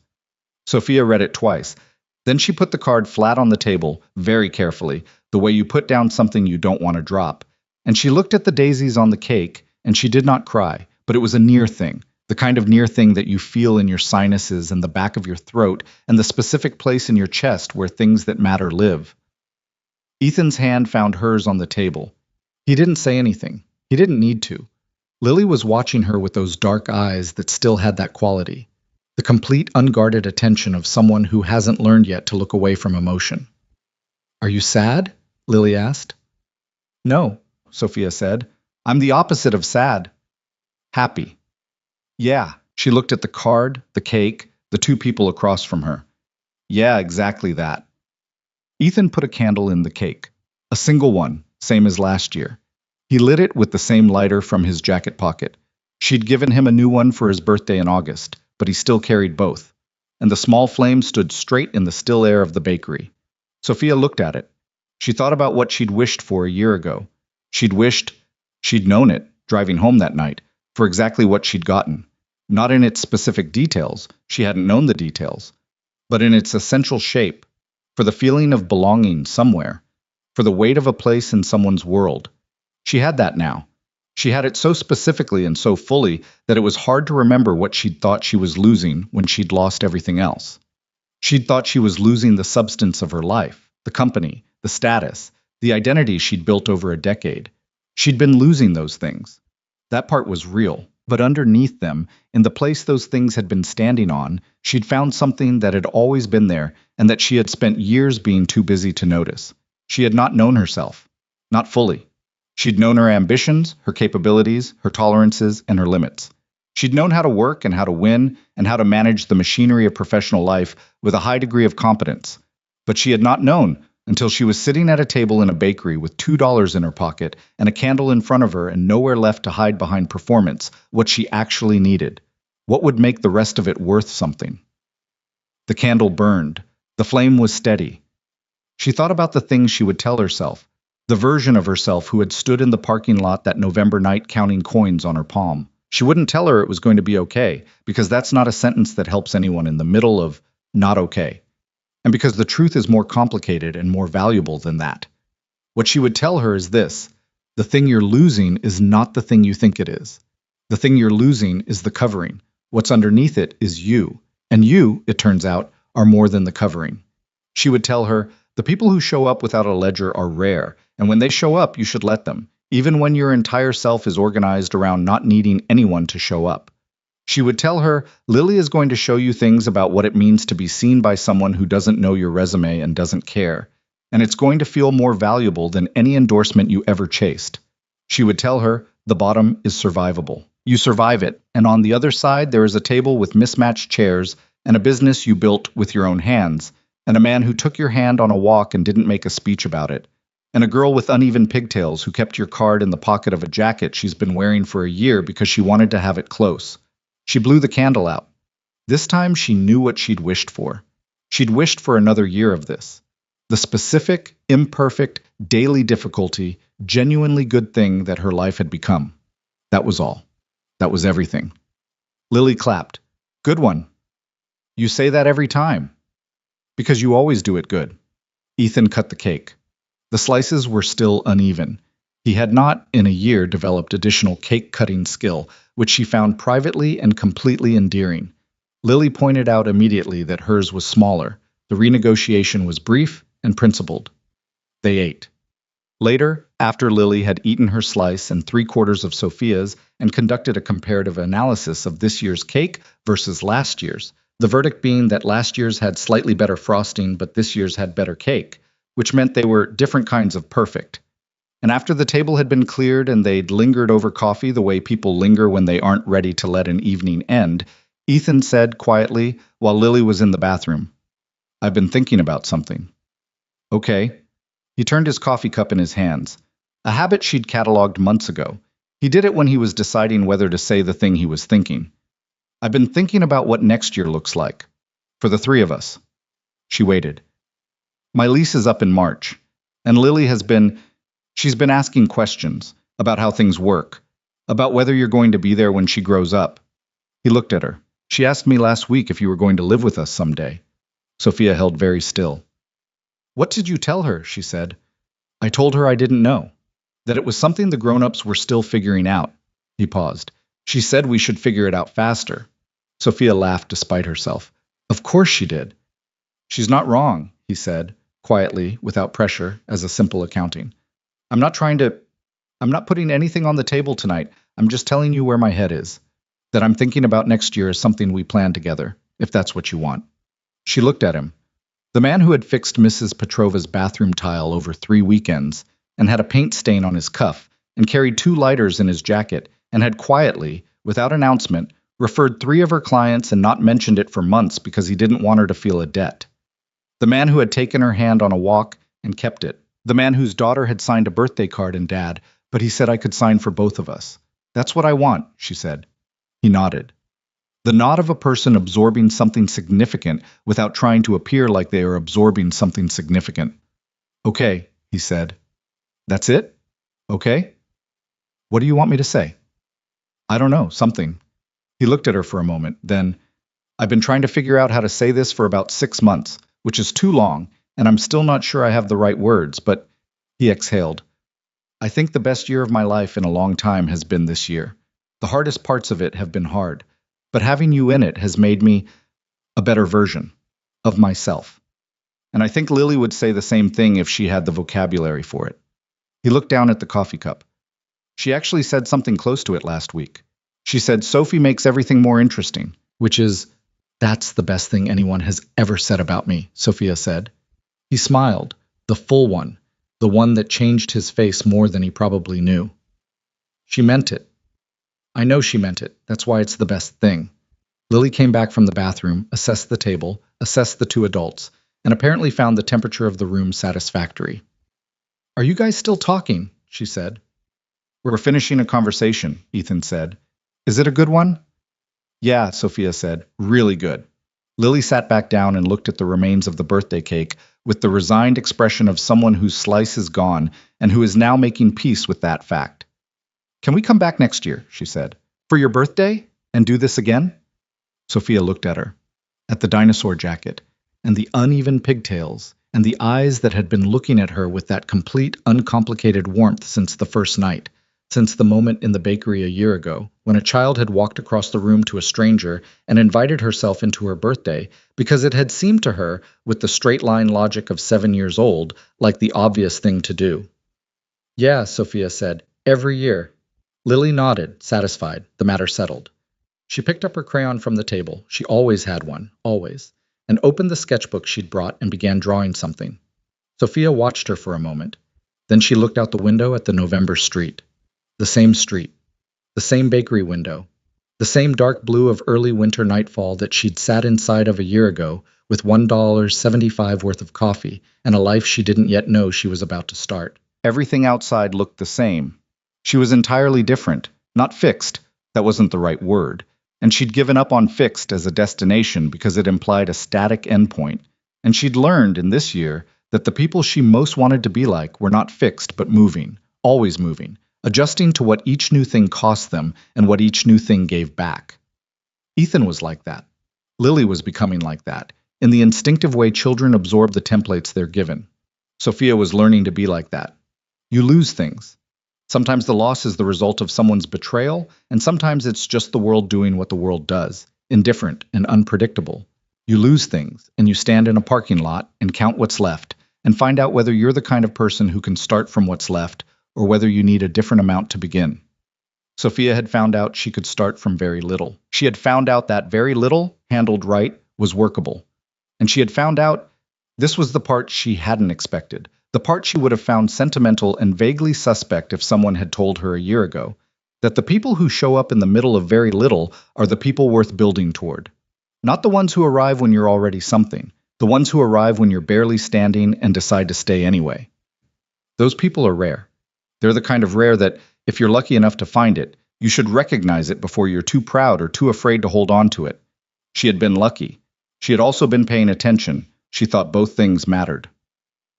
Sophia read it twice. Then she put the card flat on the table, very carefully, the way you put down something you don't want to drop. And she looked at the daisies on the cake, and she did not cry, but it was a near thing, the kind of near thing that you feel in your sinuses and the back of your throat and the specific place in your chest where things that matter live. Ethan's hand found hers on the table. He didn't say anything. He didn't need to. Lily was watching her with those dark eyes that still had that quality. The complete, unguarded attention of someone who hasn't learned yet to look away from emotion. Are you sad? Lily asked. No, Sophia said. I'm the opposite of sad. Happy. Yeah, she looked at the card, the cake, the 2 people across from her. Yeah, exactly that. Ethan put a candle in the cake. A single one, same as last year. He lit it with the same lighter from his jacket pocket. She'd given him a new one for his birthday in August, but he still carried both. And the small flame stood straight in the still air of the bakery. Sophia looked at it. She thought about what she'd wished for a year ago. She'd wished she'd known it, driving home that night, for exactly what she'd gotten. Not in its specific details, she hadn't known the details, but in its essential shape, for the feeling of belonging somewhere, for the weight of a place in someone's world. She had that now. She had it so specifically and so fully that it was hard to remember what she'd thought she was losing when she'd lost everything else. She'd thought she was losing the substance of her life, the company, the status, the identity she'd built over a decade. She'd been losing those things. That part was real, but underneath them, in the place those things had been standing on, she'd found something that had always been there and that she had spent years being too busy to notice. She had not known herself. Not fully. She'd known her ambitions, her capabilities, her tolerances, and her limits. She'd known how to work and how to win and how to manage the machinery of professional life with a high degree of competence. But she had not known until she was sitting at a table in a bakery with $2 in her pocket and a candle in front of her and nowhere left to hide behind performance, what she actually needed. What would make the rest of it worth something? The candle burned. The flame was steady. She thought about the things she would tell herself, the version of herself who had stood in the parking lot that November night counting coins on her palm. She wouldn't tell her it was going to be okay, because that's not a sentence that helps anyone in the middle of not okay. And because the truth is more complicated and more valuable than that. What she would tell her is this: the thing you're losing is not the thing you think it is. The thing you're losing is the covering. What's underneath it is you. And you, it turns out, are more than the covering. She would tell her, the people who show up without a ledger are rare, And when they show up, you should let them, even when your entire self is organized around not needing anyone to show up. She would tell her, Lily is going to show you things about what it means to be seen by someone who doesn't know your resume and doesn't care. And it's going to feel more valuable than any endorsement you ever chased. She would tell her, the bottom is survivable. You survive it, and on the other side there is a table with mismatched chairs and a business you built with your own hands, and a man who took your hand on a walk and didn't make a speech about it, and a girl with uneven pigtails who kept your card in the pocket of a jacket she's been wearing for a year because she wanted to have it close. She blew the candle out. This time she knew what she'd wished for. She'd wished for another year of this. The specific, imperfect, daily difficulty, genuinely good thing that her life had become. That was all. That was everything. Lily clapped. Good one. You say that every time. Because you always do it good. Ethan cut the cake. The slices were still uneven. He had not, in a year, developed additional cake-cutting skill, which she found privately and completely endearing. Lily pointed out immediately that hers was smaller. The renegotiation was brief and principled. They ate. Later, after Lily had eaten her slice and 3/4 of Sophia's and conducted a comparative analysis of this year's cake versus last year's, the verdict being that last year's had slightly better frosting but this year's had better cake, which meant they were different kinds of perfect. And after the table had been cleared and they'd lingered over coffee the way people linger when they aren't ready to let an evening end, Ethan said quietly while Lily was in the bathroom, I've been thinking about something. Okay. He turned his coffee cup in his hands, a habit she'd catalogued months ago. He did it when he was deciding whether to say the thing he was thinking. I've been thinking about what next year looks like. For the three of us. She waited. My lease is up in March, and Lily she's been asking questions about how things work, about whether you're going to be there when she grows up. He looked at her. She asked me last week if you were going to live with us someday. Sophia held very still. What did you tell her? She said. I told her I didn't know, that it was something the grown-ups were still figuring out. He paused. She said we should figure it out faster. Sophia laughed despite herself. Of course she did. She's not wrong, he said, quietly, without pressure, as a simple accounting. I'm not putting anything on the table tonight. I'm just telling you where my head is. That I'm thinking about next year as something we plan together, if that's what you want. She looked at him. The man who had fixed Mrs. Petrova's bathroom tile over 3 weekends and had a paint stain on his cuff and carried 2 lighters in his jacket and had quietly, without announcement, referred 3 of her clients and not mentioned it for months because he didn't want her to feel a debt. The man who had taken her hand on a walk and kept it. The man whose daughter had signed a birthday card and Dad, but he said I could sign for both of us. That's what I want, she said. He nodded. The nod of a person absorbing something significant without trying to appear like they are absorbing something significant. Okay, he said. That's it? Okay? What do you want me to say? I don't know, something. He looked at her for a moment, then, I've been trying to figure out how to say this for about 6 months, which is too long, and I'm still not sure I have the right words, but he exhaled. I think the best year of my life in a long time has been this year. The hardest parts of it have been hard, but having you in it has made me a better version of myself. And I think Lily would say the same thing if she had the vocabulary for it. He looked down at the coffee cup. She actually said something close to it last week. She said, Sophie makes everything more interesting, which is, that's the best thing anyone has ever said about me, Sophia said. He smiled, the full one, the one that changed his face more than he probably knew. She meant it. I know she meant it. That's why it's the best thing. Lily came back from the bathroom, assessed the table, assessed the 2 adults, and apparently found the temperature of the room satisfactory. Are you guys still talking? She said. We're finishing a conversation, Ethan said. Is it a good one? Yeah, Sophia said. Really good. Lily sat back down and looked at the remains of the birthday cake with the resigned expression of someone whose slice is gone and who is now making peace with that fact. Can we come back next year, she said, for your birthday, and do this again? Sophia looked at her, at the dinosaur jacket, and the uneven pigtails, and the eyes that had been looking at her with that complete, uncomplicated warmth since the first night, since the moment in the bakery a year ago, when a child had walked across the room to a stranger and invited herself into her birthday because it had seemed to her, with the straight-line logic of 7 years old, like the obvious thing to do. Yeah, Sophia said. Every year. Lily nodded, satisfied. The matter settled. She picked up her crayon from the table. She always had one, always, and opened the sketchbook she'd brought and began drawing something. Sophia watched her for a moment. Then she looked out the window at the November street. The same street. The same bakery window. The same dark blue of early winter nightfall that she'd sat inside of a year ago with $1.75 worth of coffee and a life she didn't yet know she was about to start. Everything outside looked the same. She was entirely different, not fixed. That wasn't the right word. And she'd given up on fixed as a destination because it implied a static endpoint. And she'd learned in this year that the people she most wanted to be like were not fixed but moving, always moving, adjusting to what each new thing cost them and what each new thing gave back. Ethan was like that. Lily was becoming like that, in the instinctive way children absorb the templates they're given. Sophia was learning to be like that. You lose things. Sometimes the loss is the result of someone's betrayal, and sometimes it's just the world doing what the world does, indifferent and unpredictable. You lose things, and you stand in a parking lot and count what's left, and find out whether you're the kind of person who can start from what's left, or whether you need a different amount to begin. Sophia had found out she could start from very little. She had found out that very little, handled right, was workable. And she had found out this was the part she hadn't expected. The part she would have found sentimental and vaguely suspect if someone had told her a year ago, that the people who show up in the middle of very little are the people worth building toward. Not the ones who arrive when you're already something, the ones who arrive when you're barely standing and decide to stay anyway. Those people are rare. They're the kind of rare that, if you're lucky enough to find it, you should recognize it before you're too proud or too afraid to hold on to it. She had been lucky. She had also been paying attention. She thought both things mattered.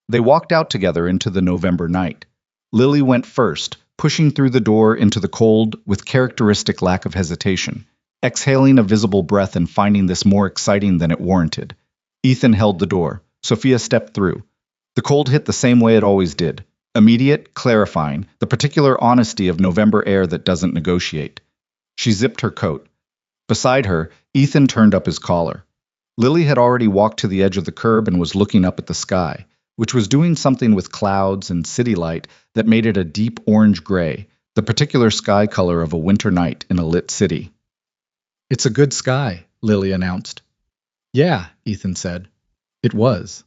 They walked out together into the November night. Lily went first, pushing through the door into the cold with characteristic lack of hesitation, exhaling a visible breath and finding this more exciting than it warranted. Ethan held the door. Sophia stepped through. The cold hit the same way it always did. Immediate, clarifying, the particular honesty of November air that doesn't negotiate. She zipped her coat. Beside her, Ethan turned up his collar. Lily had already walked to the edge of the curb and was looking up at the sky, which was doing something with clouds and city light that made it a deep orange-gray, the particular sky color of a winter night in a lit city. "It's a good sky," Lily announced. "Yeah," Ethan said. It was.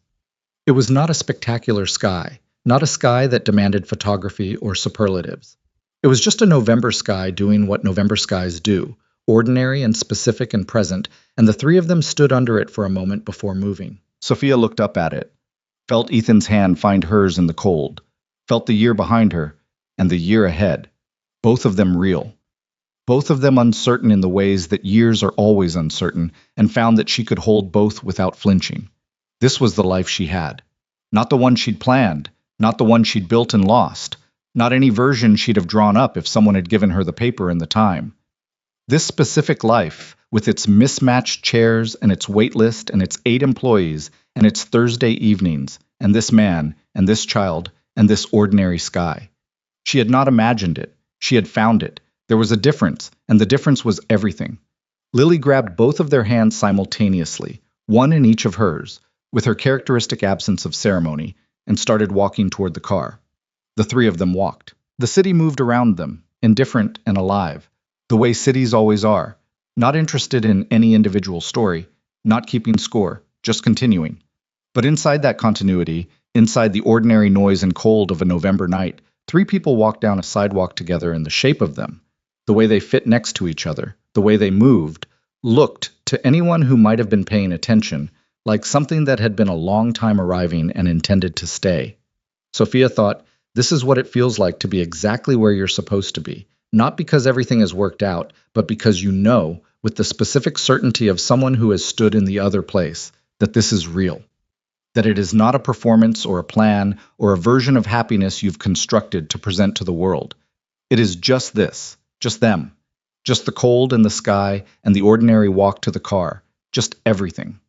It was not a spectacular sky, not a sky that demanded photography or superlatives. It was just a November sky doing what November skies do, ordinary and specific and present, and the three of them stood under it for a moment before moving. Sophia looked up at it, felt Ethan's hand find hers in the cold, felt the year behind her, and the year ahead. Both of them real. Both of them uncertain in the ways that years are always uncertain, and found that she could hold both without flinching. This was the life she had. Not the one she'd planned, not the one she'd built and lost, not any version she'd have drawn up if someone had given her the paper and the time. This specific life, with its mismatched chairs and its wait list and its 8 employees and its Thursday evenings, and this man, and this child, and this ordinary sky. She had not imagined it. She had found it. There was a difference, and the difference was everything. Lily grabbed both of their hands simultaneously, one in each of hers, with her characteristic absence of ceremony, and started walking toward the car. The three of them walked. The city moved around them, indifferent and alive, the way cities always are, not interested in any individual story, not keeping score, just continuing. But inside that continuity, inside the ordinary noise and cold of a November night, 3 people walked down a sidewalk together, and the shape of them, the way they fit next to each other, the way they moved, looked, to anyone who might have been paying attention, like something that had been a long time arriving and intended to stay. Sophia thought, this is what it feels like to be exactly where you're supposed to be, not because everything has worked out, but because you know, with the specific certainty of someone who has stood in the other place, that this is real. That it is not a performance or a plan or a version of happiness you've constructed to present to the world. It is just this, just them, just the cold and the sky and the ordinary walk to the car, just everything.